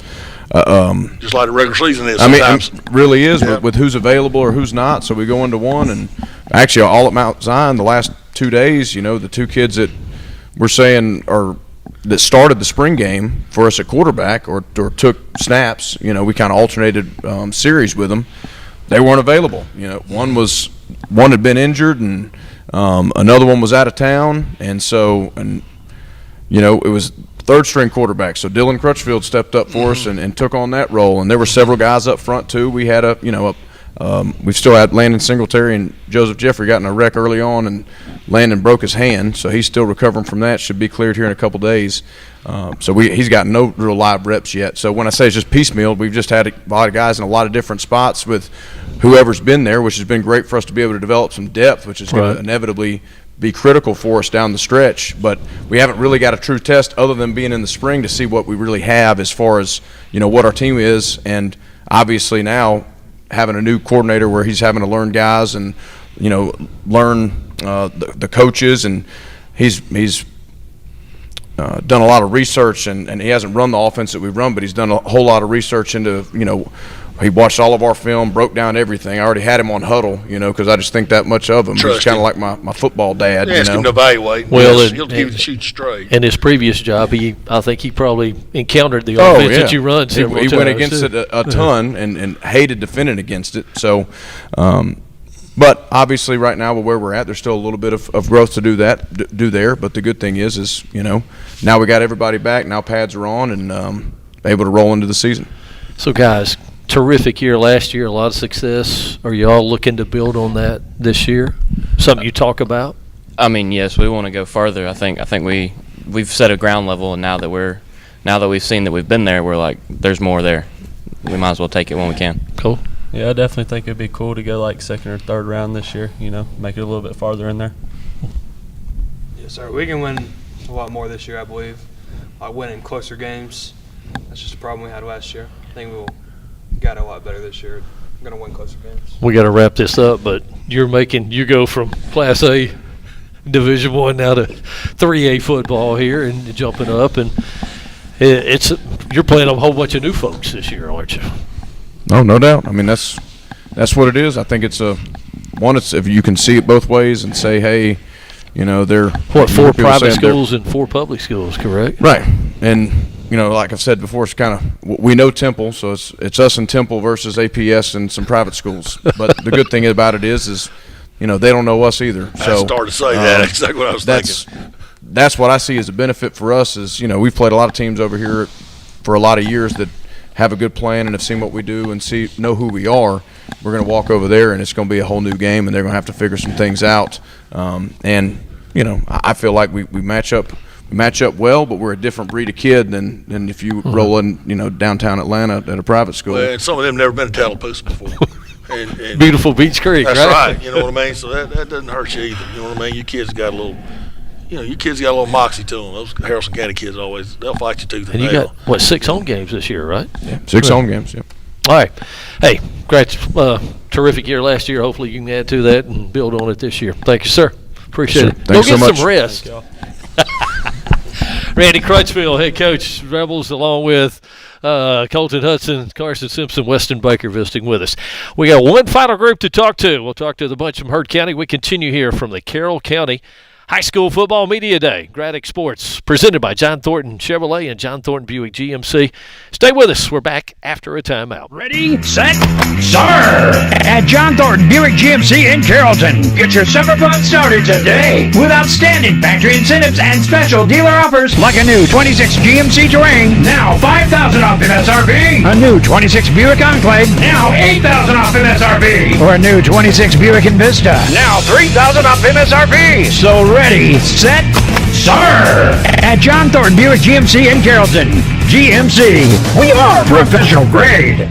like the regular season is. I mean, sometimes. it really is with who's available or who's not. So we go into one, and actually all at Mount Zion the last 2 days, the 2 kids that we're saying that started the spring game for us at quarterback or took snaps, we kind of alternated series with them. They weren't available. One had been injured, and another one was out of town, and it was third string quarterback. So Dylan Crutchfield stepped up for us and took on that role. And there were several guys up front too. We had we've still had Landon Singletary and Joseph Jeffrey got in a wreck early on, and Landon broke his hand, so he's still recovering from that. Should be cleared here in a couple days. So he's got no real live reps yet. So when I say it's just piecemeal, we've just had a lot of guys in a lot of different spots with whoever's been there, which has been great for us to be able to develop some depth, which is going to inevitably be critical for us down the stretch. But we haven't really got a true test other than being in the spring to see what we really have as far as, what our team is. And obviously now having a new coordinator where he's having to learn guys and, learn the coaches, and he's done a lot of research, and he hasn't run the offense that we've run, but he's done a whole lot of research into, he watched all of our film, broke down everything. I already had him on huddle, because I just think that much of him. He's kind of like my football dad. Yeah, ask him to evaluate. Well, he'll give you the shoot straight. In his previous job, I think he probably encountered the offense that you run several times. He went against it a ton and hated defending against it. So, But obviously, right now, where we're at, there's still a little bit of growth to do there. But the good thing is now we got everybody back. Now pads are on and able to roll into the season. So, guys, terrific year last year, a lot of success. Are you all looking to build on that this year? Something you talk about? I mean, yes, we want to go further. I think we've set a ground level, and now that we've seen that we've been there, we're like, there's more there. We might as well take it when we can. Cool. Yeah, I definitely think it'd be cool to go like second or third round this year. Make it a little bit farther in there. Yes, sir. We can win a lot more this year, I believe. Winning closer games. That's just a problem we had last year. I think we'll get a lot better this year. We're going to win closer games. We got to wrap this up, but you go from Class A Division I now to 3A football here and jumping up, and you're playing a whole bunch of new folks this year, aren't you? No doubt. I mean, that's what it is. I think it's it's if you can see it both ways and say, hey, they're 4 private schools and 4 public schools, correct? Right. And like I've said before, it's kind of we know Temple, so it's us and Temple versus APS and some private schools. But the good thing about it is they don't know us either. I started to say that. That's exactly what I was thinking. That's what I see as a benefit for us. Is we've played a lot of teams over here for a lot of years that have a good plan and have seen what we do and know who we are. We're going to walk over there and it's going to be a whole new game, and they're going to have to figure some things out. I feel like we match up well, but we're a different breed of kid than if you roll in downtown Atlanta at a private school. Well, and some of them never been to Tallapoosa before. And beautiful Beach Creek, that's right? Right. You know what I mean? So that doesn't hurt you either. You know what I mean? Your kids got a little moxie to them. Those Harrison County kids they'll fight you tooth and nail. You got 6 home games this year, right? Yeah, 6 home games. Yeah. All right. Hey, great, terrific year last year. Hopefully you can add to that and build on it this year. Thank you, sir. Appreciate it. Thanks Go so get much. some rest. Randy Crutchfield, head coach, Rebels, along with Colton Hudson, Carson Simpson, Weston Baker visiting with us. We got one final group to talk to. We'll talk to the bunch from Heard County. We continue here from the Carroll County High School Football Media Day. Gradick Sports, presented by John Thornton Chevrolet and John Thornton Buick GMC. Stay with us. We're back after a timeout. Ready, set, summer at John Thornton Buick GMC in Carrollton. Get your summer fun started today with outstanding factory incentives and special dealer offers like a new 26 GMC Terrain, now $5,000 off MSRP. A new 26 Buick Enclave, now $8,000 off MSRP. Or a new 26 Buick Envista, now $3,000 off MSRP. So ready, set, summer at John Thornton Buick GMC in Carrollton. GMC, we are professional grade.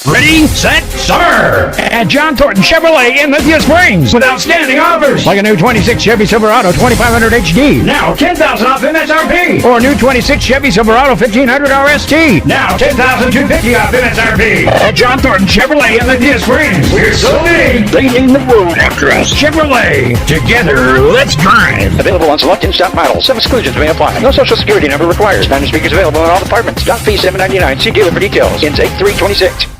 Ready, set, summer at John Thornton Chevrolet in Lithia Springs with outstanding offers like a new 26 Chevy Silverado 2500 HD, now $10,000 off MSRP, or a new 26 Chevy Silverado 1500 RST, now $10,250 off MSRP at John Thornton Chevrolet in Lithia Springs. We're so big, they named the road after us. Chevrolet, together, let's drive. Available on select in-stock models. Some exclusions may apply. No social security number required. Spanish speakers available in all departments. Dock fee $7.99. See dealer for details. Ends 8/3/26.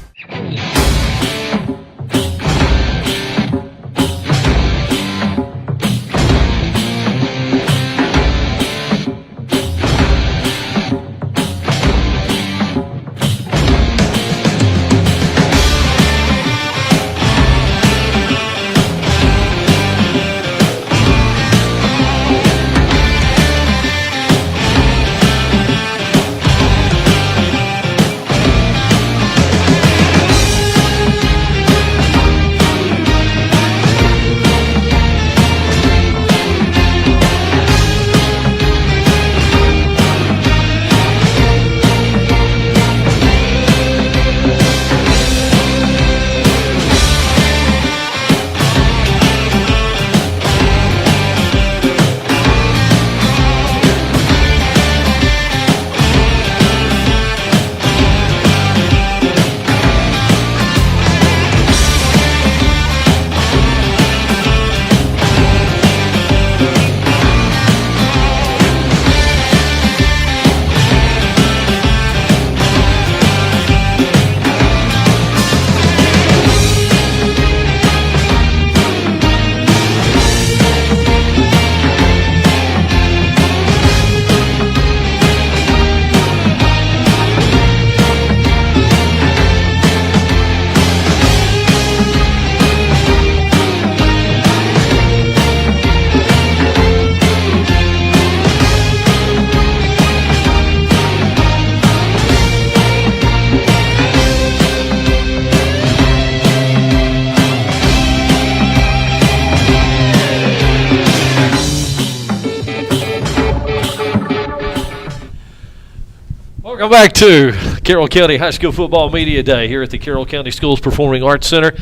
Welcome back to Carroll County High School Football Media Day here at the Carroll County Schools Performing Arts Center.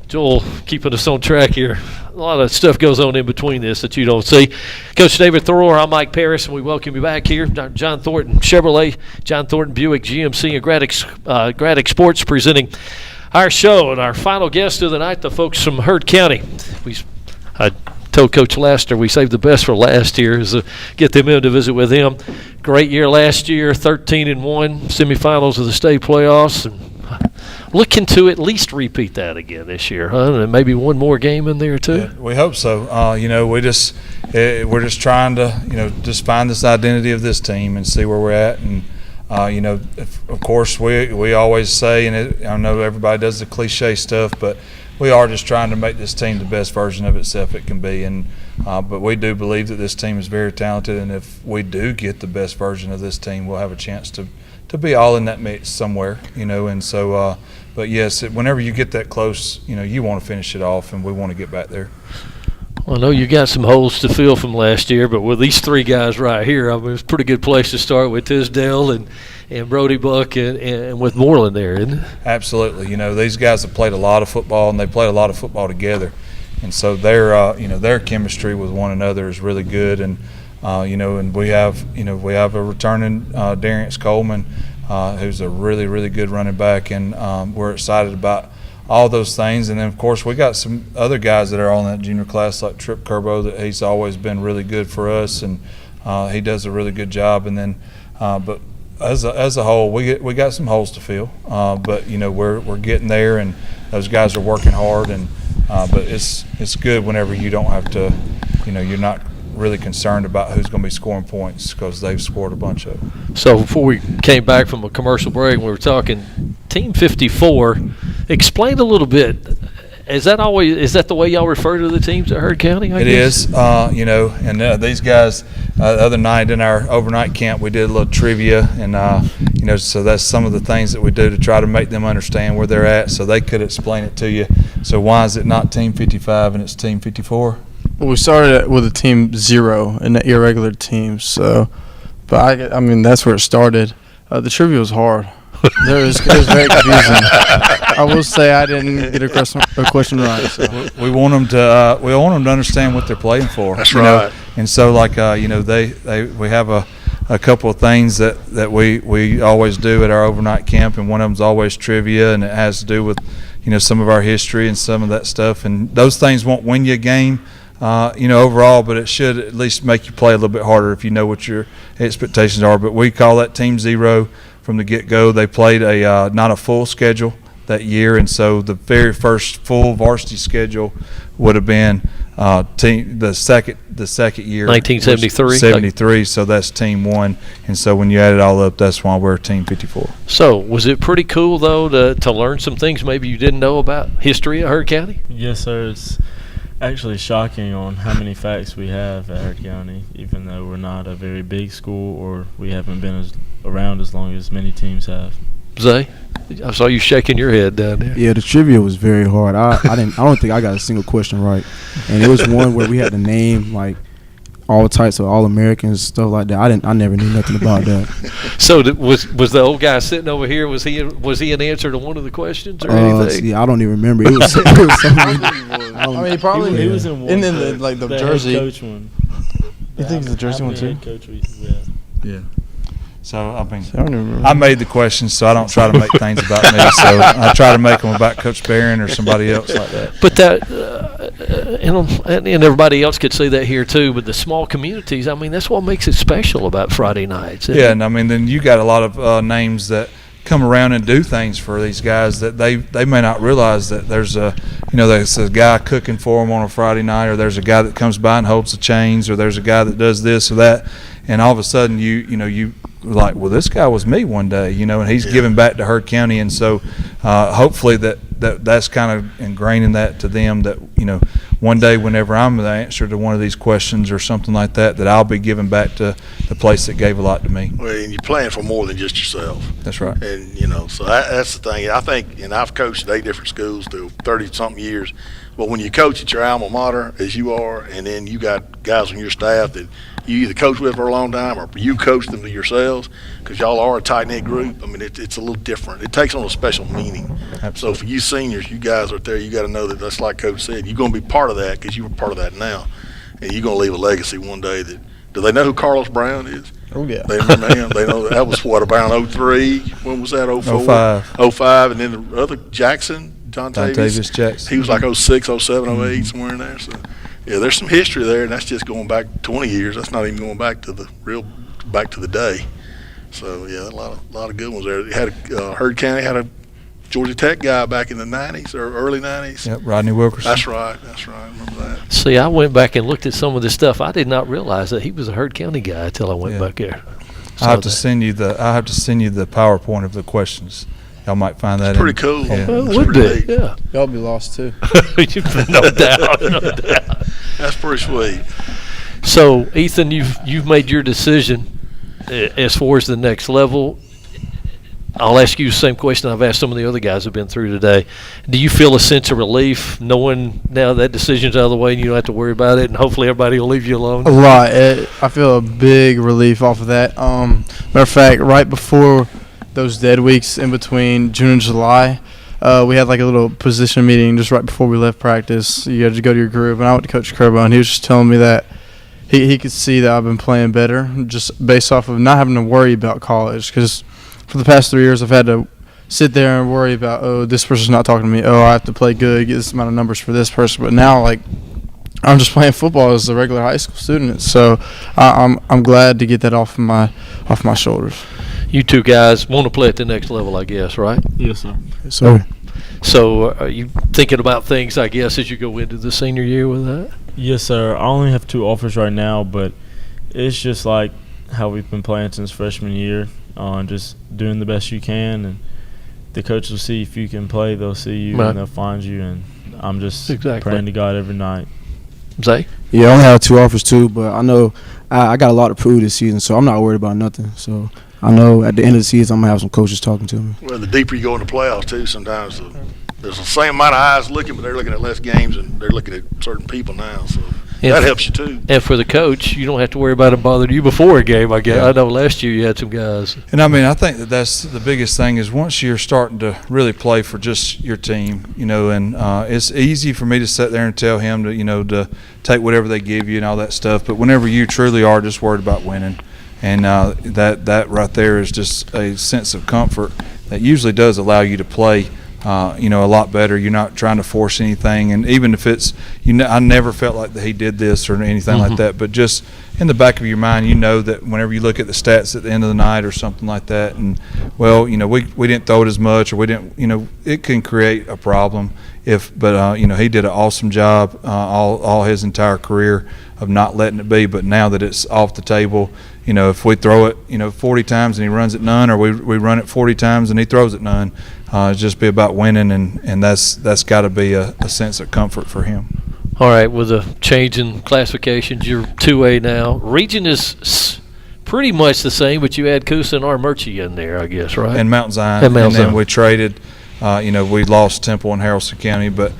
Joel keeping us on track here. A lot of stuff goes on in between this that you don't see. Coach David Thorour, I'm Mike Parris, and we welcome you back here. John Thornton Chevrolet, John Thornton Buick GMC, and Gradick Sports presenting our show. And our final guest of the night, the folks from Heard County. I told Coach Laster we saved the best for last year is to get them in to visit with him. Great year last year, 13-1, semifinals of the state playoffs, and looking to at least repeat that again this year, huh? And maybe one more game in there too. Yeah, we hope so. We're just trying to just find this identity of this team and see where we're at. And of course we always say, and I know everybody does the cliche stuff, but we are just trying to make this team the best version of itself it can be. And but we do believe that this team is very talented, and if we do get the best version of this team, we'll have a chance to be all in that mix somewhere, and so but yes, whenever you get that close, you want to finish it off, and we want to get back there. Well, I know you got some holes to fill from last year, but with these three guys right here, I mean, it's a pretty good place to start with Tisdale and Brody Buck and with Moreland there, isn't it? Absolutely. These guys have played a lot of football, and they played a lot of football together, and so their chemistry with one another is really good. And and we have a returning Darius Coleman, who's a really, really good running back, and we're excited about all those things. And then, of course, we got some other guys that are on that junior class, like Trip Kerbo, that he's always been really good for us, and he does a really good job. And then, but as a whole, we got some holes to fill, but we're getting there, and those guys are working hard. And but it's good whenever you don't have to, you're not really concerned about who's going to be scoring points because they've scored a bunch of them. So before we came back from a commercial break, we were talking Team 54. Explain a little bit. Is that the way y'all refer to the teams at Heard County? I guess? Is, and these guys, the other night in our overnight camp, we did a little trivia, and so that's some of the things that we do to try to make them understand where they're at, so they could explain it to you. So why is it not Team 55 and it's Team 54? Well, we started with a team 0 in the irregular teams, but I mean that's where it started. The trivia was hard. It was very confusing. I will say I didn't get a question right. So. We want them to understand what they're playing for. That's right. And so we have a couple of things that we always do at our overnight camp, and one of them's always trivia, and it has to do with some of our history and some of that stuff. And those things won't win you a game. Overall, but it should at least make you play a little bit harder if you know what your expectations are. But we call that Team 0 from the get-go. They played not a full schedule that year, and so the very first full varsity schedule would have been the second year, 1973. 73. So that's Team 1, and so when you add it all up, that's why we're Team 54. So was it pretty cool though to learn some things maybe you didn't know about history of Heard County? Yes, sir. It's actually shocking on how many facts we have at Heard County, even though we're not a very big school or we haven't been around as long as many teams have. Zay, I saw you shaking your head down there. Yeah, the trivia was very hard. I don't think I got a single question right, and it was one where we had to name like all types of All-Americans, stuff like that. I never knew nothing about that. So was the old guy sitting over here? Was he an answer to one of the questions or anything? Yeah, I don't even remember. It was so many. I mean, probably he was in one. And then the jersey. Coach one. You think it's the jersey one too? Coach Yeah. So I made the questions, so I don't try to make things about me. So I try to make them about Coach Barron or somebody else like that. But and everybody else could see that here too. But the small communities, I mean, that's what makes it special about Friday nights. Yeah, and I mean, then you got a lot of names that come around and do things for these guys that they may not realize that there's a guy cooking for them on a Friday night, or there's a guy that comes by and holds the chains, or there's a guy that does this or that, and all of a sudden you like, well, this guy was me one day, and he's giving back to Heard County, and so hopefully that's kind of ingraining that to them that one day whenever I'm the answer to one of these questions or something like that I'll be giving back to the place that gave a lot to me. Well, and you're playing for more than just yourself. That's right. And so that's the thing. I think, and I've coached at 8 different schools through 30-something years. But when you coach at your alma mater, as you are, and then you got guys on your staff that you either coach with for a long time or you coach them to yourselves, because y'all are a tight-knit group. I mean, it's a little different. It takes on a special meaning. So for you seniors, you guys out there, you got to know that that's like Coach said. You're going to be part of that because you were part of that now, and you're going to leave a legacy one day. Do they know who Carlos Brown is? Oh, yeah. They remember him. They know that was what, about 03? When was that? 04? 05. 05, and then the other Jackson, John Tavis Jackson. He was like 06, 07, 08, somewhere in there. So, yeah, there's some history there, and that's just going back 20 years. That's not even going back to the day. So, yeah, a lot of good ones there. They had Heard County had a Georgia Tech guy back in the 90s or early 90s. Yep, Rodney Wilkerson. That's right. I remember that. See, I went back and looked at some of this stuff. I did not realize that he was a Heard County guy until I went back there. I have to send you the PowerPoint of the questions. Y'all might find that pretty cool. Yeah. Well, it would be. Yeah. Y'all be lost too. No doubt. No doubt. That's pretty sweet. So, Ethan, you've made your decision as far as the next level. I'll ask you the same question I've asked some of the other guys who've been through today. Do you feel a sense of relief knowing now that decision's out of the way and you don't have to worry about it, and hopefully everybody will leave you alone? A lot. I feel a big relief off of that. Matter of fact, right before those dead weeks in between June and July, we had like a little position meeting just right before we left practice. You had to go to your group, and I went to Coach Kerbo, and he was just telling me that he could see that I've been playing better just based off of not having to worry about college, because for the past 3 years I've had to sit there and worry about, oh, this person's not talking to me, oh, I have to play good, get this amount of numbers for this person. But now, like, I'm just playing football as a regular high school student, so I'm glad to get that off my shoulders. You two guys want to play at the next level, I guess, right? Yes, sir. Yes, sir. So are you thinking about things, I guess, as you go into the senior year with that? Yes, sir. I only have 2 offers right now, but it's just like how we've been playing since freshman year, just doing the best you can, and the coach will see if you can play, they'll see you, right, and they'll find you, and I'm just praying to God every night. Zay? Yeah, I only have 2 offers too, but I know I got a lot to prove this season, so I'm not worried about nothing. So I know at the end of the season I'm going to have some coaches talking to me. Well, the deeper you go in the playoffs too, sometimes there's the same amount of eyes looking, but they're looking at less games and they're looking at certain people now. So that helps you too. And for the coach, you don't have to worry about it bothering you before a game, I guess. Yeah. I know last year you had some guys. And I mean, I think that's the biggest thing is once you're starting to really play for just your team, and it's easy for me to sit there and tell him to take whatever they give you and all that stuff. But whenever you truly are just worried about winning, and that right there is just a sense of comfort that usually does allow you to play a lot better. You're not trying to force anything, and even if it's, I never felt like that he did this or anything like that, but just in the back of your mind, that whenever you look at the stats at the end of the night or something like that, and we didn't throw it as much, or we didn't, it can create a problem but he did an awesome job all his entire career of not letting it be, but now that it's off the table, if we throw it 40 times and he runs it none, or we run it 40 times and he throws it none, it's just be about winning, and that's got to be a sense of comfort for him. All right, with a change in classifications, you're 2A now. Region is pretty much the same, but you add Coosa and Armurchie in there, I guess, right? And Mount Zion. And then we traded. We lost Temple and Haralson County, but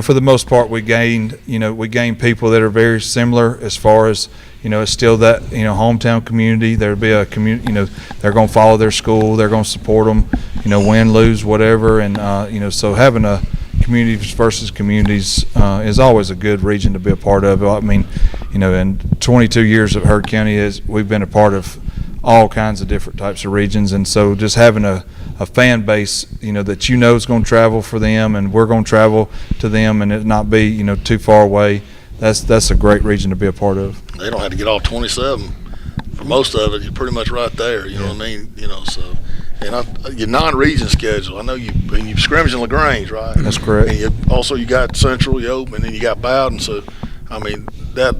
for the most part, we gained people that are very similar as far as it's still that hometown community. There'll be a community. They're going to follow their school. They're going to support them. Win, lose, whatever, and so having a communities versus communities is always a good region to be a part of. I mean, in 22 years of Heard County, we've been a part of all kinds of different types of regions, and so just having a fan base that is going to travel for them, and we're going to travel to them, and it not be too far away, that's a great region to be a part of. They don't have to get all 27 for most of it. You're pretty much right there, you know what I mean, so. And your non-region schedule, I know you scrimmage in LaGrange, right? That's correct. And you got Central, you open, and then you got Bowden. So, I mean, that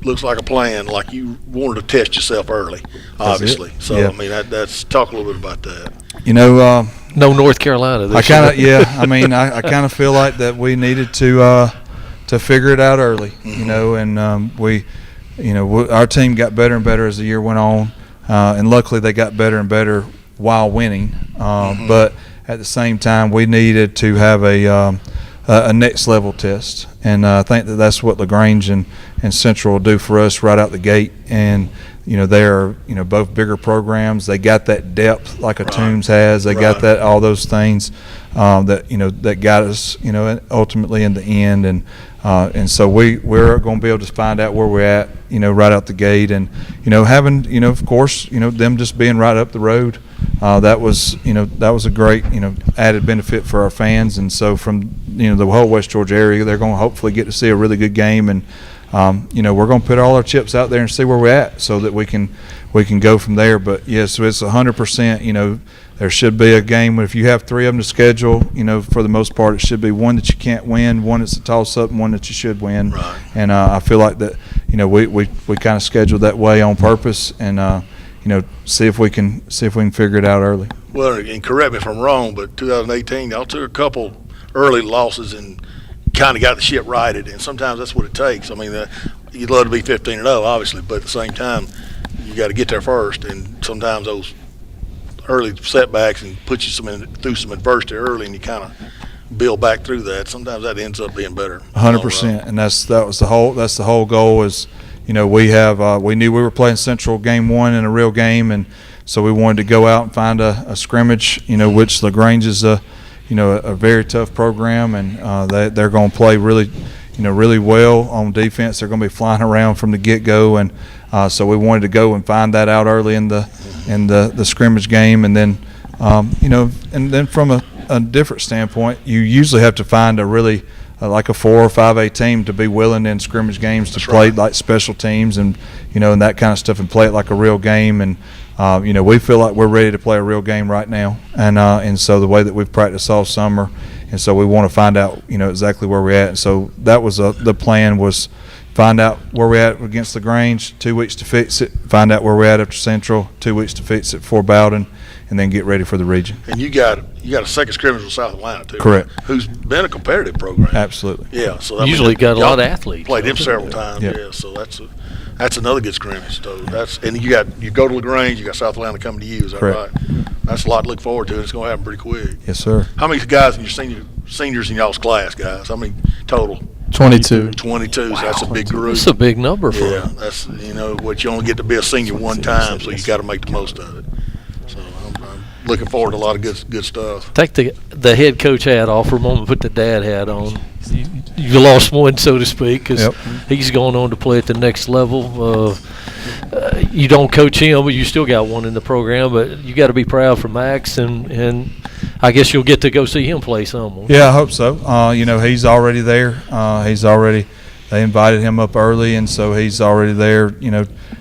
looks like a plan. Like you wanted to test yourself early, obviously. So, yeah. I mean, that's talk a little bit about that. No North Carolina. I kind of feel like that we needed to figure it out early. And our team got better and better as the year went on, and luckily they got better and better while winning, but at the same time we needed to have a next level test, And I think that's what LaGrange and Central will do for us right out the gate. And they are both bigger programs. They got that depth like a Toombs has. They got that, all those things that got us ultimately in the end. And so we're going to be able to find out where we're at right out the gate. And having of course them just being right up the road. That was a great added benefit for our fans, and so from the whole West Georgia area, they're going to hopefully get to see a really good game, and we're going to put all our chips out there and see where we're at, so that we can go from there. But yes, so it's 100%. There should be a game. If you have 3 of them to schedule, for the most part, it should be one that you can't win, one that's a toss-up, and one that you should win. Right. And I feel like that we kind of scheduled that way on purpose, and see if we can figure it out early. Well, and correct me if I'm wrong, but 2018, y'all took a couple early losses and kind of got the ship righted, and sometimes that's what it takes. I mean, you'd love to be 15-0, obviously, but at the same time, you got to get there first, and sometimes those early setbacks and put you through some adversity early, and you kind of build back through that. Sometimes that ends up being better. 100%, and that's the whole goal is. We knew we were playing Central game 1 in a real game, and so we wanted to go out and find a scrimmage, which LaGrange is a very tough program, and they're going to play really well on defense. They're going to be flying around from the get-go, and so we wanted to go and find that out early in the scrimmage game, and then and then from a different standpoint, you usually have to find a really like a 4 or 5A team to be willing in scrimmage games to play like special teams and and that kind of stuff, and play it like a real game. And we feel like we're ready to play a real game right now, and so the way that we've practiced all summer, and so we want to find out exactly where we're at. And so that was the plan, was find out where we're at against LaGrange, 2 weeks to fix it, find out where we're at after Central, 2 weeks to fix it for Bowden, and then get ready for the region. And you got a second scrimmage with South Atlanta too. Correct. Who's been a competitive program. Absolutely. Yeah. So usually got a lot of athletes. Played him several times. Yep. Yeah. So that's another good scrimmage. So and you go to LaGrange. You got South Atlanta coming to you. Is that Correct. right? That's a lot to look forward to. It's going to happen pretty quick. Yes, sir. How many guys in your seniors in y'all's class, guys? How many total? 22. 22. So that's a big group. That's a big number for them. That's what you only get to be a senior one time, so you got to make the most of it. So I'm looking forward to a lot of good stuff. Take the head coach hat off for a moment. Put the dad hat on. You lost one, so to speak, because he's going on to play at the next level. You don't coach him, but you still got one in the program. But you got to be proud for Max, and I guess you'll get to go see him play some. Yeah, I hope so. He's already there. They invited him up early, and so he's already there.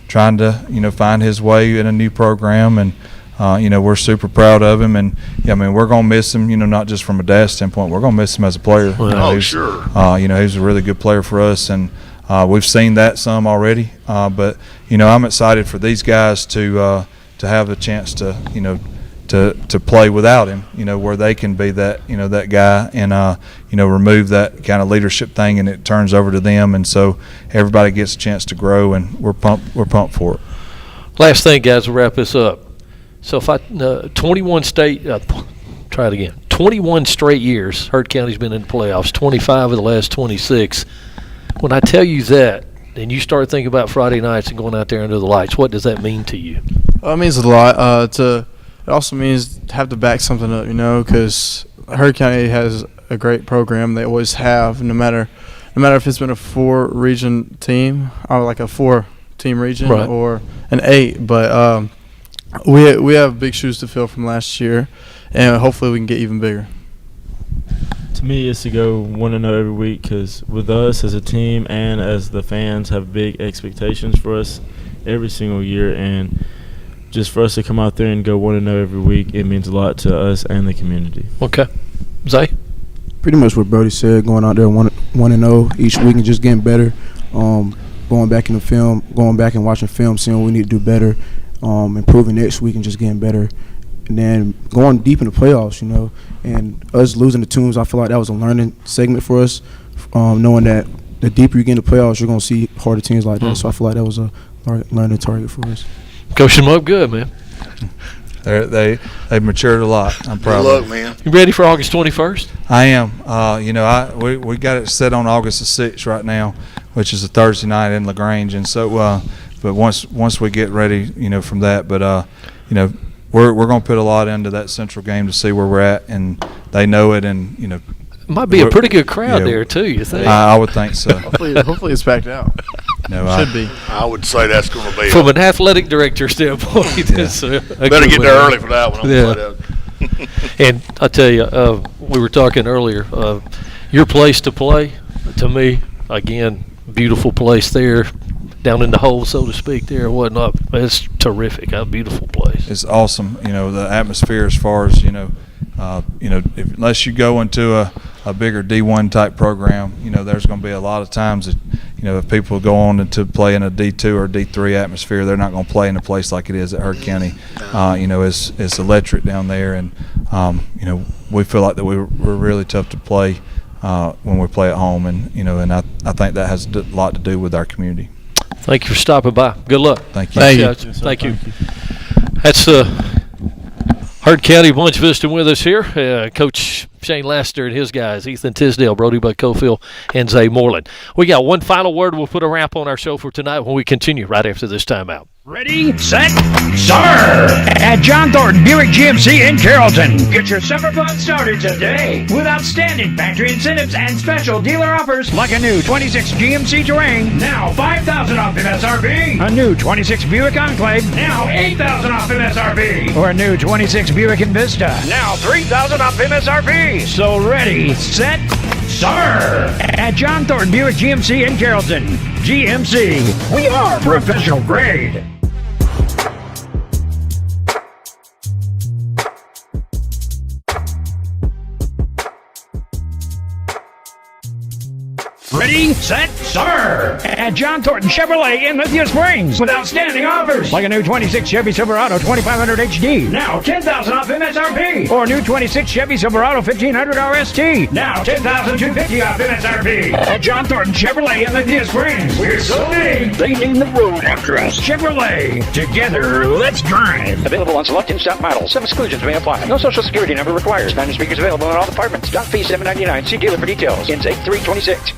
Trying to find his way in a new program, and we're super proud of him. And we're gonna miss him. Not just from a dad standpoint, we're gonna miss him as a player. Sure. He's a really good player for us, and we've seen that some already. But I'm excited for these guys to have a chance to play without him, where they can be that, that guy, and remove that kind of leadership thing, and it turns over to them, and so everybody gets a chance to grow, and we're pumped for it. Last thing, guys, we'll wrap this up. So if 21 straight years, Hurd County's been in the playoffs, 25 of the last 26. When I tell you that, and you start thinking about Friday nights and going out there under the lights, what does that mean to you? It means a lot. It also means to have to back something up, because Hurd County has a great program. They always have, no matter if it's been a 4-region team or like a 4-team region or an 8. But we have big shoes to fill from last year, and hopefully we can get even bigger. To me, it's to go 1-0 every week, because with us as a team and as the fans have big expectations for us every single year, and just for us to come out there and go 1-0 every week, it means a lot to us and the community. Okay. Zay? Pretty much what Brody said, going out there 1-0 each week and just getting better, going back in the film, going back and watching film, seeing what we need to do better, improving next week and just getting better. And then going deep in the playoffs, and us losing the Toombs, I feel like that was a learning segment for us, knowing that the deeper you get in the playoffs, you're going to see harder teams like that. So I feel like that was a learning target for us. Coaching them up good, man. They've matured a lot. I'm proud. Good of luck, man. You ready for August 21st? I am. We got it set on August the 6th right now, which is a Thursday night in LaGrange, and so but once we get ready, from that, but we're going to put a lot into that Central game to see where we're at, and they know it, and might be a pretty good crowd there too. You think? I would think so. hopefully it's packed out. No, should be. I would say that's going to be from an athletic director standpoint. It's better get there early for that one. And I tell you, we were talking earlier. Your place to play, to me, again, beautiful place there, down in the hole, so to speak. There and whatnot. It's terrific. A beautiful place. It's awesome. The atmosphere, as far as unless you go into a bigger D1 type program, there's going to be a lot of times that, if people go on to play in a D2 or D3 atmosphere, they're not going to play in a place like it is at Heard County. It's electric down there, and we feel like that we're really tough to play when we play at home, and I think that has a lot to do with our community. Thank you for stopping by. Good luck. Thank you. Thank you. That's Heard County bunch visiting with us here. Coach Shane Laster and his guys, Ethan Tisdale, Brody Buck Cofield, and Zay Moreland. We got one final word. We'll put a wrap on our show for tonight when we continue right after this timeout. Ready, set, summer at John Thornton Buick GMC in Carrollton. Get your summer fun started today with outstanding factory incentives and special dealer offers like a new 26 GMC Terrain, now $5,000 off MSRP. A new 26 Buick Enclave, now $8,000 off MSRP. Or a new 26 Buick Envista, now $3,000 off MSRP. So ready, set, summer at John Thornton Buick GMC in Carrollton. GMC, we are professional grade. Ready, set, summer at John Thornton Chevrolet in Lithia Springs with outstanding offers like a new 26 Chevy Silverado 2500 HD, now $10,000 off MSRP, or a new 26 Chevy Silverado 1500 RST, now $10,250 off MSRP. At John Thornton Chevrolet in Lithia Springs, we're so big they named the road after us. Chevrolet, together, let's drive. Available on select in-stock models. Some exclusions may apply. No social security number required. Standard speakers available in all departments. Dock fee $7.99. See dealer for details. Ends 8/3/26.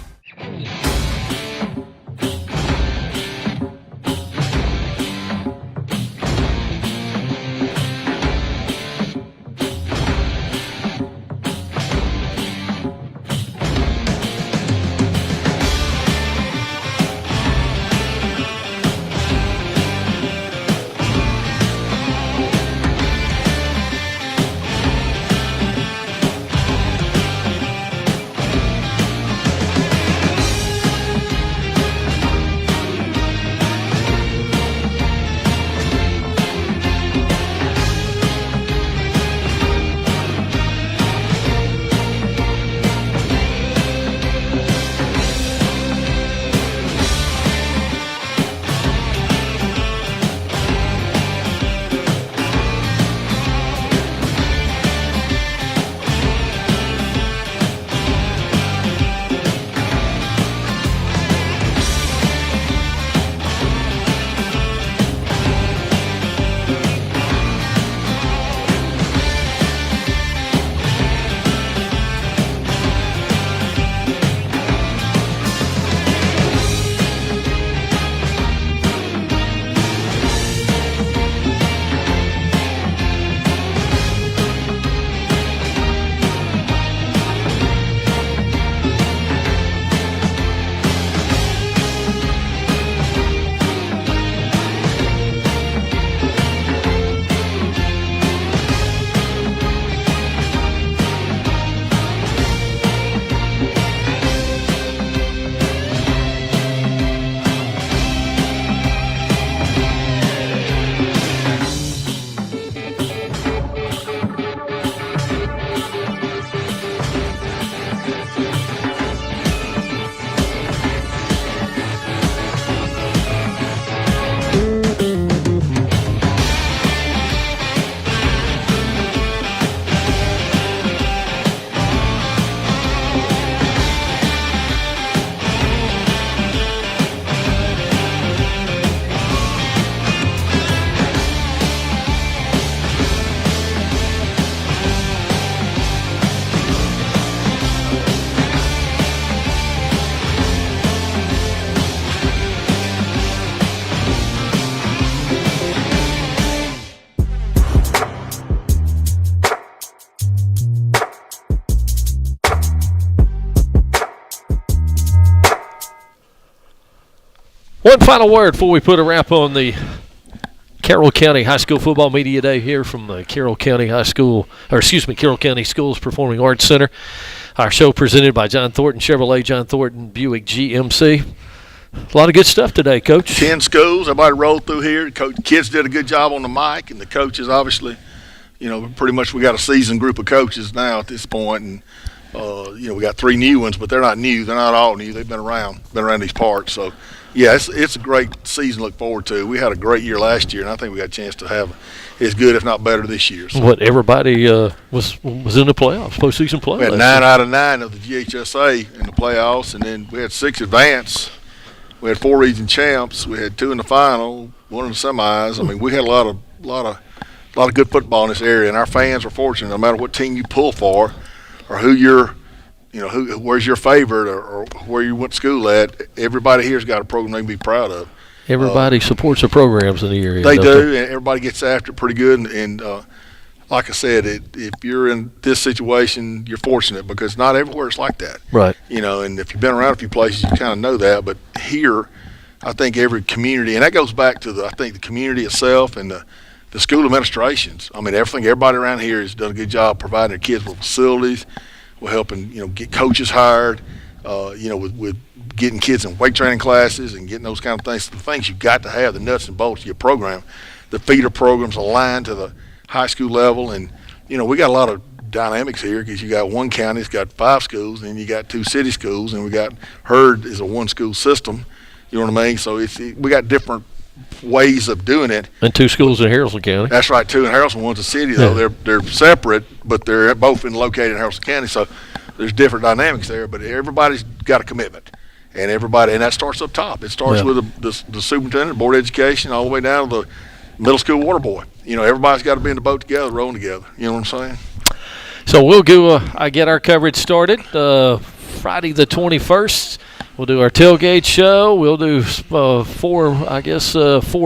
One final word before we put a wrap on the Carroll County High School Football Media Day here from the Carroll County Carroll County Schools Performing Arts Center. Our show presented by John Thornton Chevrolet, John Thornton Buick GMC. A lot of good stuff today, Coach. 10 schools. Everybody rolled through here. Kids did a good job on the mic, and the coaches obviously, pretty much we got a seasoned group of coaches now at this point, and we got 3 new ones, but they're not new. They're not all new. They've been around these parts. So, yeah, it's a great season to look forward to. We had a great year last year, and I think we got a chance to have as good, if not better, this year. So. Everybody was in the playoffs, postseason playoffs. We had 9 out of 9 of the GHSA in the playoffs, and then we had 6 advance. We had 4 region champs. We had 2 in the final, 1 in the semis. I mean, we had a lot of good football in this area, and our fans are fortunate. No matter what team you pull for, or who you're, where's your favorite, or where you went to school at, everybody here's got a program they can be proud of. Everybody supports the programs in the area. They do, and everybody gets after it pretty good. And like I said, if you're in this situation, you're fortunate because not everywhere it's like that. Right. And if you've been around a few places, you kind of know that. But here, I think every community, and that goes back to the community itself and the school administrations. I mean, everybody around here has done a good job providing their kids with facilities. We're helping, get coaches hired, with getting kids in weight training classes and getting those kind of things. The things you got to have, the nuts and bolts of your program. The feeder programs aligned to the high school level, and we got a lot of dynamics here because you got one county that's got 5 schools, and you got 2 city schools, and we got Hurd is a 1-school system. You know what I mean? So we got different ways of doing it. And 2 schools in Harrison County. That's right, 2 in Harrison. One's a city though. Yeah. They're separate, but they're both located in Harrison County. So there's different dynamics there. But everybody's got a commitment, and that starts up top. It starts with the superintendent, board of education, all the way down to the middle school water boy. Everybody's got to be in the boat together, rolling together. You know what I'm saying? So we'll go. Get our coverage started Friday the 21st. We'll do our tailgate show. We'll do 4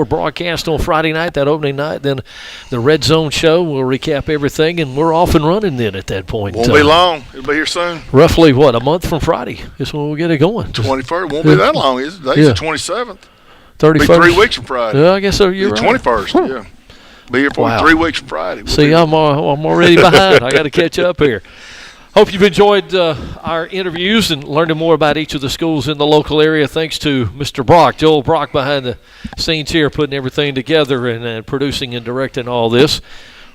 broadcasts on Friday night, that opening night. Then the Red Zone show. We'll recap everything, and we're off and running then at that point. Won't be long. It'll be here soon. Roughly, a month from Friday is when we'll get it going. 21st. Won't be that long, is it? Today's the 27th. 31st. Be 3 weeks from Friday. Yeah, I guess so. You're right. 21st, yeah. Be here for 3 weeks from Friday. See, I'm already behind. I got to catch up here. Hope you've enjoyed our interviews and learning more about each of the schools in the local area. Thanks to Mr. Brock, Joel Brock, behind the scenes here, putting everything together and producing and directing all this.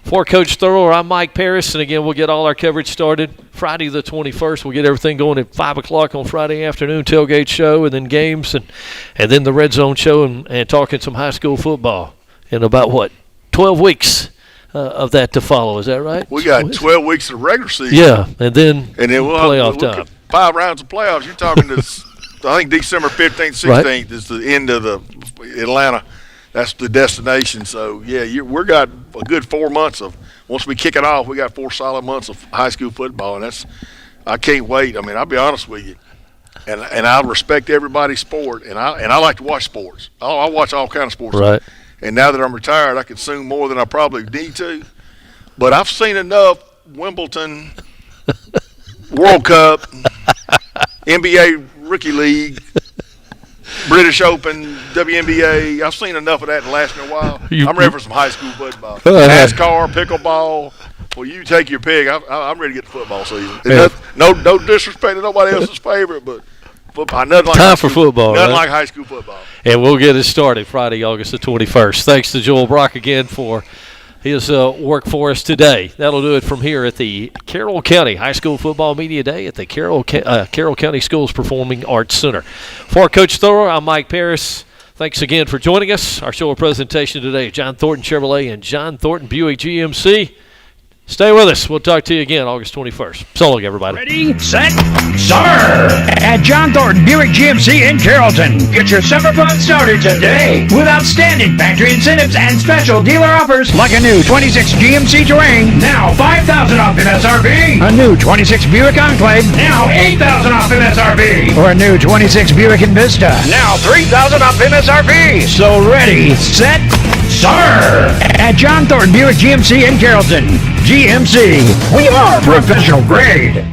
For Coach Thorough, I'm Mike Paris, and again, we'll get all our coverage started Friday the 21st. We'll get everything going at 5 o'clock on Friday afternoon, tailgate show, and then games, and then the Red Zone show, and talking some high school football in about, 12 weeks. Of that to follow, is that right? We got 12 weeks of regular season. Yeah, and then we'll playoff time. 5 rounds of playoffs. You're talking this. I think December 15th, 16th is the end of the Atlanta. That's the destination. So yeah, we got a good 4 months of. Once we kick it off, we got 4 solid months of high school football, and I can't wait. I mean, I'll be honest with you, and I respect everybody's sport, and I like to watch sports. I watch all kind of sports. Right. And now that I'm retired, I consume more than I probably need to. But I've seen enough Wimbledon, World Cup, NBA Rookie League, British Open, WNBA. I've seen enough of that to last me a while. I'm ready for some high school football. NASCAR, pickleball. Well, you take your pick. I'm ready to get the football season. No disrespect to nobody else's favorite, but football, time for football. Nothing like high school football. And we'll get it started Friday, August the 21st. Thanks to Joel Brock again for his work for us today. That'll do it from here at the Carroll County High School Football Media Day at the Carroll County Schools Performing Arts Center. For Coach Thorough, I'm Mike Paris. Thanks again for joining us. Our show presentation today, John Thornton Chevrolet and John Thornton Buick GMC. Stay with us. We'll talk to you again August 21st. So long, everybody. Ready, set, summer! At John Thornton Buick GMC in Carrollton. Get your summer fun started today with outstanding factory incentives and special dealer offers like a new 26 GMC Terrain, now $5,000 off MSRP. A new 26 Buick Enclave, now $8,000 off MSRP. Or a new 26 Buick Envista, now $3,000 off MSRP. So ready, set, summer! At John Thornton Buick GMC in Carrollton. GMC, we are professional grade.